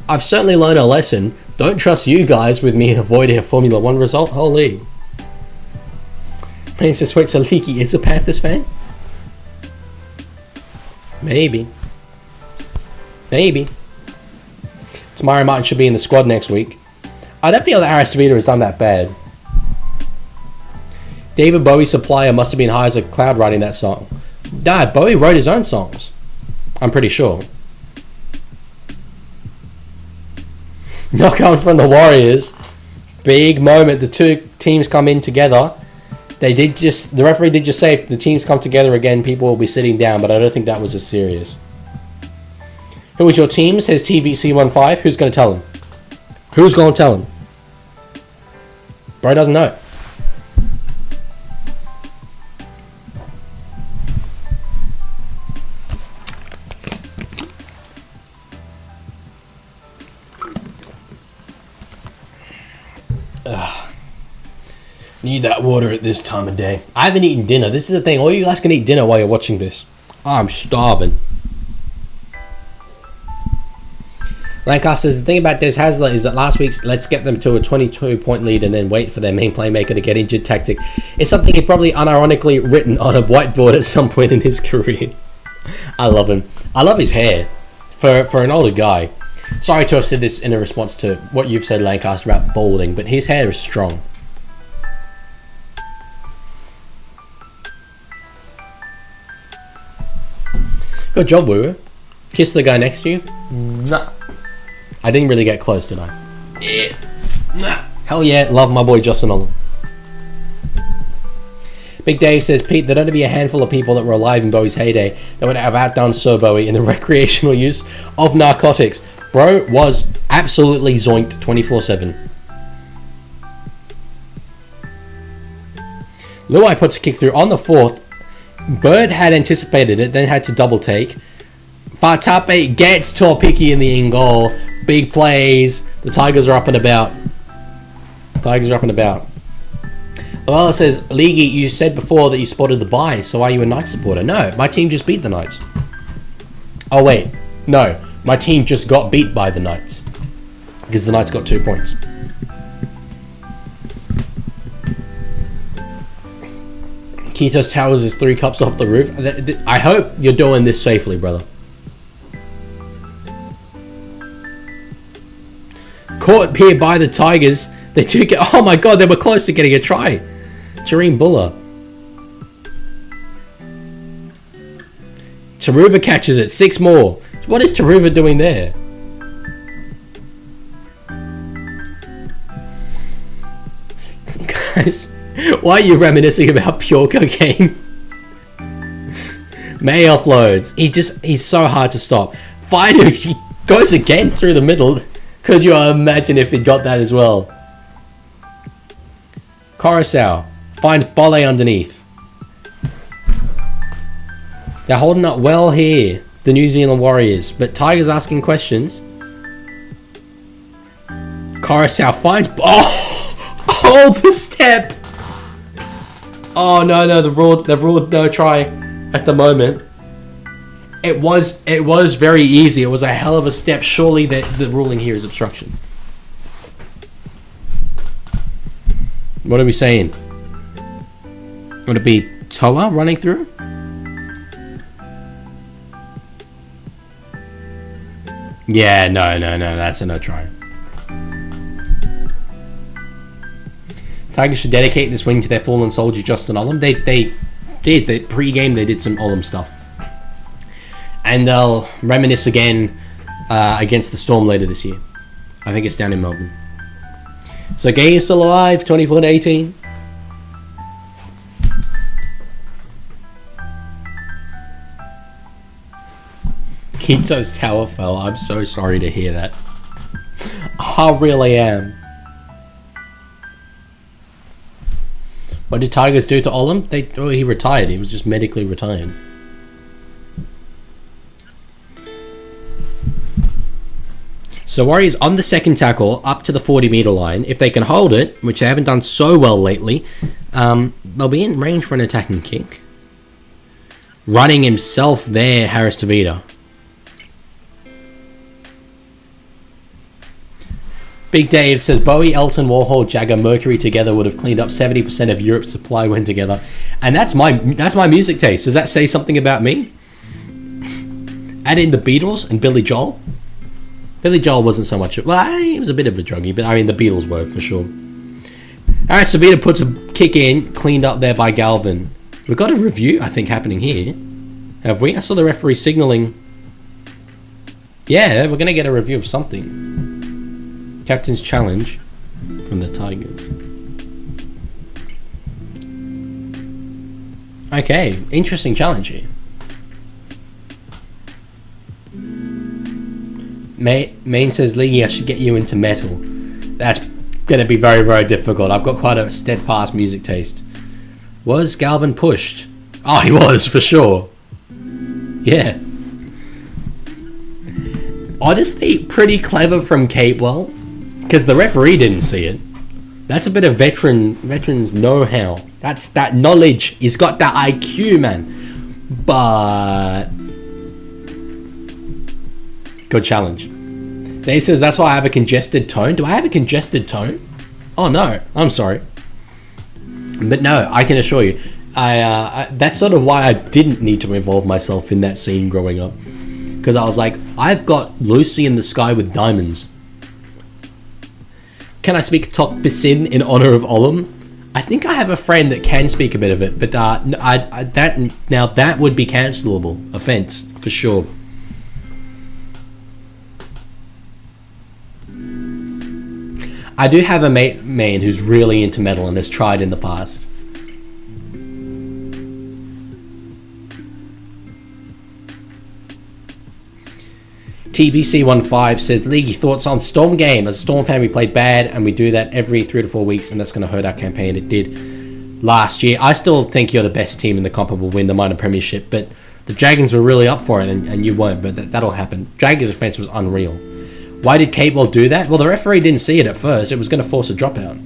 I've certainly learned a lesson. Don't trust you guys with me avoiding a Formula 1 result. Holy. Man says, wait, so Leaky is a Panthers fan? Maybe. Tamari Martin should be in the squad next week. I don't feel that Harris DeVito has done that bad. David Bowie's supplier must have been high as a cloud writing that song. Nah, Bowie wrote his own songs. I'm pretty sure. Knockout from the Warriors. Big moment. The two teams come in together. The referee did just say if the teams come together again, people will be sitting down, but I don't think that was as serious. Who is your team? Says TVC15. Who's going to tell him? Who's going to tell him? Bro doesn't know. Need that water at this time of day. I haven't eaten dinner. This is the thing. All you guys can eat dinner while you're watching this. I'm starving. Lancaster says, the thing about Des Hasler is that last week's let's get them to a 22-point lead and then wait for their main playmaker to get injured tactic is something he probably unironically written on a whiteboard at some point in his career. I love him. I love his hair. For an older guy. Sorry to have said this in a response to what you've said, Lancaster, about balding, but his hair is strong. Good job, Woo. Kiss the guy next to you. Nah. I didn't really get close, did I? Yeah. Nah. Hell yeah, love my boy Justin Olin. Big Dave says, Pete, there'd only be a handful of people that were alive in Bowie's heyday that would have outdone Sir Bowie in the recreational use of narcotics. Bro was absolutely zoinked 24/7. Luai puts a kick through on the fourth. Bird had anticipated it, then had to double take. Bartape gets Torpiki in the in goal. Big plays. The Tigers are up and about. Luella says, Leaguie, you said before that you spotted the bye, so are you a Knights supporter? No, my team just beat the Knights. Oh wait, no. My team just got beat by the Knights. Because the Knights got 2 points. Kitos Towers is 3 cups off the roof. I hope you're doing this safely, brother. Caught here by the Tigers. They do get... Oh my god, they were close to getting a try. Jareem Buller. Taruva catches it. 6 more. What is Taruva doing there? Guys, why are you reminiscing about pure cocaine? May offloads. He's so hard to stop. Finally, he goes again through the middle. Could you imagine if he got that as well? Coruscant finds Bolle underneath. They're holding up well here, the New Zealand Warriors, but Tigers asking questions. Coruscant finds... Oh, the step! Oh no, they've ruled no try at the moment. It was very easy. It was a hell of a step. Surely the ruling here is obstruction. What are we saying? Would it be Toa running through? Yeah, no, that's a no try. Tigers should dedicate this wing to their fallen soldier, Justin Olam. They did. Pre-game, they did some Olam stuff. And they'll reminisce again against the Storm later this year. I think it's down in Melbourne. So game's still alive, 24-18. Quinto's tower fell. I'm so sorry to hear that. I really am. What did Tigers do to Olam? He retired. He was just medically retired. So Warriors on the second tackle up to the 40-meter line. If they can hold it, which they haven't done so well lately, they'll be in range for an attacking kick. Running himself there, Harris Tavita. Big Dave says Bowie, Elton, Warhol, Jagger, Mercury together would have cleaned up 70% of Europe's supply when together. And that's my music taste. Does that say something about me? Add in the Beatles and Billy Joel. Billy Joel wasn't so much... Well, he was a bit of a druggie, but I mean the Beatles were for sure. Alright, Savita puts a kick in, cleaned up there by Galvin. We've got a review, I think, happening here. Have we? I saw the referee signalling. Yeah, we're going to get a review of something. Captain's challenge from the Tigers. Okay, interesting challenge here. Main says, Leaguie, I should get you into metal. That's going to be very, very difficult. I've got quite a steadfast music taste. Was Galvin pushed? Oh, he was, for sure. Yeah. Honestly, pretty clever from Capewell. Because the referee didn't see it. That's a bit of veterans know-how. That's that knowledge. He's got that IQ, man. But good challenge. Dave says that's why I have a congested tone. Do I have a congested tone? Oh no, I'm sorry. But no, I can assure you, I that's sort of why I didn't need to involve myself in that scene growing up. Because I was like, I've got Lucy in the Sky with Diamonds. Can I speak Tok Pisin in honor of Olam? I think I have a friend that can speak a bit of it, but that would be cancelable offense for sure. I do have a man who's really into metal and has tried in the past. TBC15 says, Leaguie, thoughts on Storm game? As a Storm fan, we played bad, and we do that every 3 to 4 weeks, and that's going to hurt our campaign. It did last year. I still think you're the best team in the comp and will win the minor premiership, but the Dragons were really up for it, and you weren't, but that'll happen. Dragons' offense was unreal. Why did Capewell do that? Well, the referee didn't see it at first. It was going to force a dropout.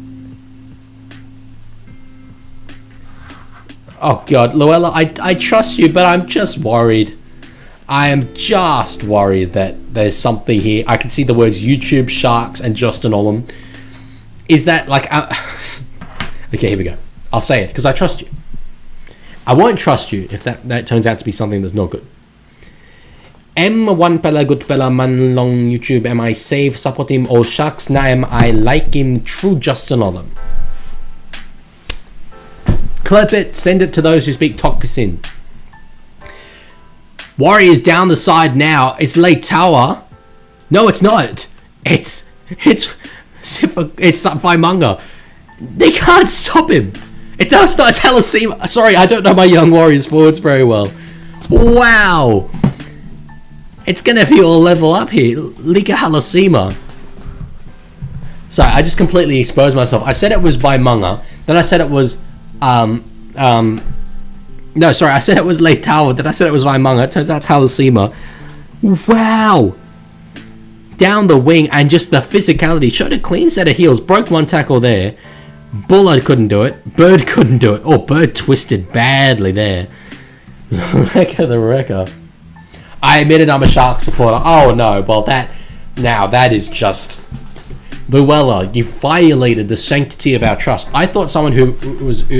Oh, God. Luella, I trust you, but I'm just worried. I am just worried that there's something here. I can see the words YouTube, Sharks, and Justin Olam. Is that like... Okay, here we go. I'll say it, because I trust you. I won't trust you if that turns out to be something that's not good. M1 Pella Good Pella Man Long YouTube. Am I safe? Support him all Sharks. Now am I like him? True Justin Olam. Clip it. Send it to those who speak Tok Pisin. Warriors down the side now. It's Lake Tower. No, it's not. It's Vaimanga. They can't stop him. It's Halasima. Sorry, I don't know my young Warriors forwards very well. Wow. It's gonna be all level up here. Lika Halasima. Sorry, I just completely exposed myself. I said it was Vaimanga. Then I said it was no, sorry, I said it was Lake Tower, then I said it was Vaimanga. It turns out it's Halasima. Wow! Down the wing, and just the physicality. Showed a clean set of heels. Broke one tackle there. Bullard couldn't do it. Bird couldn't do it. Oh, Bird twisted badly there. Look at the record. I admitted I'm a Shark supporter. Oh no, well that is just... Luella, you violated the sanctity of our trust. I thought someone who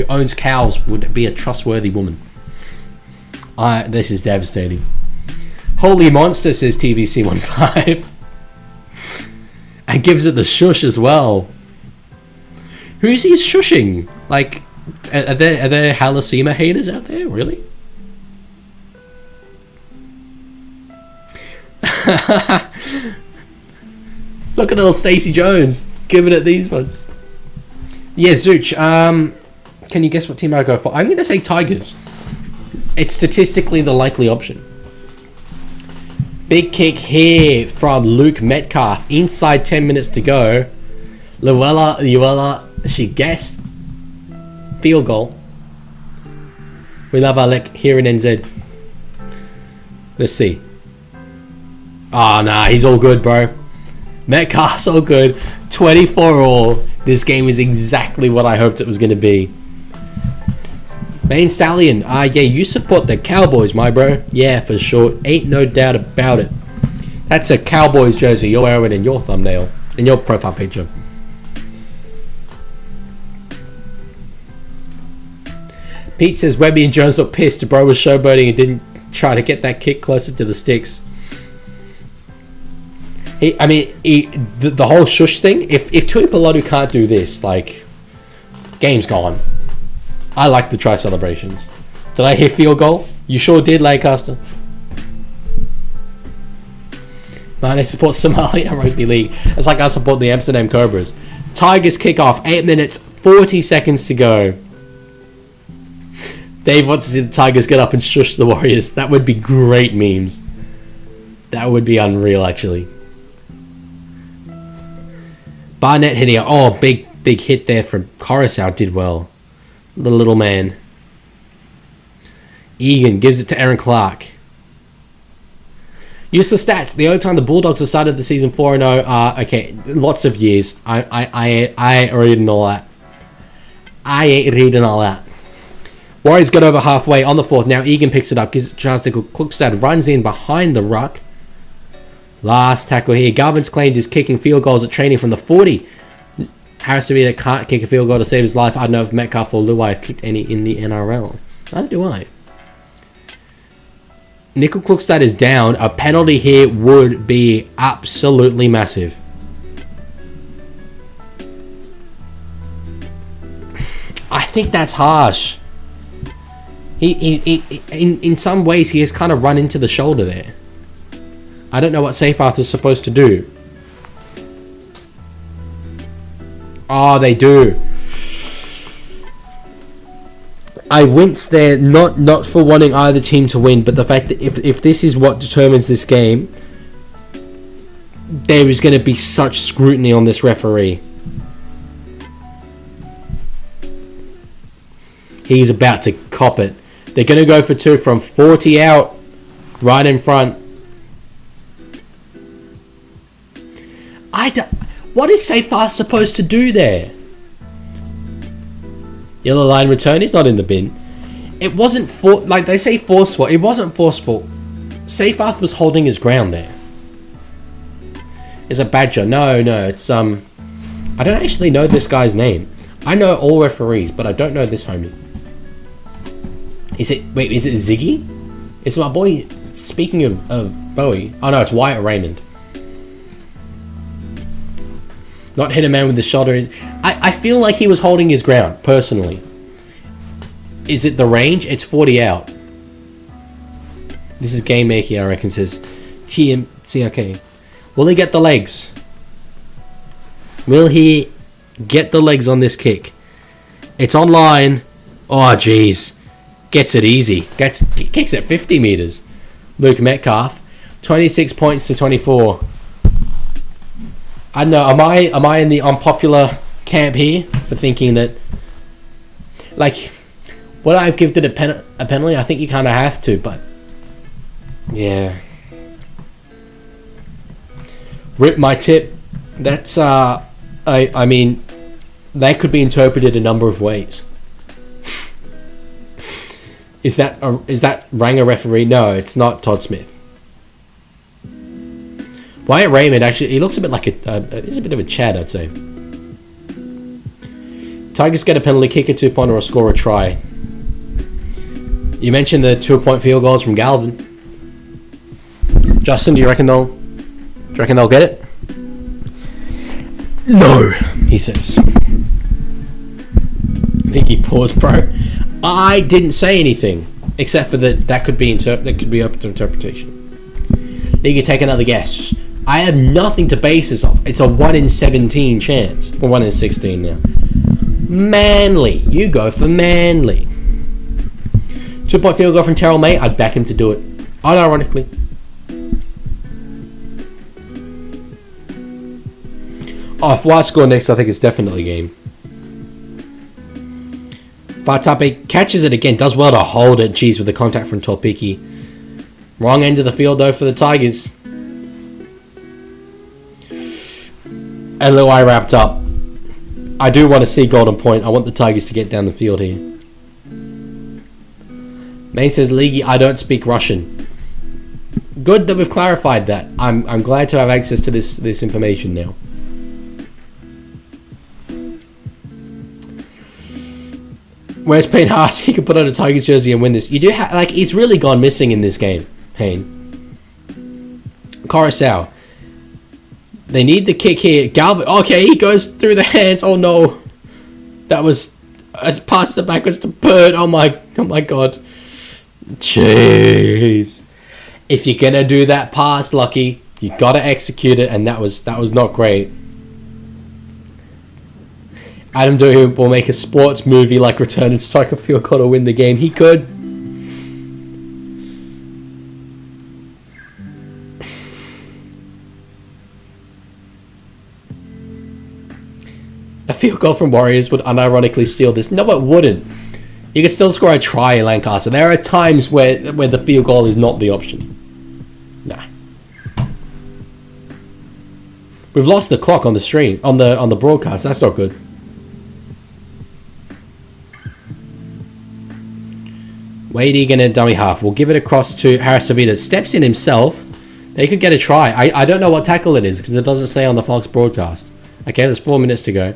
owns cows would be a trustworthy woman. This is devastating. Holy monster, says TVC15. And gives it the shush as well. Who's he shushing? Like, are there Halasima haters out there? Really? Look at little Stacey Jones giving it these ones. Yeah, Zooch. Can you guess what team I go for? I'm going to say Tigers. It's statistically the likely option. Big kick here from Luke Metcalf. Inside 10 minutes to go. Luella, she guessed. Field goal. We love Alec here in NZ. Let's see. Oh, nah, he's all good, bro. Metcalf's all good. 24 all. This game is exactly what I hoped it was going to be. Main Stallion. Yeah, you support the Cowboys, my bro. Yeah, for sure. Ain't no doubt about it. That's a Cowboys jersey. You're wearing it in your thumbnail. In your profile picture. Pete says Webby and Jones look pissed. Bro was showboating and didn't try to get that kick closer to the sticks. The whole shush thing. If Tuipulotu can't do this, like, game's gone. I like the try celebrations. Did I hear field goal? You sure did, Lancaster. Man, I support Somalia Rugby League. It's like I support the Amsterdam Cobras. Tigers kick off. 8 minutes, 40 seconds to go. Dave wants to see the Tigers get up and shush the Warriors. That would be great memes. That would be unreal, actually. Barnett hitting out. Oh, big hit there from Coruscant. Did well. The little man. Egan gives it to Aaron Clark. Useless stats. The only time the Bulldogs have started the season 4-0 are... Okay, lots of years. I ain't reading all that. I ain't reading all that. Warriors got over halfway on the fourth. Now Egan picks it up. Gives it a chance to go. Klukstad runs in behind the ruck. Last tackle here. Garvin's claimed he's kicking field goals at training from the 40. Harris Savita can't kick a field goal to save his life. I don't know if Metcalf or Luai have kicked any in the NRL. Neither do I. Nickel Klukstad is down. A penalty here would be absolutely massive. I think that's harsh. He in some ways he has kind of run into the shoulder there. I don't know what Seyfarth is supposed to do. Oh, they do. I wince there, not for wanting either team to win, but the fact that if this is what determines this game, there is going to be such scrutiny on this referee. He's about to cop it. They're going to go for two from 40 out, right in front. What is Seyfarth supposed to do there? Yellow line return. He's not in the bin. It wasn't like they say forceful. It wasn't forceful. Seyfarth was holding his ground there. It's a Badger. No, it's I don't actually know this guy's name. I know all referees, but I don't know this homie. Is it Ziggy? It's my boy. Speaking of Bowie. Oh no, it's Wyatt Raymond. Not hit a man with the shoulder. I feel like he was holding his ground, personally. Is it the range? It's 40 out. This is game making, I reckon, says TMCRK. Will he get the legs? Will he get the legs on this kick? It's online. Oh, jeez. Gets it easy. Kicks at 50 metres. Luke Metcalf. 26 points to 24. I don't know, am I in the unpopular camp here for thinking that, like, would I have given it a penalty? I think you kind of have to, but yeah. Rip my tip. That's I mean, that could be interpreted a number of ways. Is that Ranga referee? No, it's not Todd Smith. Wyatt Raymond, actually, he looks a bit like he's a bit of a Chad, I'd say. Tigers get a penalty, kick a 2-pointer, or score a try. You mentioned the 2-point field goals from Galvin. Justin, do you reckon they'll get it? No, he says. I think he paused, bro. I didn't say anything except for that could be open to interpretation. League, take another guess. I have nothing to base this off. It's a 1 in 17 chance. Well, 1 in 16 now. Manly. You go for Manly. 2-point field goal from Terrell May. I'd back him to do it. Unironically. Oh, if Wise score next, I think it's definitely game. Fatape catches it again. Does well to hold it. Jeez, with the contact from Topiki. Wrong end of the field, though, for the Tigers. And Luai wrapped up. I do want to see Golden Point. I want the Tigers to get down the field here. Main says, Leaguie, I don't speak Russian. Good that we've clarified that. I'm glad to have access to this information now. Where's Payne Haas? He could put on a Tigers jersey and win this. You do have, he's really gone missing in this game, Payne. Coruscant. They need the kick here. Galvin. Okay, he goes through the hands. Oh no. That was past the backwards to Bird. Oh my god. Jeez. If you're gonna do that pass, Lucky, you gotta execute it, and that was not great. Adam Doohan will make a sports movie like Return and strike a field goal to win the game. He could. A field goal from Warriors would unironically steal this. No, it wouldn't. You can still score a try in Lancaster. There are times where the field goal is not the option. Nah. We've lost the clock on the stream, on the broadcast. That's not good. Wade Egan and dummy half. We'll give it across to Harris Savita. Steps in himself. They could get a try. I don't know what tackle it is because it doesn't say on the Fox broadcast. Okay, there's 4 minutes to go.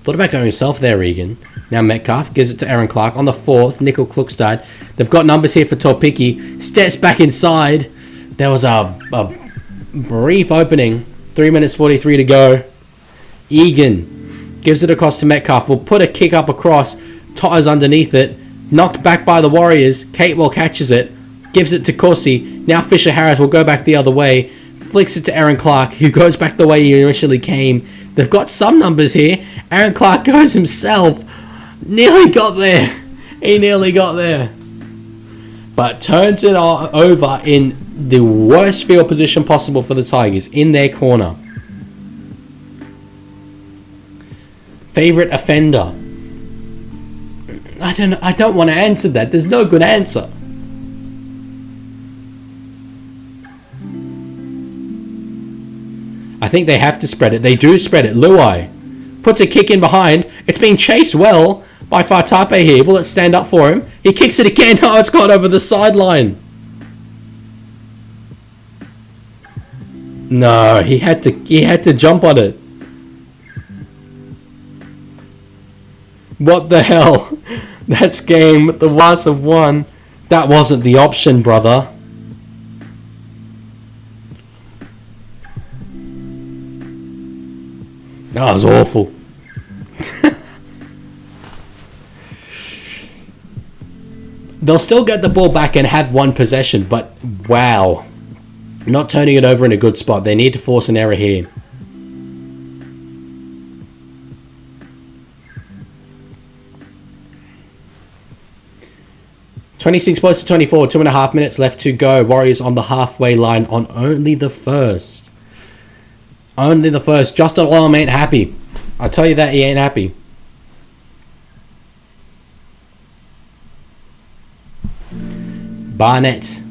Thought about going himself there, Egan. Now Metcalf gives it to Aaron Clark. On the 4th, Nickel Klukstad. They've got numbers here for Torpicki. Steps back inside. There was a brief opening. 3 minutes 43 to go. Egan gives it across to Metcalf. Will put a kick up across. Totters underneath it. Knocked back by the Warriors. Catewell catches it. Gives it to Corsi. Now Fisher Harris will go back the other way. Flicks it to Aaron Clark, who goes back the way he initially came. They've got some numbers here. Aaron Clark goes himself. Nearly got there. He nearly got there. But turns it over in the worst field position possible for the Tigers. In their corner. Favorite offender. I don't want to answer that. There's no good answer. I think they have to spread it. They do spread it. Luai puts a kick in behind. It's being chased well by Fatape here. Will it stand up for him? He kicks it again. Oh, it's gone over the sideline. No, he had to jump on it. What the hell? That's game. The Wats have won. That wasn't the option, brother. That was awful. They'll still get the ball back and have one possession, but wow. Not turning it over in a good spot. They need to force an error here. $26 points to 24. 2.5 minutes left to go. Warriors on the halfway line on only the first. Only the first. Justin Olam ain't happy. I tell you that, he ain't happy. Barnett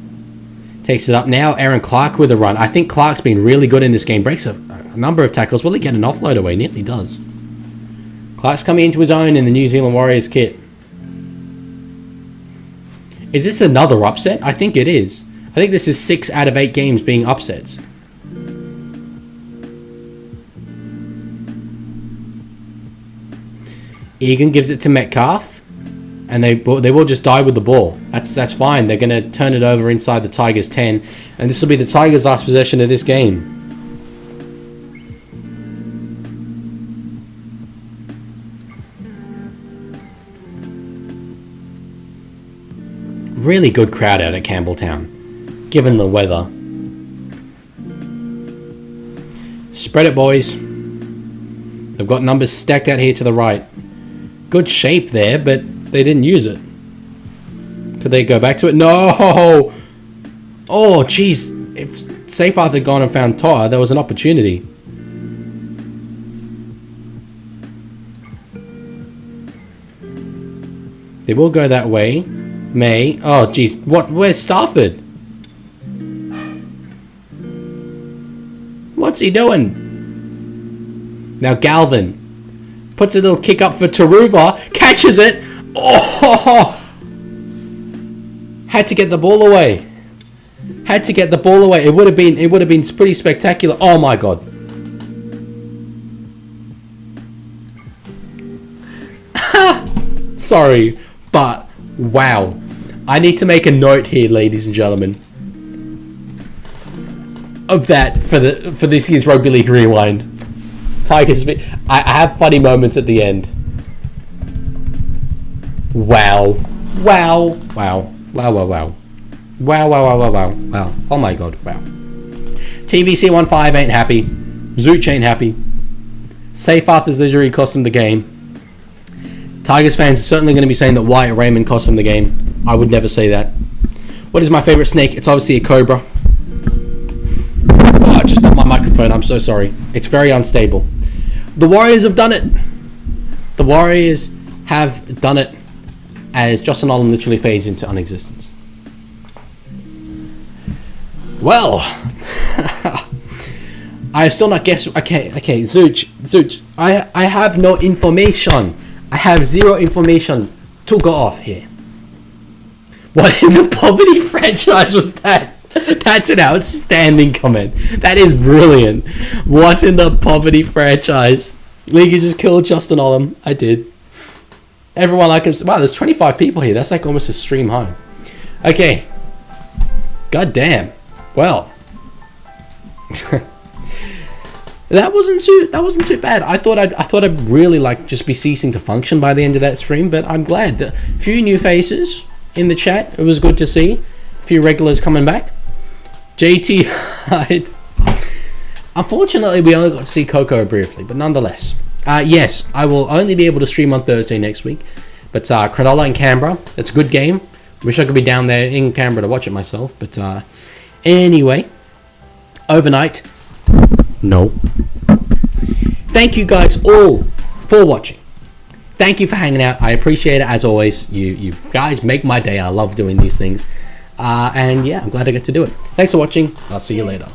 takes it up now. Aaron Clark with a run. I think Clark's been really good in this game. Breaks a number of tackles. Will he get an offload away? Nearly does. Clark's coming into his own in the New Zealand Warriors kit. Is this another upset? I think it is. I think this is 6 out of 8 games being upsets. Egan gives it to Metcalf, and they will just die with the ball. That's fine. They're going to turn it over inside the Tigers 10, and this will be the Tigers' last possession of this game. Really good crowd out at Campbelltown, given the weather. Spread it, boys. They've got numbers stacked out here to the right. Good shape there, but they didn't use it. Could they go back to it? No! Oh, jeez. If Seyfarth had gone and found Toa, there was an opportunity. They will go that way. May. Oh, jeez. What? Where's Stafford? What's he doing? Now Galvin puts a little kick up for Taruva. Catches it. Oh! Had to get the ball away. Had to get the ball away. It would have been pretty spectacular. Oh my god. Sorry, but wow. I need to make a note here, ladies and gentlemen, of that for this year's Rugby League Rewind. Tigers. I have funny moments at the end. Wow. Wow. Wow. Wow, wow, wow. Wow, wow, wow, wow, wow. Wow. Oh my god, wow. TVC15 ain't happy. Zooch ain't happy. Seyfarth's injury cost him the game. Tigers fans are certainly going to be saying that Wyatt Raymond cost him the game. I would never say that. What is my favourite snake? It's obviously a cobra. Oh, just not my microphone. I'm so sorry. It's very unstable. The Warriors have done it. The Warriors have done it as Justin Olam literally fades into unexistence. Well, I have still not guessed. Okay, Zooch. I have no information. I have zero information to go off here. What in the poverty franchise was that? That's an outstanding comment. That is brilliant. What in the poverty franchise? Leaguie just killed Justin Olam. I did. Everyone like him. Wow, there's 25 people here. That's like almost a stream high. Okay. God damn. Well. That wasn't too bad. I thought I'd really like just be ceasing to function by the end of that stream, but I'm glad. A few new faces in the chat. It was good to see. A few regulars coming back. JT Hyde. Unfortunately, we only got to see Coco briefly, but nonetheless. Yes, I will only be able to stream on Thursday next week. But Cronulla and Canberra, it's a good game. Wish I could be down there in Canberra to watch it myself. But anyway, overnight, no. Thank you guys all for watching. Thank you for hanging out. I appreciate it as always. You guys make my day. I love doing these things. And yeah, I'm glad I get to do it. Thanks for watching. I'll see you later.